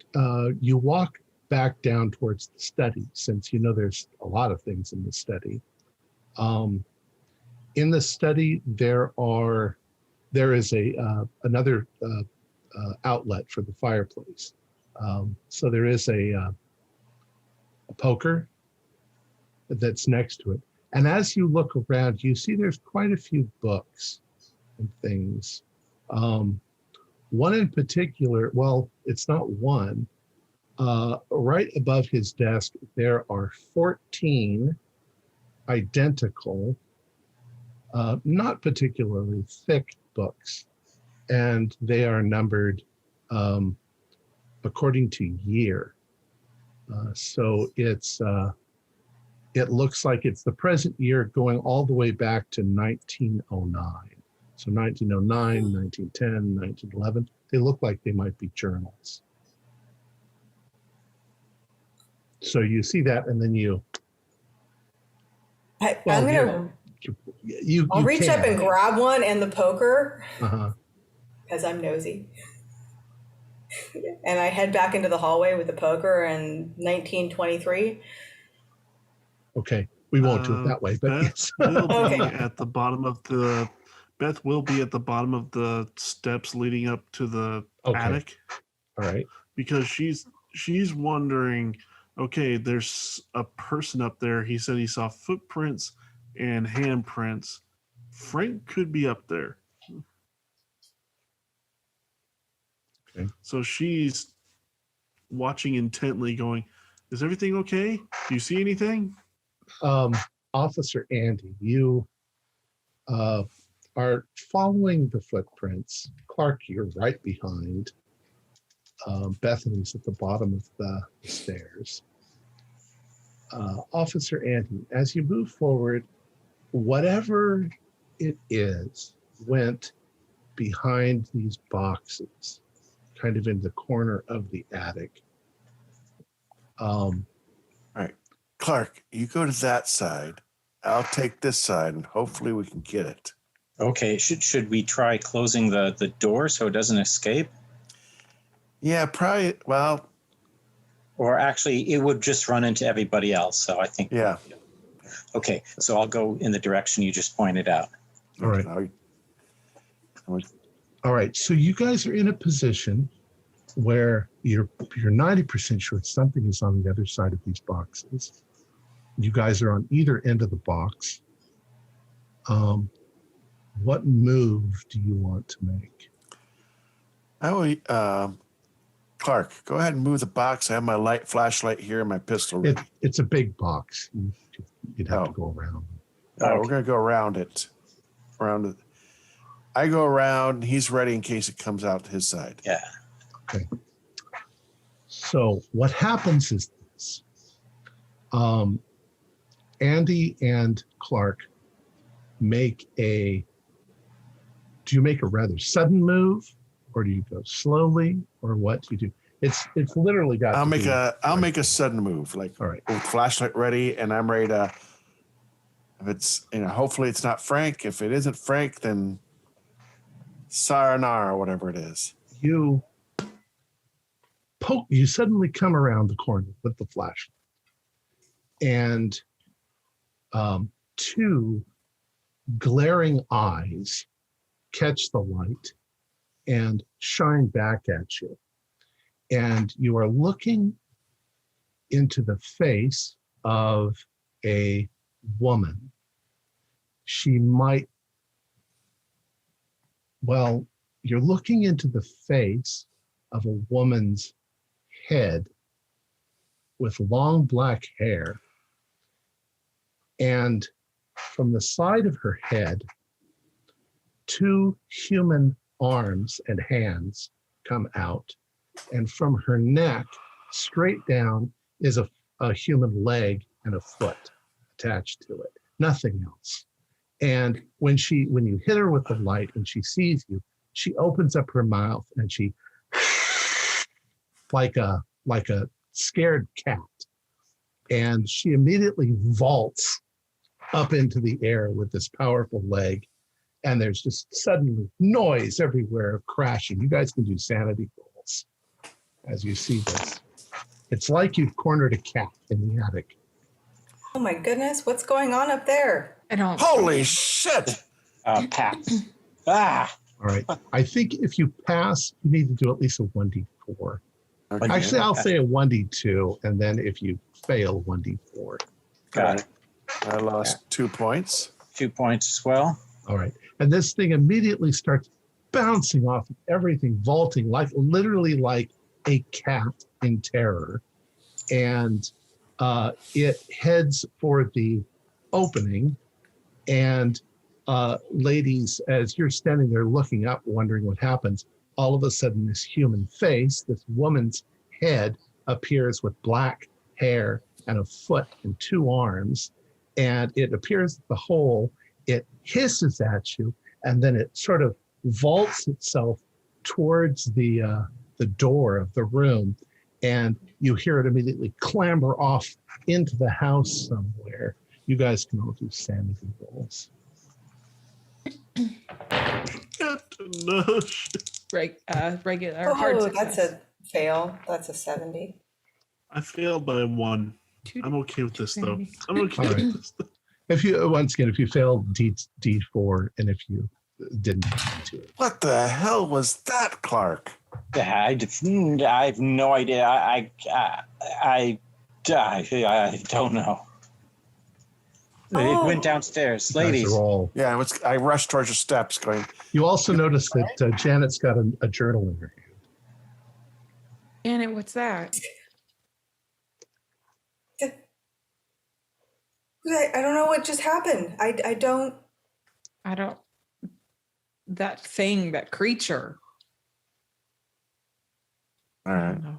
you walk back down towards the study, since there's a lot of things in the study. In the study, there is another outlet for the fireplace. So there is a poker that's next to it. And as you look around, you see there's quite a few books and things. One in particular, well, it's not one. Right above his desk, there are 14 identical, not particularly thick books, and they are numbered according to year. So it looks like it's the present year going all the way back to 1909. So 1909, 1910, 1911, they look like they might be journals. So you see that, and then I'll reach up and grab one and the poker because I'm nosy. And I head back into the hallway with the poker and 1923. Okay, we won't do it that way, but Beth will be at the bottom of the steps leading up to the attic. All right. Because she's wondering, okay, there's a person up there. He said he saw footprints and handprints. Frank could be up there. Okay. So she's watching intently, going, is everything okay? Do you see anything? Officer Andy, you are following the footprints. Clark, you're right behind. Bethany's at the bottom of the stairs. Officer Andy, as you move forward, whatever it is went behind these boxes, kind of in the corner of the attic. All right. Clark, you go to that side. I'll take this side, and hopefully we can get it. Okay. Should we try closing the door so it doesn't escape? Yeah, probably. Well, or actually, it would just run into everybody else. So I think. Yeah. Okay, so I'll go in the direction you just pointed out. All right. All right. So you guys are in a position where you're 90% sure something is on the other side of these boxes. You guys are on either end of the box. what move do you want to make? Clark, go ahead and move the box. I have my flashlight here and my pistol ready. It's a big box. You'd have to go around. We're going to go around it. I go around. He's ready in case it comes out to his side. Yeah. Okay. So what happens is this. Andy and Clark do you make a rather sudden move, or do you go slowly, or what do you do? It's literally got. I'll make a sudden move, like all right, with flashlight ready, and I'm ready to. If it's hopefully it's not Frank. If it isn't Frank, then sayonara or whatever it is. You suddenly come around the corner with the flashlight, and two glaring eyes catch the light and shine back at you. And you are looking into the face of a woman. You're looking into the face of a woman's head with long black hair. And from the side of her head, two human arms and hands come out. And from her neck, straight down, is a human leg and a foot attached to it. Nothing else. And when you hit her with the light and she sees you, she opens up her mouth and she, like a scared cat. And she immediately vaults up into the air with this powerful leg. And there's just suddenly noise everywhere, crashing. You guys can do sanity rolls as you see this. It's like you've cornered a cat in the attic. Oh my goodness, what's going on up there? Holy shit! Pass. Ah! All right. I think if you pass, you need to do at least a 1d4. Okay. Actually, I'll say a 1d2, and then if you fail, 1d4. Got it. I lost 2 points. 2 points as well. All right. And this thing immediately starts bouncing off of everything, vaulting, literally like a cat in terror. And it heads for the opening. And ladies, as you're standing there looking up, wondering what happens, all of a sudden this human face, this woman's head, appears with black hair and a foot and two arms. And it appears at the hole. It hisses at you, and then it sort of vaults itself towards the door of the room, and you hear it immediately clamber off into the house somewhere. You guys can all do sanity rolls. Regular. Oh, hard that's success. a fail. That's a 70. I failed by 1. I'm okay with this though. I'm okay All right. with this though. If you fail D4, and if you didn't do it. What the hell was that, Clark? Yeah, I have no idea. I don't know. It went downstairs, ladies. Yeah, I rushed towards the steps going. You also notice that Janet's got a journal in her hand. Janet, what's that? I don't know what just happened. I don't. That thing, that creature. All I right. don't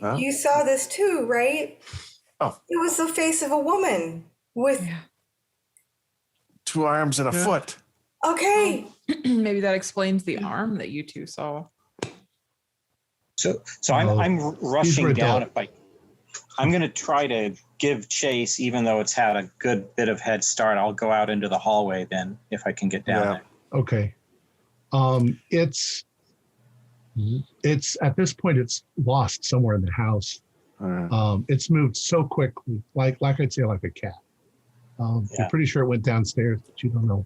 know. You saw this too, right? Oh. It was the face of a woman with. Yeah. 2 arms and a foot. Okay. Maybe that explains the arm that you two saw. So I'm rushing down. I'm going to try to give chase, even though it's had a good bit of head start. I'll go out into the hallway then, if I can get down there. Okay. It's at this point it's lost somewhere in the house. It's moved so quickly, like I'd say, like a cat. You're pretty sure it went downstairs, but you don't know.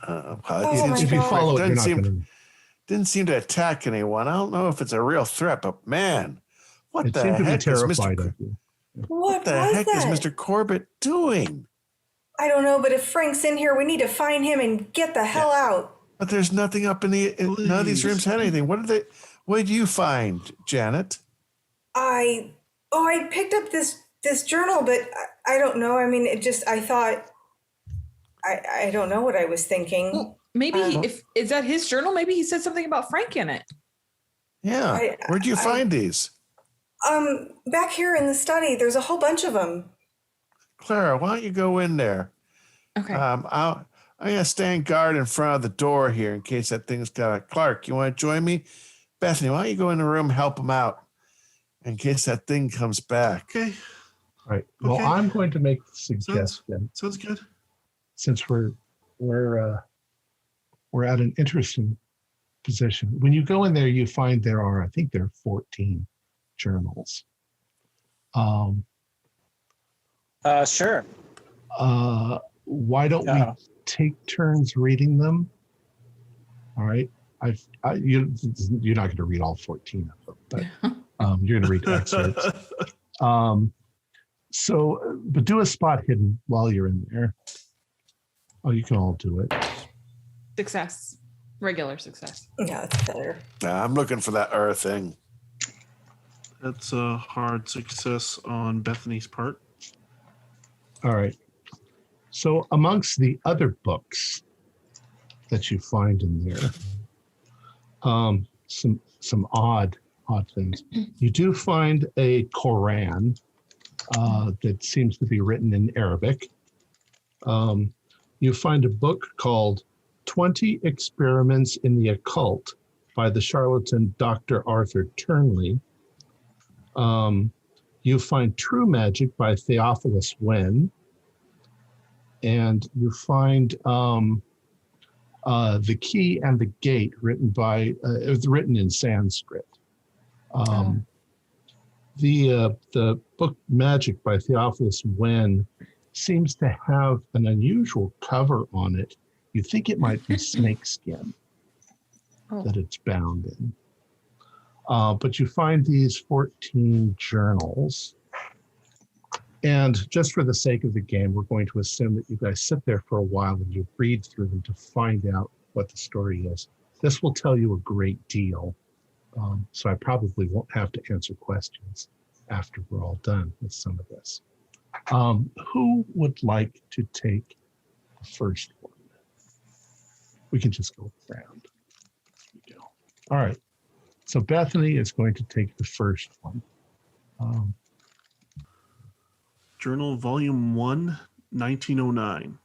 If you follow it, you're not going to. Didn't seem to attack anyone. I don't know if it's a real threat, but man, It seemed to be terrified of you. What the heck is Mr. Corbitt doing? I don't know, but if Frank's in here, we need to find him and get the hell out. But there's nothing up in none of these rooms had anything. What did you find, Janet? I picked up this journal, but I don't know. I mean, I thought, I don't know what I was thinking. Well, maybe is that his journal? Maybe he said something about Frank in it. Yeah. Where'd you find these? Back here in the study, there's a whole bunch of them. Clara, why don't you go in there? Okay. I'm gonna stand guard in front of the door here in case that thing's got. Clark, you want to join me? Bethany, why don't you go in the room, help him out, in case that thing comes back? Okay. All right. Well, Okay. I'm going to make a suggestion. Sounds good. Since we're at an interesting position. When you go in there, you find there are 14 journals. Sure. Why don't we take turns reading them? All right. You're not going to read all 14 of them, but you're going to read excerpts. But do a spot hidden while you're in there. Oh, you can all do it. Success. Regular success. Yeah, it's better. I'm looking for that thing. That's a hard success on Bethany's part. All right. So amongst the other books that you find in there, some odd things. You do find a Quran that seems to be written in Arabic. You find a book called 20 Experiments in the Occult by the charlatan Dr. Arthur Turnley. You find True Magic by Theophilus Wen. And you find The Key and the Gate it was written in Sanskrit. The book Magic by Theophilus Wen seems to have an unusual cover on it. You think it might be snakeskin that it's bound in. But you find these 14 journals. And just for the sake of the game, we're going to assume that you guys sit there for a while and you read through them to find out what the story is. This will tell you a great deal. So I probably won't have to answer questions after we're all done with some of this. Who would like to take the first one? We can just go around. All right. So Bethany is going to take the first one. Journal Volume 1, 1909.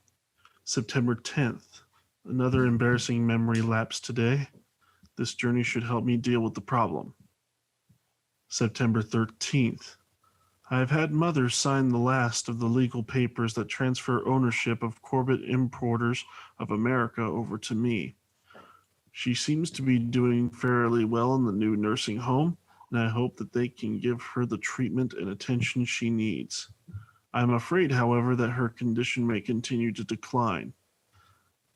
September 10th. Another embarrassing memory lapse today. This journey should help me deal with the problem. September 13th. I have had Mother sign the last of the legal papers that transfer ownership of Corbitt Importers of America over to me. She seems to be doing fairly well in the new nursing home, and I hope that they can give her the treatment and attention she needs. I am afraid, however, that her condition may continue to decline.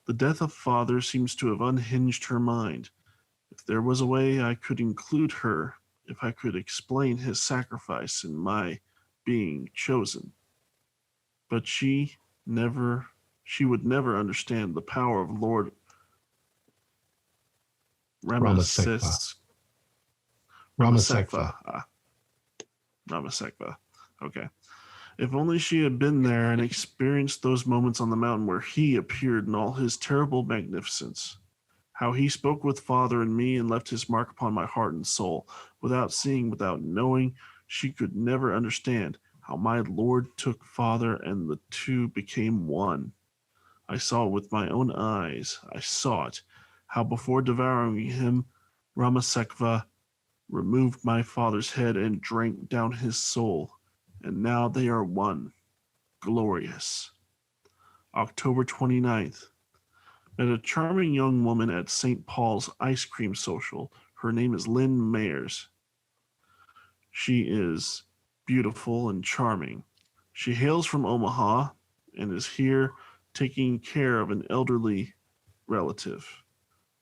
The death of Father seems to have unhinged her mind. If there was a way I could include her, if I could explain his sacrifice in my being chosen. But she would never understand the power of Lord Ramasekva. Okay. If only she had been there and experienced those moments on the mountain where he appeared in all his terrible magnificence. How he spoke with Father and me and left his mark upon my heart and soul. Without seeing, without knowing, she could never understand how my Lord took Father and the two became one. I saw it with my own eyes. I saw it, how before devouring him, Ramasekva removed my father's head and drank down his soul. And now they are one. Glorious. October 29th. Met a charming young woman at St. Paul's Ice Cream Social. Her name is Lynn Mayers. She is beautiful and charming. She hails from Omaha and is here taking care of an elderly relative.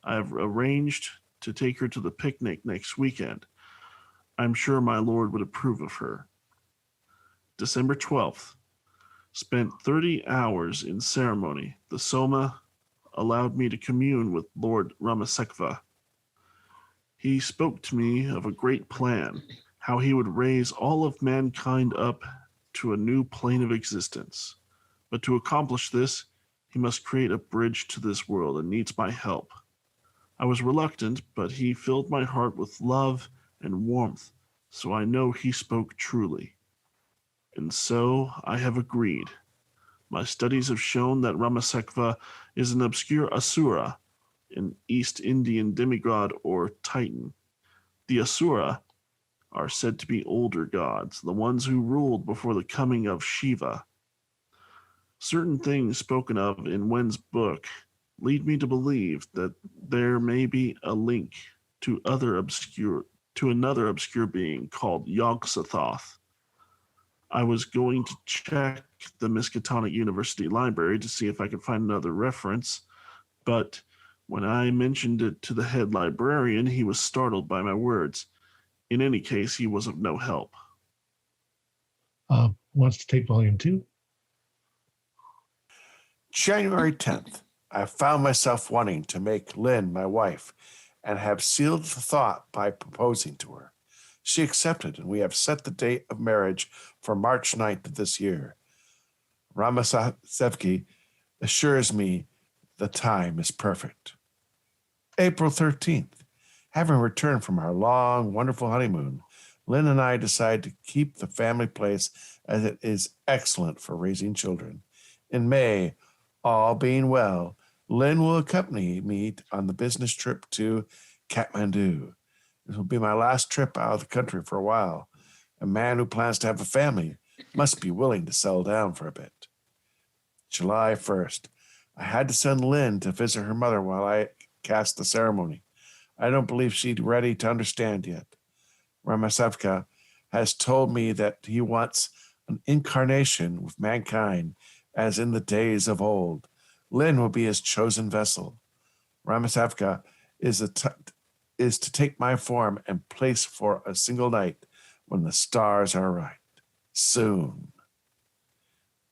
I have arranged to take her to the picnic next weekend. I'm sure my Lord would approve of her. December 12th. spent 30 hours in ceremony. The Soma allowed me to commune with Lord Ramasekva. He spoke to me of a great plan, how he would raise all of mankind up to a new plane of existence. But to accomplish this, he must create a bridge to this world and needs my help. I was reluctant, but he filled my heart with love and warmth, so I know he spoke truly. And so I have agreed. My studies have shown that Ramasekva is an obscure Asura, an East Indian demigod or titan. The Asura are said to be older gods, the ones who ruled before the coming of Shiva. Certain things spoken of in Wen's book lead me to believe that there may be a link to another obscure being called Yog-Sothoth. I was going to check the Miskatonic University Library to see if I could find another reference, but when I mentioned it to the head librarian, he was startled by my words. In any case, he was of no help. Wants to take volume 2? January 10th. I found myself wanting to make Lynn my wife and have sealed the thought by proposing to her. She accepted, and we have set the date of marriage for March 9th of this year. Ramasevki assures me the time is perfect. April 13th. Having returned from our long, wonderful honeymoon, Lynn and I decided to keep the family place as it is excellent for raising children. In May, all being well, Lynn will accompany me on the business trip to Kathmandu. This will be my last trip out of the country for a while. A man who plans to have a family must be willing to settle down for a bit. July 1st. I had to send Lynn to visit her mother while I cast the ceremony. I don't believe she's ready to understand yet. Ramasevka has told me that he wants an incarnation with mankind as in the days of old. Lynn will be his chosen vessel. Ramasevka is to take my form and place for a single night when the stars are right. Soon.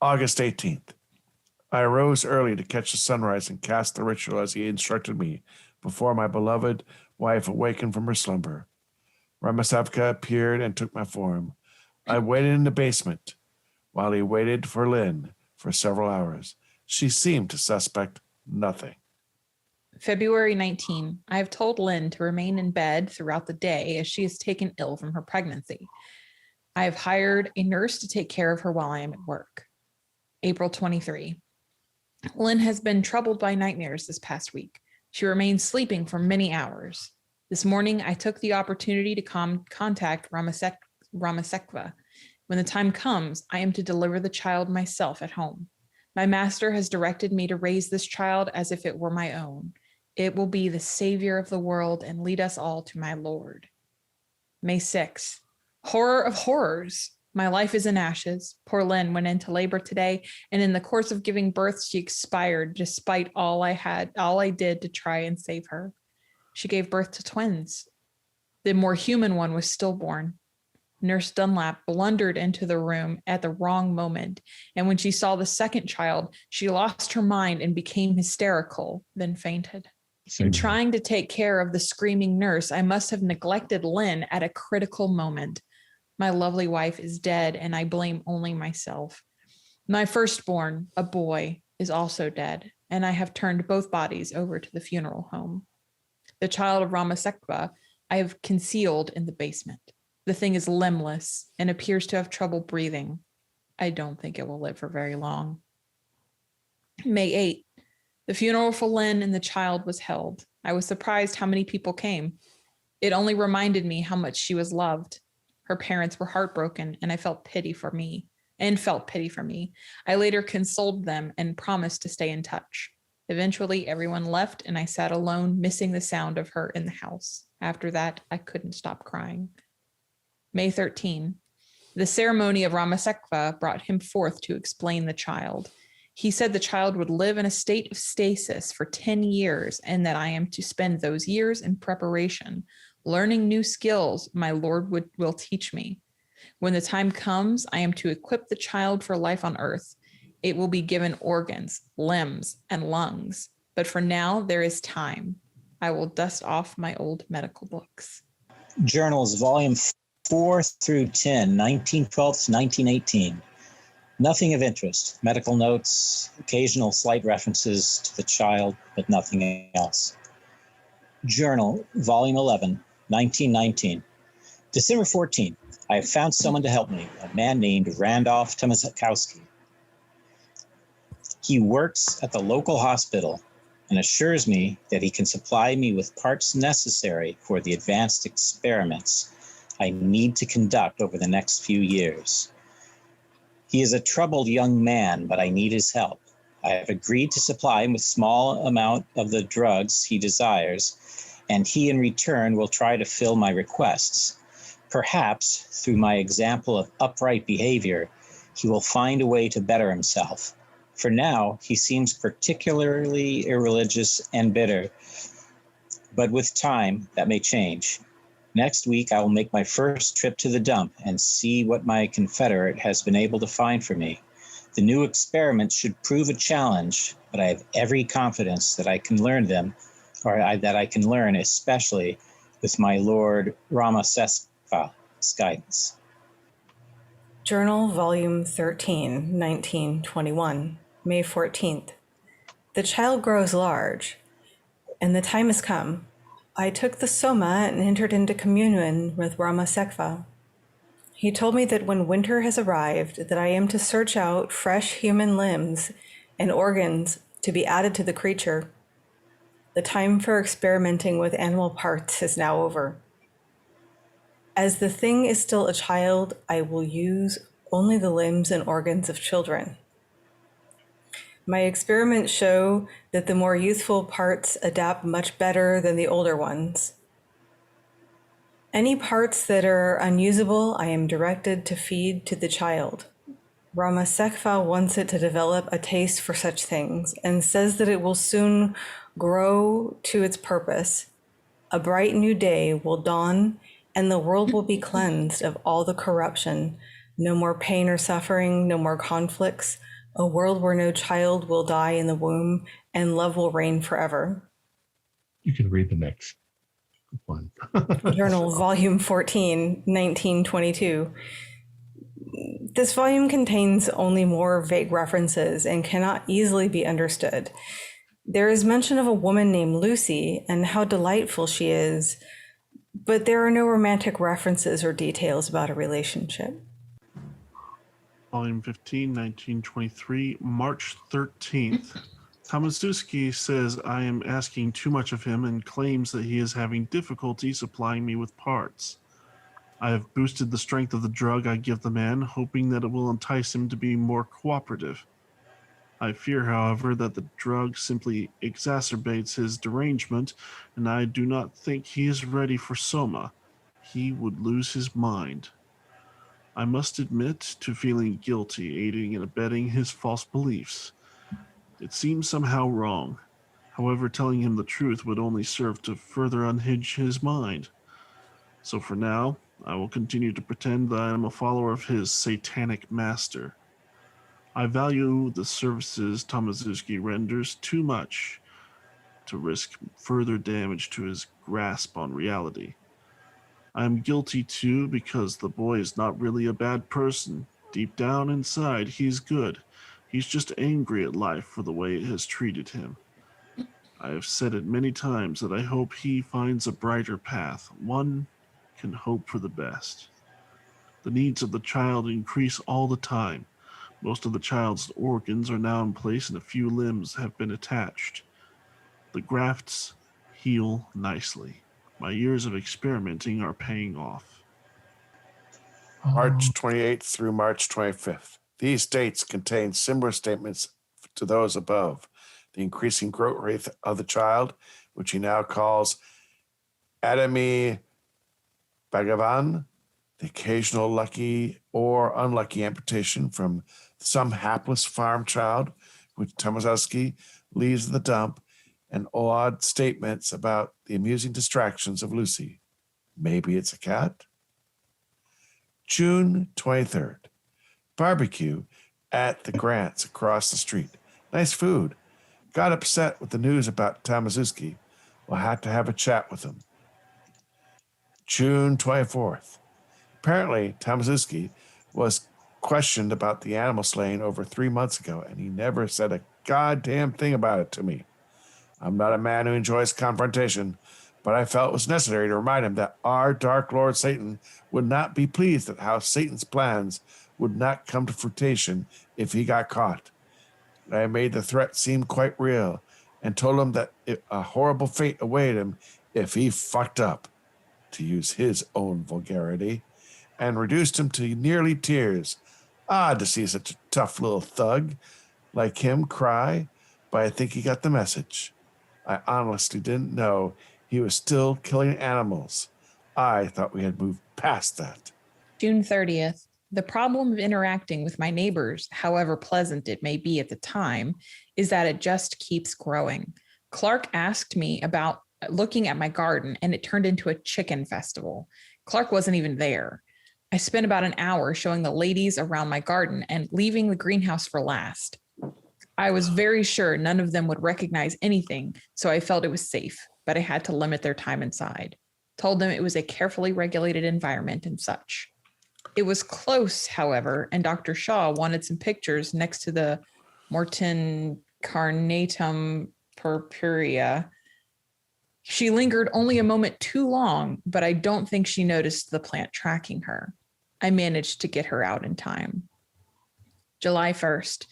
August 18th. I arose early to catch the sunrise and cast the ritual as he instructed me before my beloved wife awakened from her slumber. Ramasevka appeared and took my form. I waited in the basement while he waited for Lynn for several hours. She seemed to suspect nothing. February 19. I have told Lynn to remain in bed throughout the day as she is taken ill from her pregnancy. I have hired a nurse to take care of her while I am at work. April 23. Lynn has been troubled by nightmares this past week. She remains sleeping for many hours. This morning, I took the opportunity to contact Ramasekva. When the time comes, I am to deliver the child myself at home. My master has directed me to raise this child as if it were my own. It will be the savior of the world and lead us all to my Lord. May 6th. Horror of horrors. My life is in ashes. Poor Lynn went into labor today, and in the course of giving birth, she expired despite all I did to try and save her. She gave birth to twins. The more human one was stillborn. Nurse Dunlap blundered into the room at the wrong moment, and when she saw the second child, she lost her mind and became hysterical, then fainted. In trying to take care of the screaming nurse, I must have neglected Lynn at a critical moment. My lovely wife is dead, and I blame only myself. My firstborn, a boy, is also dead, and I have turned both bodies over to the funeral home. The child of Ramasekva I have concealed in the basement. The thing is limbless and appears to have trouble breathing. I don't think it will live for very long. May 8th. The funeral for Lynn and the child was held. I was surprised how many people came. It only reminded me how much she was loved. Her parents were heartbroken, and I felt pity for me. I later consoled them and promised to stay in touch. Eventually, everyone left, and I sat alone, missing the sound of her in the house. After that, I couldn't stop crying. May 13. The ceremony of Ramasekva brought him forth to explain the child. He said the child would live in a state of stasis for 10 years, and that I am to spend those years in preparation, learning new skills my Lord will teach me. When the time comes, I am to equip the child for life on earth. It will be given organs, limbs, and lungs. But for now, there is time. I will dust off my old medical books. Journals, volume 4 through 10, 1912 to 1918. Nothing of interest. Medical notes, occasional slight references to the child, but nothing else. Journal, volume 11, 1919. December 14th. I have found someone to help me, a man named Randolph Tomaszkowski. He works at the local hospital and assures me that he can supply me with parts necessary for the advanced experiments I need to conduct over the next few years. He is a troubled young man, but I need his help. I have agreed to supply him with a small amount of the drugs he desires, and he in return will try to fill my requests. Perhaps, through my example of upright behavior, he will find a way to better himself. For now, he seems particularly irreligious and bitter, but with time, that may change. Next week, I will make my first trip to the dump and see what my confederate has been able to find for me. The new experiments should prove a challenge, but I have every confidence that I can learn them, that I can learn, especially with my Lord Ramasesva's guidance. Journal, Volume 13, 1921, May 14th. The child grows large, and the time has come. I took the Soma and entered into communion with Ramasekva. He told me that when winter has arrived, that I am to search out fresh human limbs and organs to be added to the creature. The time for experimenting with animal parts is now over. As the thing is still a child, I will use only the limbs and organs of children. My experiments show that the more youthful parts adapt much better than the older ones. Any parts that are unusable, I am directed to feed to the child. Ramasekva wants it to develop a taste for such things and says that it will soon grow to its purpose. A bright new day will dawn and the world will be cleansed of all the corruption. No more pain or suffering, no more conflicts, a world where no child will die in the womb and love will reign forever. You can read the next one. Journal, Volume 14, 1922. This volume contains only more vague references and cannot easily be understood. There is mention of a woman named Lucy and how delightful she is, but there are no romantic references or details about a relationship. Volume 15, 1923, March 13th. Tomaszewski says I am asking too much of him and claims that he is having difficulty supplying me with parts. I have boosted the strength of the drug I give the man, hoping that it will entice him to be more cooperative. I fear, however, that the drug simply exacerbates his derangement, and I do not think he is ready for Soma. He would lose his mind. I must admit to feeling guilty aiding and abetting his false beliefs. It seems somehow wrong. However, telling him the truth would only serve to further unhinge his mind. So for now, I will continue to pretend that I am a follower of his satanic master. I value the services Tomaszewski renders too much to risk further damage to his grasp on reality. I am guilty too because the boy is not really a bad person. Deep down inside, he's good. He's just angry at life for the way it has treated him. I have said it many times that I hope he finds a brighter path. One can hope for the best. The needs of the child increase all the time. Most of the child's organs are now in place and a few limbs have been attached. The grafts heal nicely. My years of experimenting are paying off. March 28th through March 25th. These dates contain similar statements to those above. The increasing growth rate of the child, which he now calls Adami Bhagavan, the occasional lucky or unlucky amputation from some hapless farm child, which Tomaszewski leaves in the dump, and odd statements about the amusing distractions of Lucy. Maybe it's a cat? June 23rd. Barbecue at the Grants across the street. Nice food. Got upset with the news about Tamazuski. We'll have to have a chat with him. June 24th. Apparently, Tamazuski was questioned about the animal slaying over 3 months ago, and he never said a goddamn thing about it to me. I'm not a man who enjoys confrontation, but I felt it was necessary to remind him that our Dark Lord Satan would not be pleased at how Satan's plans would not come to fruition if he got caught. I made the threat seem quite real and told him that a horrible fate awaited him if he fucked up, to use his own vulgarity, and reduced him to nearly tears. Odd to see such a tough little thug like him cry, but I think he got the message. I honestly didn't know he was still killing animals. I thought we had moved past that. June 30th. The problem of interacting with my neighbors, however pleasant it may be at the time, is that it just keeps growing. Clark asked me about looking at my garden, and it turned into a chicken festival. Clark wasn't even there. I spent about an hour showing the ladies around my garden and leaving the greenhouse for last. I was very sure none of them would recognize anything, so I felt it was safe, but I had to limit their time inside. Told them it was a carefully regulated environment and such. It was close, however, and Dr. Shaw wanted some pictures next to the Morton carnatum purpurea. She lingered only a moment too long, but I don't think she noticed the plant tracking her. I managed to get her out in time. July 1st.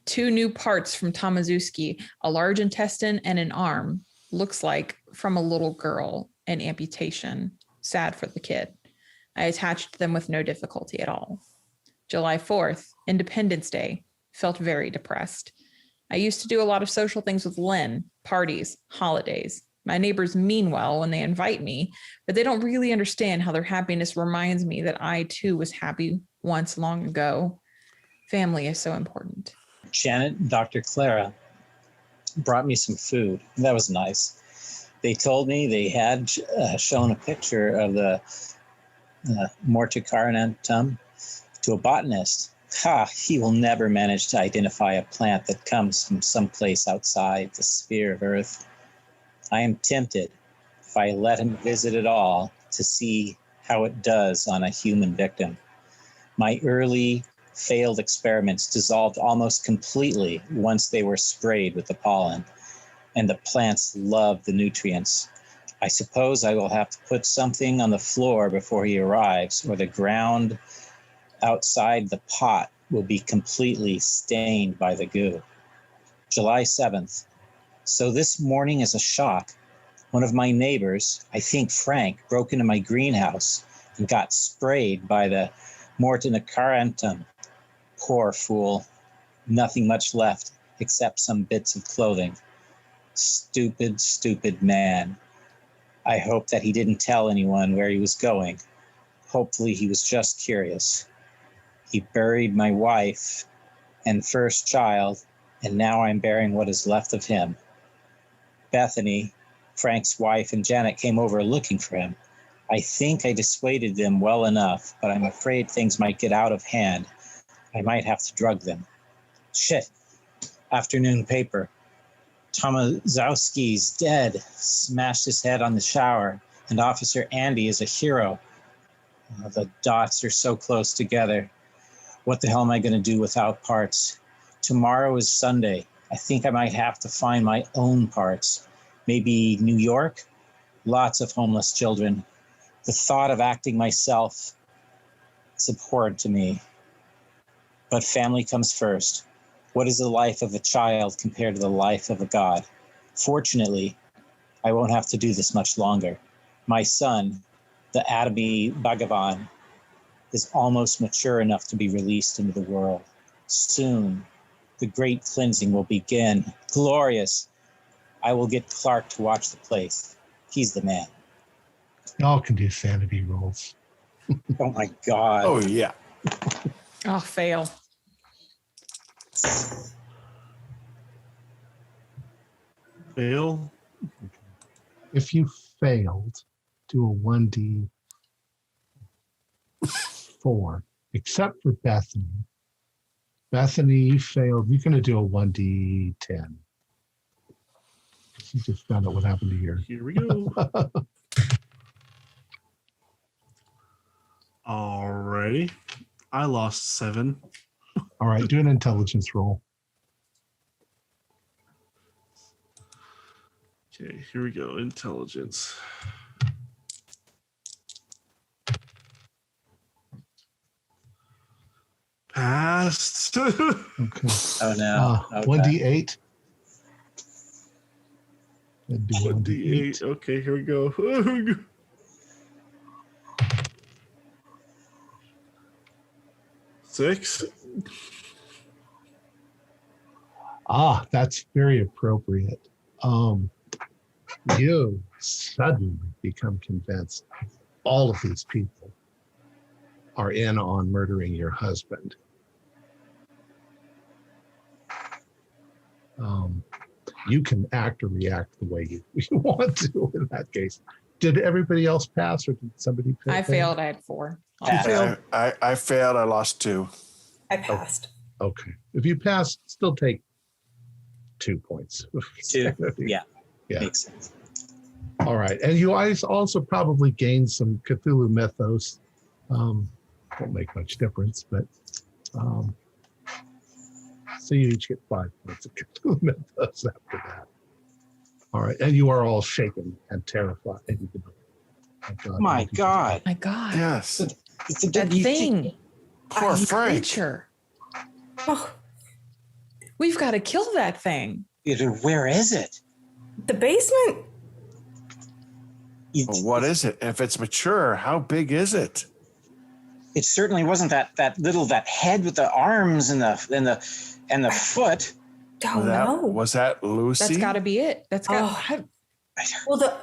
2 new parts from Tamazuski, a large intestine and an arm, looks like from a little girl, an amputation. Sad for the kid. I attached them with no difficulty at all. July 4th, Independence Day, felt very depressed. I used to do a lot of social things with Lynn, parties, holidays. My neighbors mean well when they invite me, but they don't really understand how their happiness reminds me that I too was happy once long ago. Family is so important. Janet and Dr. Clara brought me some food. That was nice. They told me they had shown a picture of the Morticarantum to a botanist. He will never manage to identify a plant that comes from someplace outside the sphere of Earth. I am tempted, if I let him visit at all, to see how it does on a human victim. My early failed experiments dissolved almost completely once they were sprayed with the pollen, and the plants love the nutrients. I suppose I will have to put something on the floor before he arrives, or the ground outside the pot will be completely stained by the goo. July 7th. So this morning is a shock. One of my neighbors, I think Frank, broke into my greenhouse and got sprayed by the Mortinicarantum. Poor fool. Nothing much left except some bits of clothing. Stupid, stupid man. I hope that he didn't tell anyone where he was going. Hopefully he was just curious. He buried my wife and first child, and now I'm burying what is left of him. Bethany, Frank's wife, and Janet came over looking for him. I think I dissuaded them well enough, but I'm afraid things might get out of hand. I might have to drug them. Shit. Afternoon paper. Tomaszowski's dead. Smashed his head on the shower, and Officer Andy is a hero. The dots are so close together. What the hell am I going to do without parts? Tomorrow is Sunday. I think I might have to find my own parts. Maybe New York? Lots of homeless children. The thought of acting myself is abhorrent to me. But family comes first. What is the life of a child compared to the life of a god? Fortunately, I won't have to do this much longer. My son, the Adami Bhagavan, is almost mature enough to be released into the world. Soon, the great cleansing will begin. Glorious. I will get Clark to watch the place. He's the man. Y'all can do sanity rolls. Oh my God. Oh, yeah. Oh, fail. Fail. If you failed, do a 1d4, except for Bethany. Bethany, you failed. You're going to do a 1d10. You just found out what happened to your. Here we go. Alrighty. I lost 7. All right, do an intelligence roll. Okay, here we go. Intelligence. Passed. Okay. Oh no. Okay. 1d8. That'd be 1d8. Okay, here we go. Six. That's very appropriate. You suddenly become convinced all of these people are in on murdering your husband. You can act or react the way you want to in that case. Did everybody else pass, or did somebody fail? I failed. I had 4. I failed. I lost 2. I passed. Okay. If you pass, still take 2 points. 2. Yeah. Yeah. Makes sense. All right. And you guys also probably gained some Cthulhu mythos. Won't make much difference, but so you each get 5 points of Cthulhu mythos after that. All right. And you are all shaken and terrified. My God. My God. Yes. That thing. Poor Frank. Creature. Oh, We've got to kill that thing. Where is it? the basement. Well, what is it? If it's mature, how big is it? It certainly wasn't that head with the arms and the foot. Don't know. Was that Lucy? That's got to be it. That's got. Oh. Well, the arm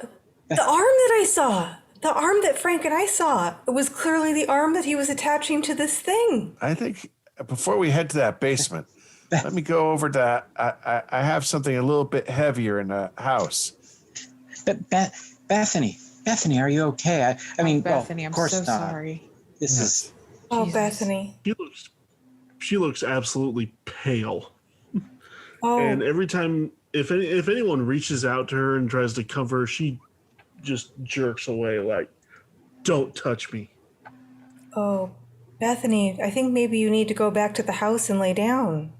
that I saw, the arm that Frank and I saw, it was clearly the arm that he was attaching to this thing. I think before we head to that basement, let me go over to. I have something a little bit heavier in the house. Bethany, are you okay? I mean, Bethany, well, I'm of course so not. sorry. This is. Oh, Jesus. Bethany. She looks absolutely pale. Oh, And every time, if anyone reaches out to her and tries to cover her, she just jerks away like, "Don't touch me." oh, Bethany, I think maybe you need to go back to the house and lay down.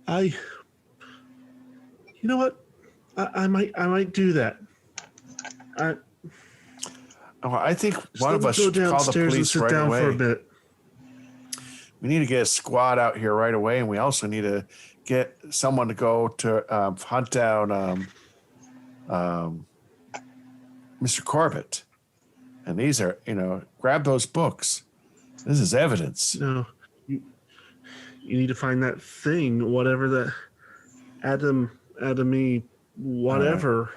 You know what? I might do that. I think one of Let me us should go call the downstairs and police sit right down for a away. bit. We need to get a squad out here right away, and we also need to get someone to go to hunt down Mr. Corbitt. And these are, grab those books. This is evidence. No, you need to find that thing, whatever that Adamy, whatever.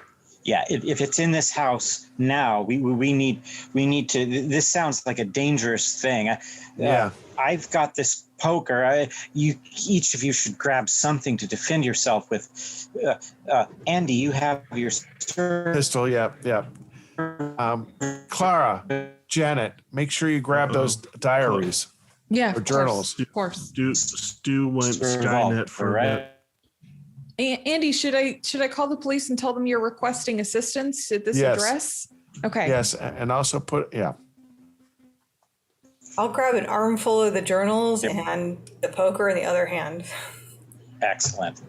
Yeah, if it's in this house now, we need to. This sounds like a dangerous thing. Yeah. I've got this poker. Each of you should grab something to defend yourself with. Andy, you have your Pistol, yeah. Clara, Janet, make sure you grab those diaries Yeah, or journals. Of course. Stu went Skynet for a bit. Andy, should I call the police and tell them you're requesting assistance at this Yes. address? Okay. Yes, and also I'll grab an armful of the journals and the poker in the other hand. Excellent.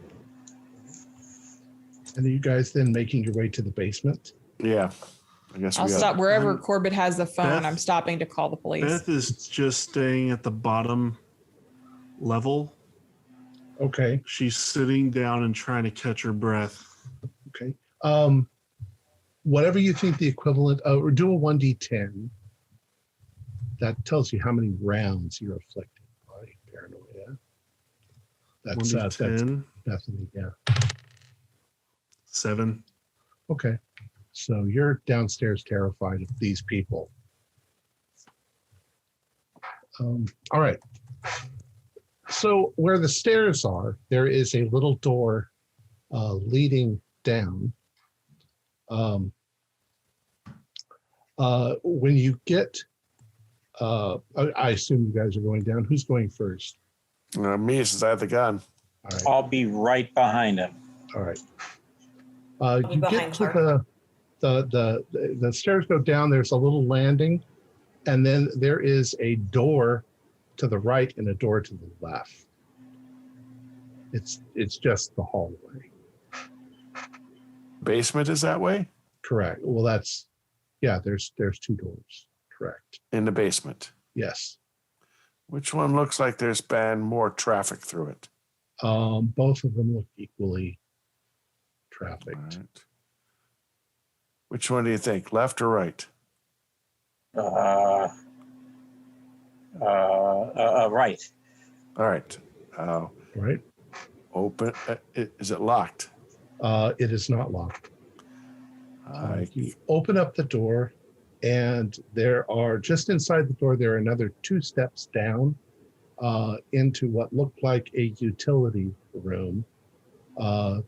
And are you guys then making your way to the basement? Yeah. I guess I'll we got stop wherever Corbitt has the phone. Beth- I'm stopping to call the police. Beth is just staying at the bottom level. Okay. She's sitting down and trying to catch her breath. Okay. Whatever you think the equivalent of, or do a 1d10. That tells you how many rounds you're afflicted by paranoia. That's 1d10, Bethany, yeah. 7. Okay. So you're downstairs terrified of these people. All right. So where the stairs are, there is a little door leading down. When you get I assume you guys are going down. Who's going first? Me, since I have the gun. All right. I'll be right behind him. All right. be You get behind to Clark. the stairs go down. There's a little landing, and then there is a door to the right and a door to the left. It's just the hallway. Basement is that way? Correct. Well, there's two doors. Correct. In the basement. Yes. Which one looks like there's been more traffic through it? Both of them look equally trafficked. All right. Which one do you think, left or right? Right. All right. Right? Open. Is it locked? It is not locked. You open up the door, and there are, just inside the door, there are another 2 steps down into what looked like a utility room.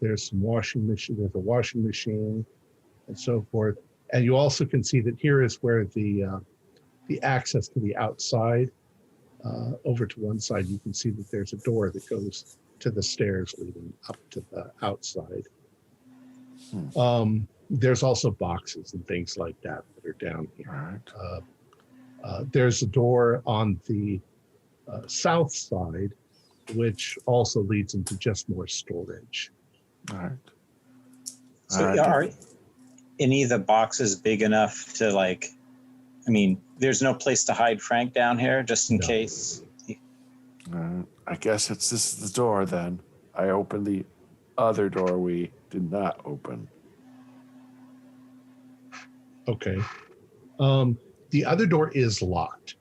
There's some washing machine. There's a washing machine, and so forth. And you also can see that here is where the access to the outside. Over to one side, you can see that there's a door that goes to the stairs leading up to the outside. There's also boxes and things like that that are down here. Right. There's a door on the south side, which also leads into just more storage. All right. So All right. are any of the boxes big enough to there's no place to hide Frank down here just in No. case? I guess this is the door then. I opened the other door we did not open. Okay. The other door is locked.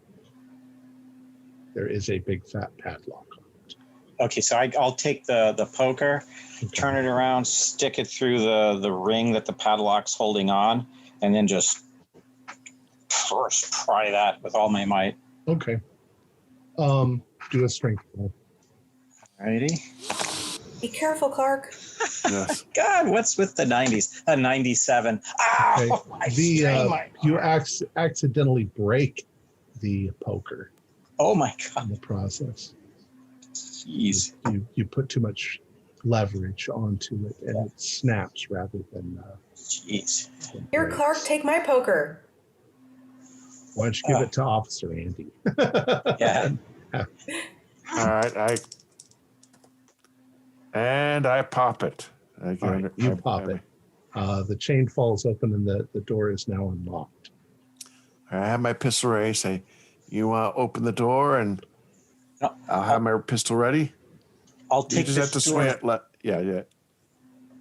There is a big fat padlock on it. Okay, so I'll take the poker, turn it around, stick it through the ring that the padlock's holding on, and then just first try that with all my might. Okay. Do a strength roll. Alrighty. Be careful, Clark. Yes. God, what's with the 90s? A 97. Ow! Okay. I strained my You arm. accidentally break the poker Oh my in God. the process. Jeez. You put too much leverage onto it, and it snaps rather than. Jeez. Here, breaks. Clark, take my poker. Why don't you give it to Officer Andy? Yeah. All right. I pop it. Again, All right, you pop it. The chain falls open, and the door is now unlocked. I have my pistol ready. Say, you want to open the door, and No, I'll have my pistol ready. I'll You take just have to this swing door. it. Yeah.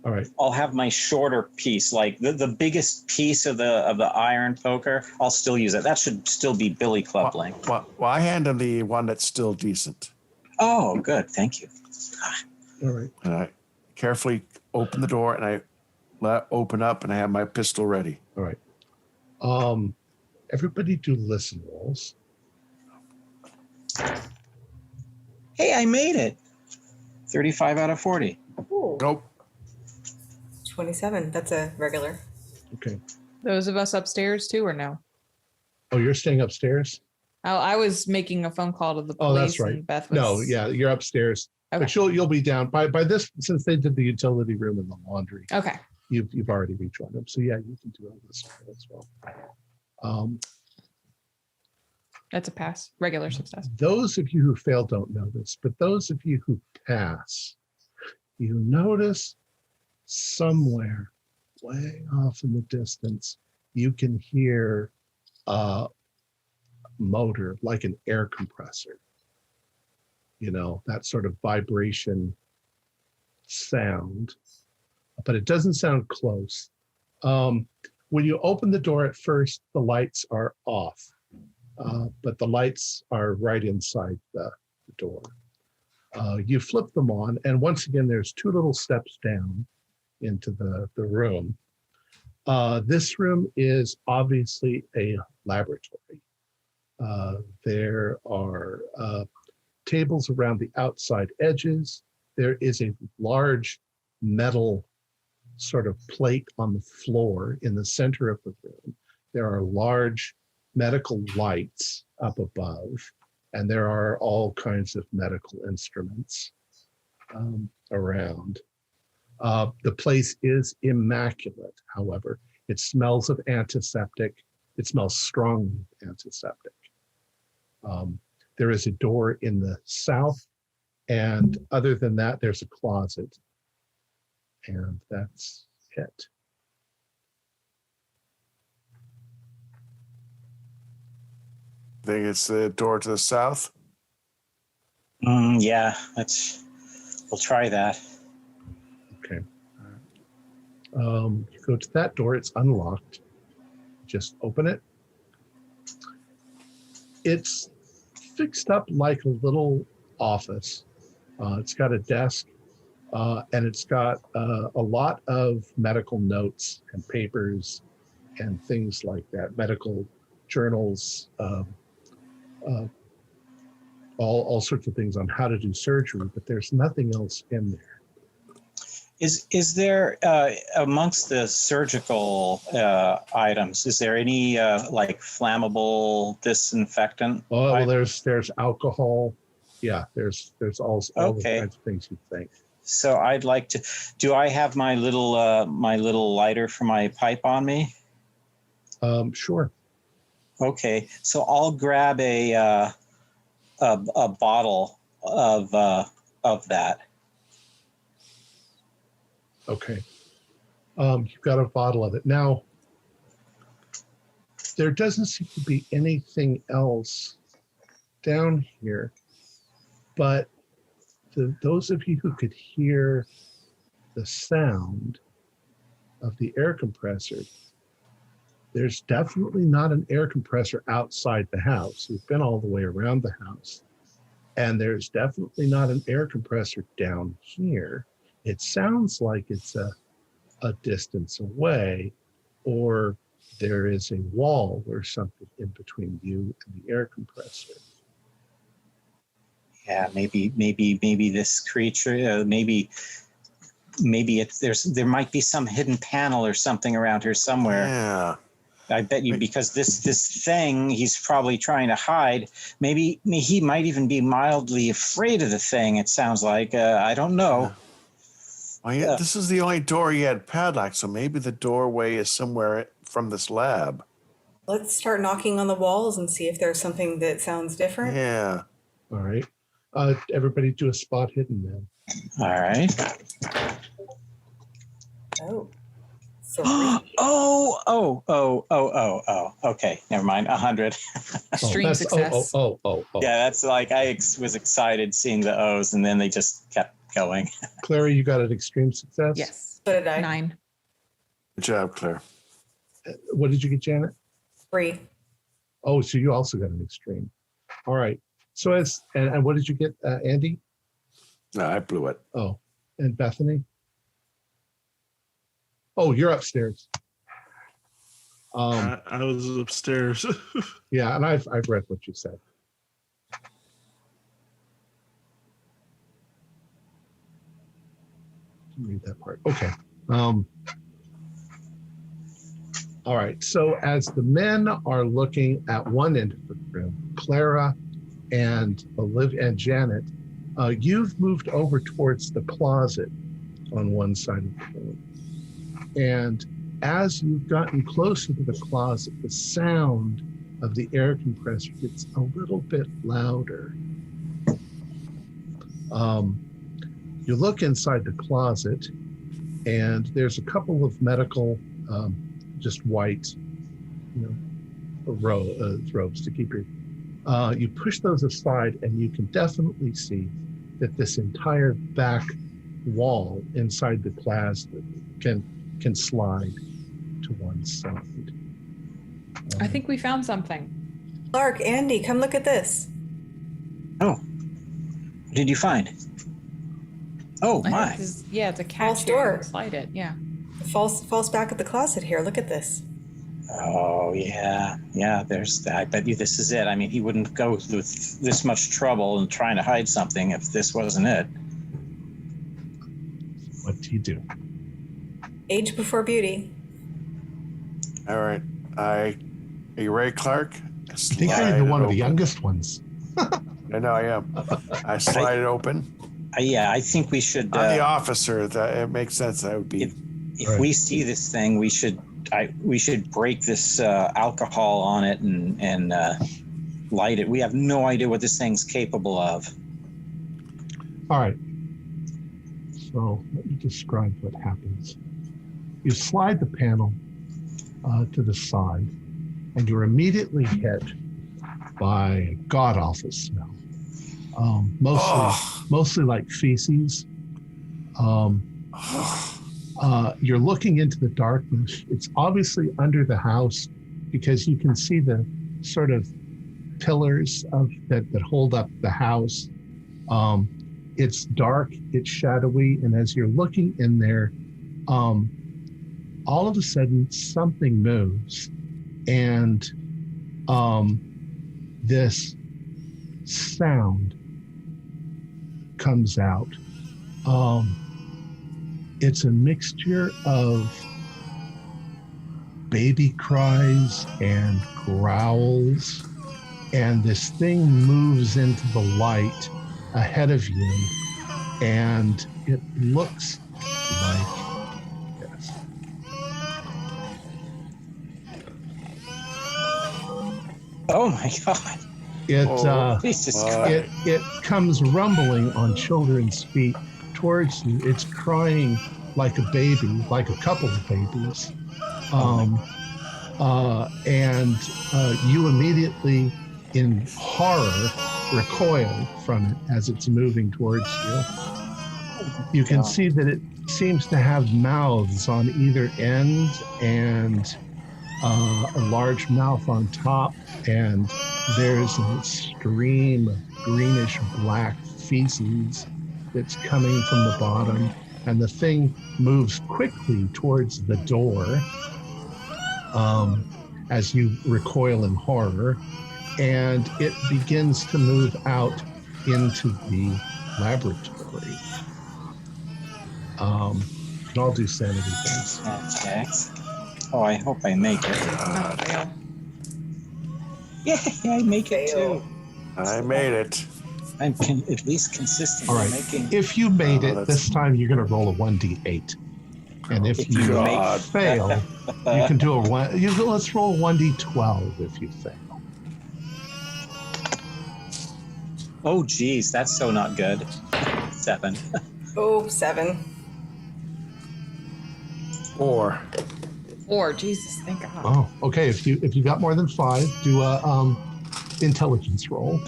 All right. I'll have my shorter piece, like the biggest piece of the iron poker. I'll still use it. That should still be Billy Club length. Well, I hand him the one that's still decent. Oh, good. Thank you. All right. And I carefully open the door, and I let it open up, and I have my pistol ready. All right. Everybody do listen rolls. Hey, I made it. 35 out of 40. Nope. 27. That's a regular. Okay. Those of us upstairs too, or no? Oh, you're staying upstairs? Oh, I was making a phone call to the police. Oh, that's right. And Beth was, No, yeah, you're upstairs. Okay. But you'll be down by this, since they did the utility room and the laundry. Okay. You've already rejoined them. So yeah, you can do all this as well. That's a pass. Regular success. Those of you who fail don't know this, but those of you who pass, you notice somewhere way off in the distance, you can hear a motor, like an air compressor. You know, that sort of vibration sound, but it doesn't sound close. When you open the door at first, the lights are off, but the lights are right inside the door. You flip them on, and once again, there's 2 little steps down into the room. This room is obviously a laboratory. There are tables around the outside edges. There is a large metal sort of plate on the floor in the center of the room. There are large medical lights up above, and there are all kinds of medical instruments around. The place is immaculate, however. It smells of antiseptic. It smells strongly of antiseptic. There is a door in the south, and other than that, there's a closet. And that's it. Think it's the door to the south? Yeah, we'll try that. Okay. You go to that door, it's unlocked. Just open it. It's fixed up like a little office. It's got a desk, and it's got a lot of medical notes and papers and things like that, medical journals, all sorts of things on how to do surgery, but there's nothing else in there. Is there amongst the surgical items? Is there any like flammable disinfectant? Oh, well, there's alcohol. Yeah, there's all the kinds of things you think. So I'd like to. Do I have my little lighter for my pipe on me? Sure. Okay, so I'll grab a bottle of that. Okay. You've got a bottle of it. Now, there doesn't seem to be anything else down here, but those of you who could hear the sound of the air compressor, there's definitely not an air compressor outside the house. We've been all the way around the house, and there's definitely not an air compressor down here. It sounds like it's a distance away, or there is a wall or something in between you and the air compressor. Yeah, maybe this creature, maybe there might be some hidden panel or something around here somewhere. Yeah. I bet you, because this thing he's probably trying to hide, maybe he might even be mildly afraid of the thing. It sounds like, I don't know. Yeah. Well, yeah, this is the only door he had padlocked, so maybe the doorway is somewhere from this lab. Let's start knocking on the walls and see if there's something that sounds different. Yeah. All right. Everybody do a spot hidden then. All right. Oh. Oh. Okay, never mind. 100. Extreme success. Oh. Yeah, that's like I was excited seeing the O's, and then they just kept going. Clary, you got an extreme success? Yes. So did I. 9. Good job, Claire. What did you get, Janet? 3. Oh, so you also got an extreme. All right. So and what did you get, Andy? No, I blew it. Oh, and Bethany? Oh, you're upstairs. I was upstairs. Yeah, and I've read what you said. Read that part. Okay. All right. So as the men are looking at one end of the room, Clara and Olivia and Janet, you've moved over towards the closet on one side of the room. And as you've gotten closer to the closet, the sound of the air compressor gets a little bit louder. You look inside the closet, and there's a couple of medical, just white, robes to keep your. You push those aside, and you can definitely see that this entire back wall inside the closet can slide to one side. I think we found something. Clark, Andy, come look at this. Oh, what did you find? Oh my! It's a catch False here. door. Slide it. Yeah. False back at the closet here. Look at this. Oh yeah. There's that. I bet you this is it. I mean, he wouldn't go through this much trouble in trying to hide something if this wasn't it. What do you do? Age before beauty. All right. I Are you ready, Clark? I think you're one of the youngest ones. I know I am. I slide it open. Yeah, I think we should. I'm the officer. It makes sense. That would be. If we see this thing, we should break this alcohol on it and light it. We have no idea what this thing's capable of. All right. So let me describe what happens. You slide the panel to the side, and you're immediately hit by a god-awful smell. Mostly like feces. You're looking into the darkness. It's obviously under the house because you can see the sort of pillars that hold up the house. It's dark, it's shadowy, and as you're looking in there, all of a sudden something moves, and this sound comes out. It's a mixture of baby cries and growls, and this thing moves into the light ahead of you, and it looks like this. Oh my God. It comes rumbling on children's feet towards you. It's crying like a baby, like a couple of babies. And you immediately, in horror, recoil from it as it's moving towards you. You can see that it seems to have mouths on either end and a large mouth on top, and there's a stream of greenish black feces that's coming from the bottom, and the thing moves quickly towards the door as you recoil in horror, and it begins to move out into the laboratory. You can all do sanity things. Okay. Oh, I hope I make it. Oh, fail. Yeah, I make it too. I made it. I'm at least consistent. All right. If you made it, this time you're going to roll a 1d8. And if you fail, you can do a one. Let's roll a 1d12 if you fail. Oh, geez, that's so not good. 7. Oh, 7. 4. 4. Jesus, thank God. Oh, okay. If you got more than 5, do a intelligence roll.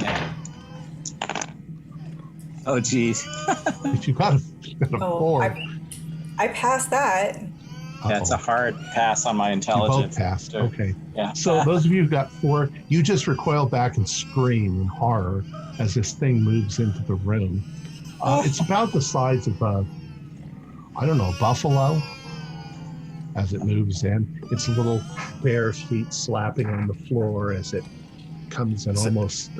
Oh, geez. If you got a 4, I passed that. That's a hard pass on my you intelligence. both passed. Okay. Yeah. So those of you who got 4, you just recoil back and scream in horror as this thing moves into the room. It's about the size of a buffalo as it moves in. Its little bare feet slapping on the floor as it comes in almost...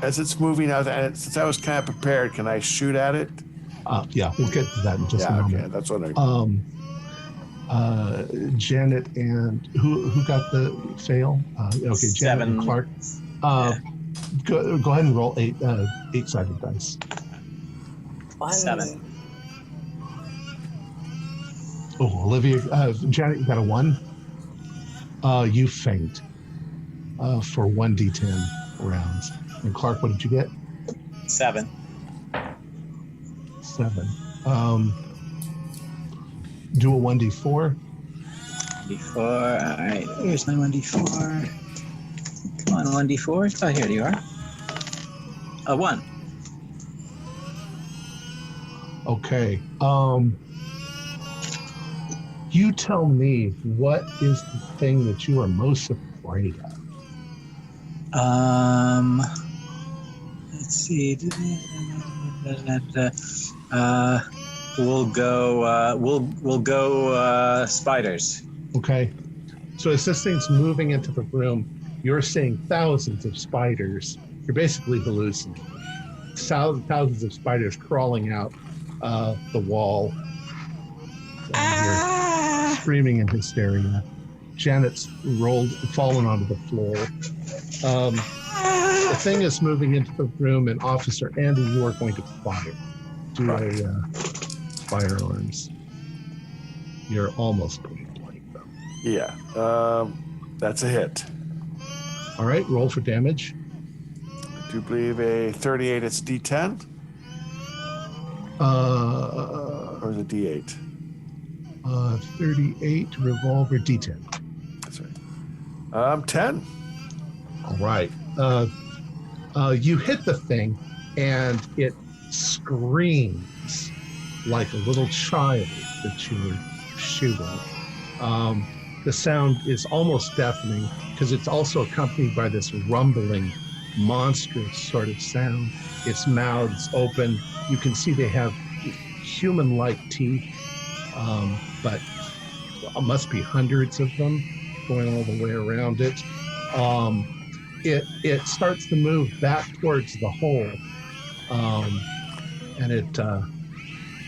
As it's moving out, and since I was kind of prepared, can I shoot at it? Yeah, we'll get to that in just a moment. Okay, that's what Janet and who got the fail? Okay, Janet 7. and Clark. Go ahead and roll 8-sided dice. 7. Oh, Olivia, Janet, you got a 1. You faint for 1d10 rounds. And Clark, what did you get? 7. 7. Do a 1d4. D4. All right. Here's my 1d4. Come on, 1d4. Oh, here you are. A 1. Okay. You tell me, what is the thing that you are most afraid of? Let's see. We'll go spiders. Okay. So as this thing's moving into the room, you're seeing thousands of spiders. You're basically hallucinating. Thousands of spiders crawling out the wall. You're screaming in hysteria. Janet's fallen onto the floor. The thing is moving into the room, and Officer Andy, you are going to fire. Do a firearms. You're almost putting blank though. Yeah. That's a hit. All right, roll for damage. I do believe a 38 is D10 or is it D8? 38 revolver D10. That's right. 10. All right. You hit the thing, and it screams like a little child that you were shooting. The sound is almost deafening because it's also accompanied by this rumbling, monstrous sort of sound. Its mouths open. You can see they have human-like teeth, but it must be hundreds of them going all the way around it. It starts to move back towards the hole, and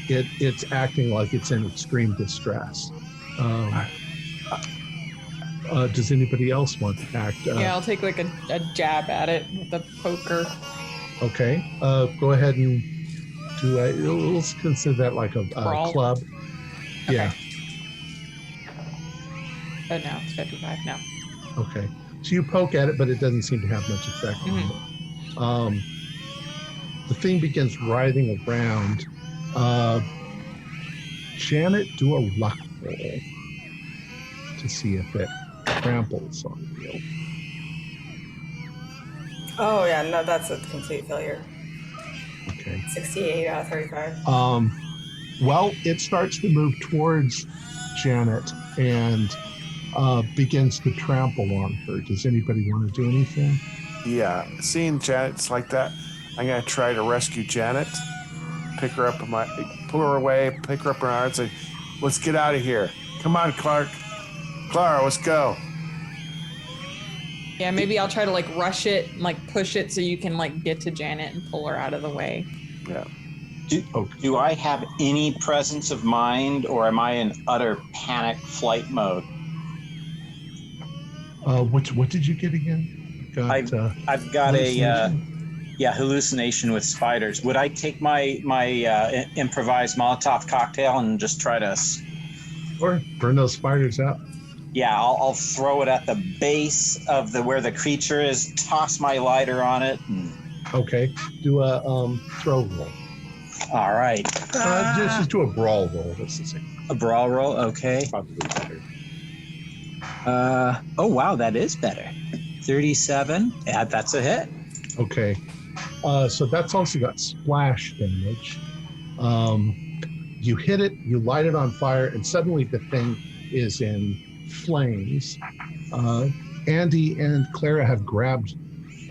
it's acting like it's in extreme distress. Does anybody else want to act? Yeah, I'll take like a jab at it with the poker. Okay. Go ahead and do let's consider that like a club. Okay. Yeah. Oh no, it's 55 now. Okay. So you poke at it, but it doesn't seem to have much effect on it. The thing begins writhing around. Janet, do a luck roll to see if it tramples on you. Oh yeah, no, that's a complete failure. Okay. 68 out of 35. Well, it starts to move towards Janet and begins to trample on her. Does anybody want to do anything? Yeah, seeing Janet's like that, I'm gonna try to rescue Janet, pick her up pull her away, pick her up in my arms, and say, "Let's get out of here! Come on, Clara, let's go." Yeah, maybe I'll try to like rush it and like push it so you can like get to Janet and pull her out of the way. Yeah. Do I have any presence of mind, or am I in utter panic flight mode? What did you get again? I've got a hallucination with spiders. Would I take my improvised Molotov cocktail and just try to or burn those spiders out? Yeah, I'll throw it at the base of where the creature is, toss my lighter on it. Okay, do a throw roll. All right. Just do a brawl roll. This is a brawl roll. Okay. Probably better. Oh wow, that is better. 37. Yeah, that's a hit. Okay. So that's also got splash damage. You hit it, you light it on fire, and suddenly the thing is in flames. Andy and Clara have grabbed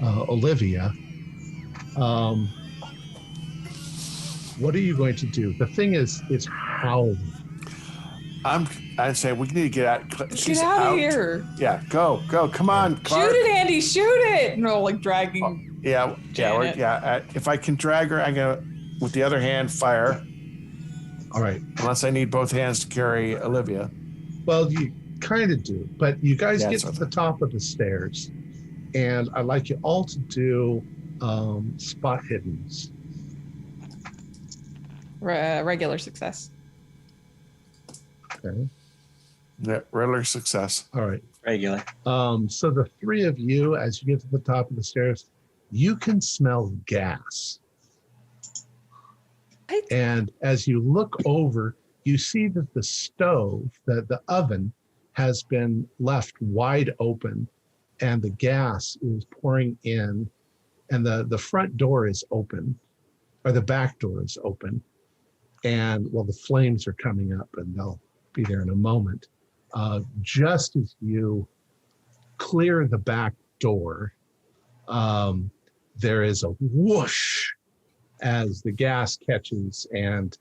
Olivia. What are you going to do? The thing is howling. I'd say we need to get out. She's out of here. Yeah, go. Come on, Clark. Shoot it, Andy, shoot it. And we're like dragging. If I can drag her, I'm gonna, with the other hand, fire. All right. Unless I need both hands to carry Olivia. Well, you kind of do, but you guys get to the top of the stairs, and I'd like you all to do spot hiddens. Regular success. Okay. Yeah, regular success. All right. Regular. So the three of you, as you get to the top of the stairs, you can smell gas. And as you look over, you see that the stove, the oven, has been left wide open, and the gas is pouring in, and the front door is open, or the back door is open, and the flames are coming up, and they'll be there in a moment. Just as you clear the back door, there is a whoosh as the gas catches and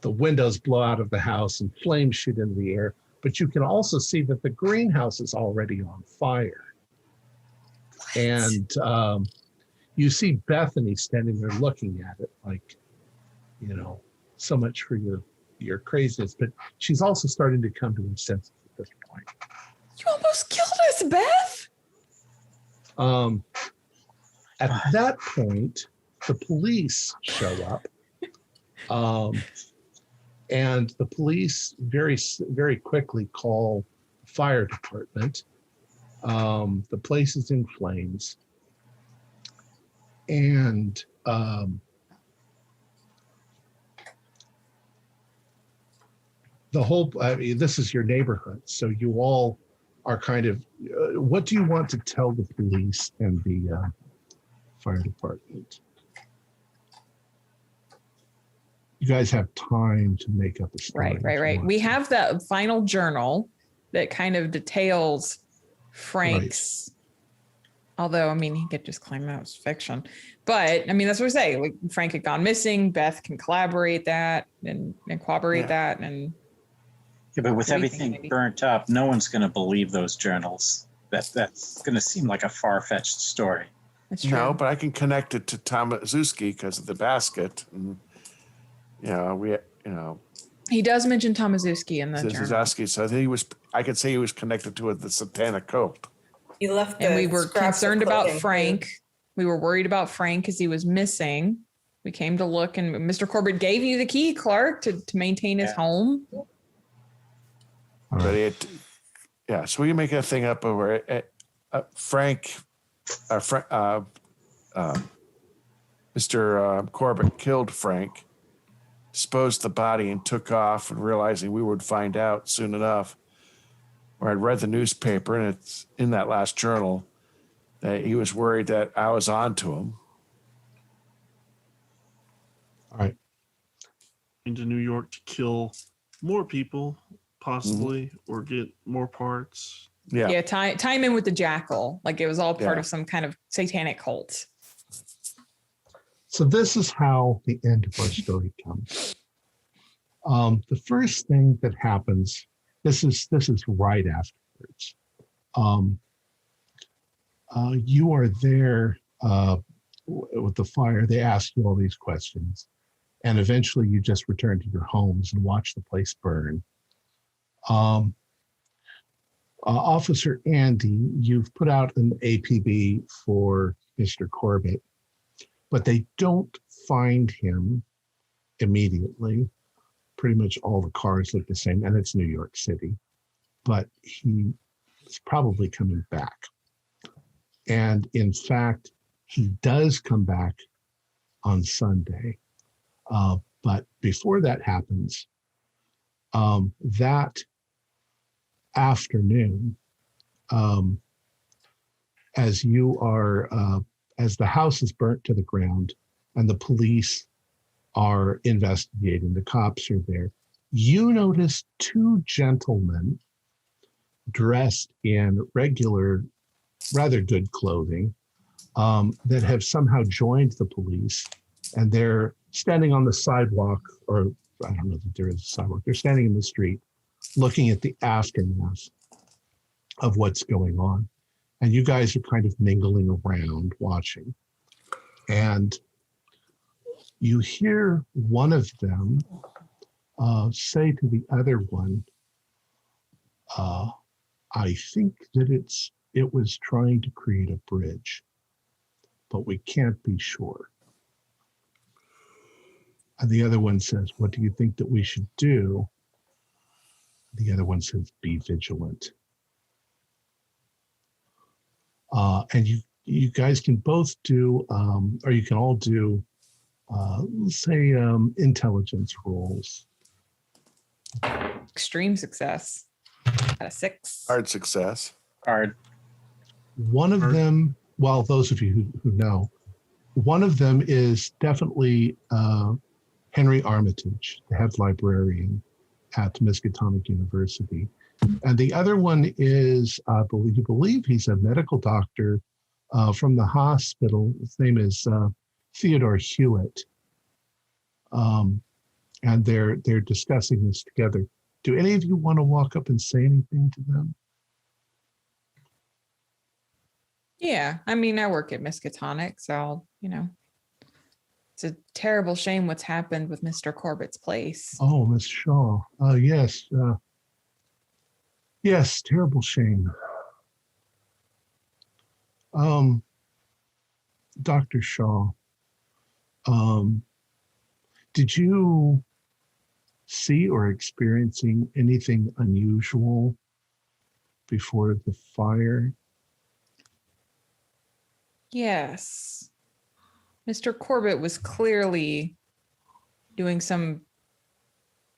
the windows blow out of the house and flames shoot into the air. But you can also see that the greenhouse is already on fire. What? And you see Bethany standing there looking at it like, so much for your craziness. But she's also starting to come to her senses at this point. You almost killed us, Beth. At that point, the police show up. And the police very, very quickly call the fire department. The place is in flames. And this is your neighborhood. So you all are kind of, what do you want to tell the police and the fire department? You guys have time to make up a story. Right. We have the final journal that kind of details Frank's, although, I mean, he could just claim that was fiction. But, I mean, that's what we say. Like, Frank had gone missing. Beth can collaborate that and corroborate that. And but with everything burnt up, no one's going to believe those journals. That's going to seem like a far-fetched story. That's true. No, but I can connect it to Tomaszewski because of the basket. And, he does mention Tomaszewski in the journal. Tomaszewski, so I could say he was connected to the satanic cult. You left and we were concerned about Frank. We were worried about Frank because he was missing. We came to look, and Mr. Corbitt gave you the key, Clark, to maintain his home. But so we can make a thing up over Frank. Mr. Corbitt killed Frank, disposed the body, and took off, and realizing we would find out soon enough. Or I'd read the newspaper, and it's in that last journal that he was worried that I was on to him. All right. Into New York to kill more people, possibly, or get more parts. Yeah. Tie him in with the jackal, like it was all part of some kind of satanic cult. So this is how the end of our story comes. The first thing that happens. This is right afterwards. You are there with the fire. They ask you all these questions, and eventually you just return to your homes and watch the place burn. Officer Andy, you've put out an APB for Mr. Corbitt, but they don't find him immediately. Pretty much all the cars look the same, and it's New York City, but he is probably coming back. And in fact, he does come back on Sunday. But before that happens, that afternoon, as the house is burnt to the ground and the police are investigating, the cops are there, you notice two gentlemen dressed in regular, rather good clothing that have somehow joined the police, and they're standing on the sidewalk, or I don't know that there is a sidewalk, they're standing in the street looking at the aftermath of what's going on. And you guys are kind of mingling around watching. And you hear one of them say to the other one, I think that it was trying to create a bridge, but we can't be sure. And the other one says, what do you think that we should do? The other one says, be vigilant. And you guys can both do, or you can all do, let's say, intelligence rolls. Extreme success. At a 6. Hard success. Hard. One of them, well, those of you who know, one of them is definitely Henry Armitage, the head librarian at Miskatonic University. And the other one is, I believe he's a medical doctor from the hospital. His name is Theodore Hewitt. And they're discussing this together. Do any of you want to walk up and say anything to them? Yeah, I mean, I work at Miskatonic, so it's a terrible shame what's happened with Mr. Corbitt's place. Oh, Miss Shaw. Yes. Yes, terrible shame. Dr. Shaw, did you see or experiencing anything unusual before the fire? Yes. Mr. Corbitt was clearly doing some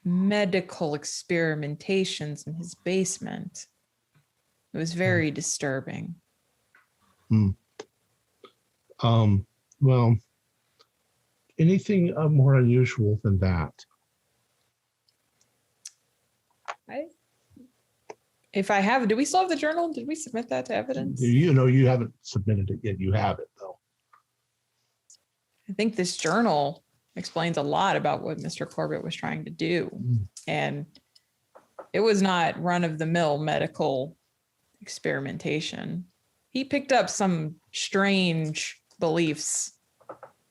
medical experimentations in his basement. It was very disturbing. Well, anything more unusual than that? If I have, do we still have the journal? Did we submit that to evidence? You know, you haven't submitted it yet. You have it, though. I think this journal explains a lot about what Mr. Corbitt was trying to do. And it was not run-of-the-mill medical experimentation. He picked up some strange beliefs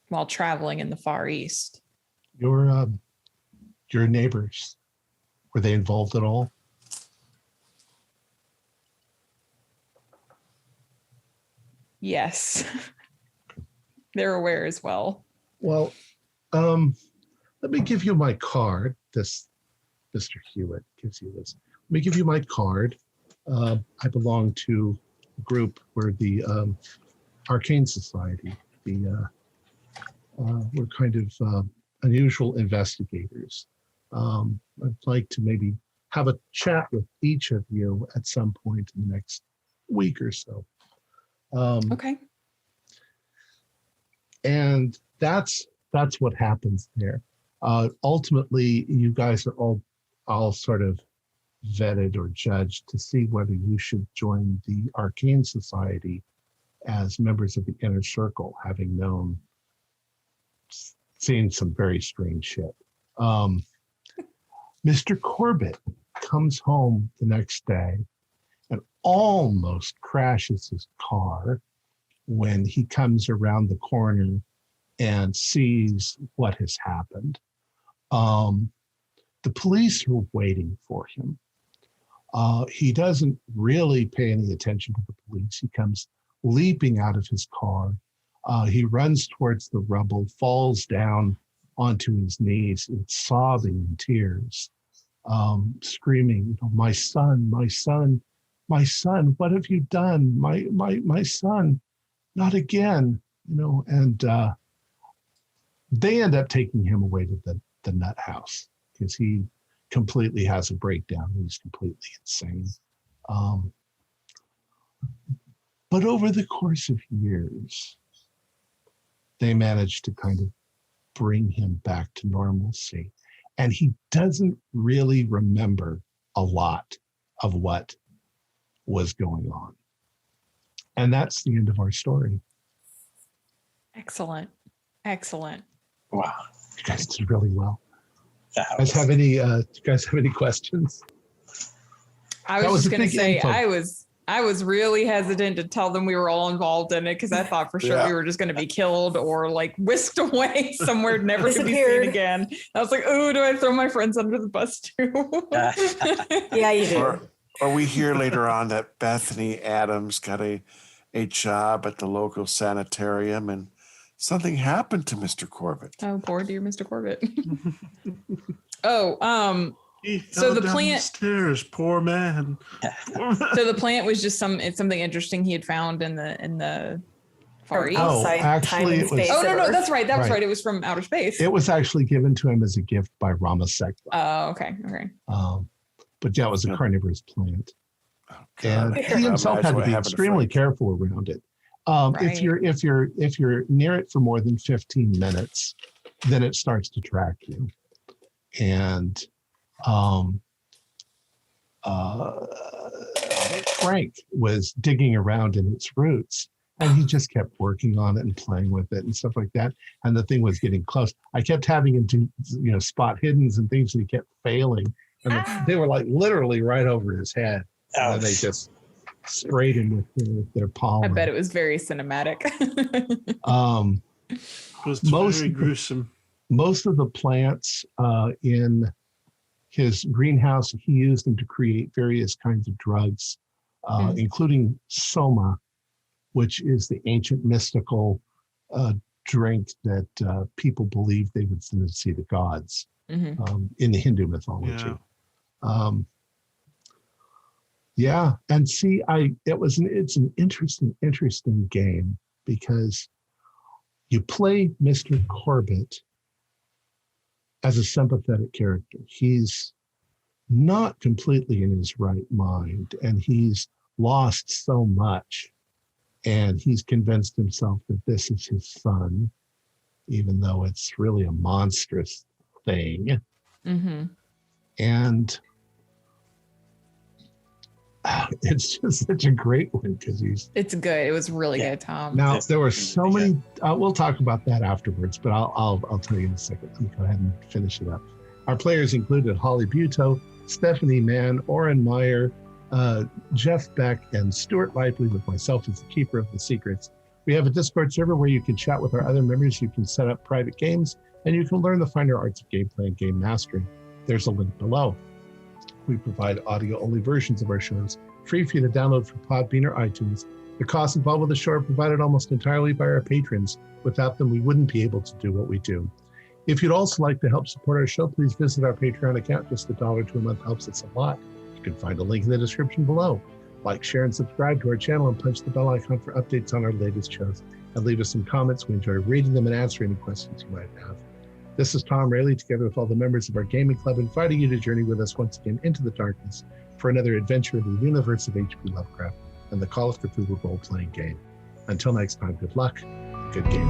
while traveling in the Far East. Your neighbors, were they involved at all? Yes. They're aware as well. Well, let me give you my card. This Mr. Hewitt gives you this. Let me give you my card. I belong to a group where the Arcane Society, we're kind of unusual investigators. I'd like to maybe have a chat with each of you at some point in the next week or so. Okay. And that's what happens there. Ultimately, you guys are all sort of vetted or judged to see whether you should join the Arcane Society as members of the Inner Circle, having seen some very strange shit. Mr. Corbitt comes home the next day and almost crashes his car when he comes around the corner and sees what has happened. The police are waiting for him. He doesn't really pay any attention to the police. He comes leaping out of his car. He runs towards the rubble, falls down onto his knees, and sobbing in tears, screaming, "My son, my son, my son! What have you done? My son! Not again!" And they end up taking him away to the nut house because he completely has a breakdown. He's completely insane. But over the course of years, they managed to kind of bring him back to normalcy. And he doesn't really remember a lot of what was going on. And that's the end of our story. Excellent. Excellent. Wow. You guys did really well. Do you guys have any questions? I was just going to say, I was really hesitant to tell them we were all involved in it because I thought for sure we were just going to be killed or like whisked away somewhere never to be seen again. I was like, oh, do I throw my friends under the bus too? Yeah, you do. Or we hear later on that Bethany Adams got a job at the local sanitarium and something happened to Mr. Corbitt. Oh, poor dear Mr. Corbitt. He So fell the down plant- stairs, poor man. So the plant was just it's something interesting he had found in the Far East. Outside time and space. Oh no, of that's Earth. right. That was right. It was from outer space. It was actually given to him as a gift by Rama Sekla. Oh, okay. But yeah, it was a carnivorous plant. Okay. And he himself had to be extremely careful around it. If you're near it for more than 15 minutes, then it starts to track you. And Frank was digging around in its roots, and he just kept working on it and playing with it and stuff like that. And the thing was getting close. I kept having him to spot hiddens and things, and he kept failing. And they were like literally right over his head. And they just sprayed him with their palm. I bet it was very cinematic. It was very gruesome. Most of the plants in his greenhouse. He used them to create various kinds of drugs, including soma, which is the ancient mystical drink that people believe they would send to see the gods in the Hindu mythology. And see, it's an interesting game because you play Mr. Corbitt as a sympathetic character. He's not completely in his right mind, and he's lost so much, and he's convinced himself that this is his son, even though it's really a monstrous thing. And it's just such a great one because it's good. It was really good, Tom. Now there were so many. We'll talk about that afterwards, but I'll tell you in a second. Let me go ahead and finish it up. Our players included Holly Buto, Stephanie Mann, Oren Meyer, Jeff Beck, and Stuart Lively, with myself as the keeper of the secrets. We have a Discord server where you can chat with our other members. You can set up private games, and you can learn the finer arts of gameplay and game mastering. There's a link below. We provide audio-only versions of our shows, free for you to download from Podbean or iTunes. The costs involved with the show are provided almost entirely by our patrons. Without them, we wouldn't be able to do what we do. If you'd also like to help support our show, please visit our Patreon account. Just $1 to a month helps us a lot. You can find a link in the description below. Like, share, and subscribe to our channel, and punch the bell icon for updates on our latest shows. And leave us some comments. We enjoy reading them and answering any questions you might have. This is Tom Rayleigh, together with all the members of our gaming club, inviting you to journey with us once again into the darkness for another adventure in the universe of H.P. Lovecraft and the Call of Cthulhu role-playing game. Until next time, good luck, good game.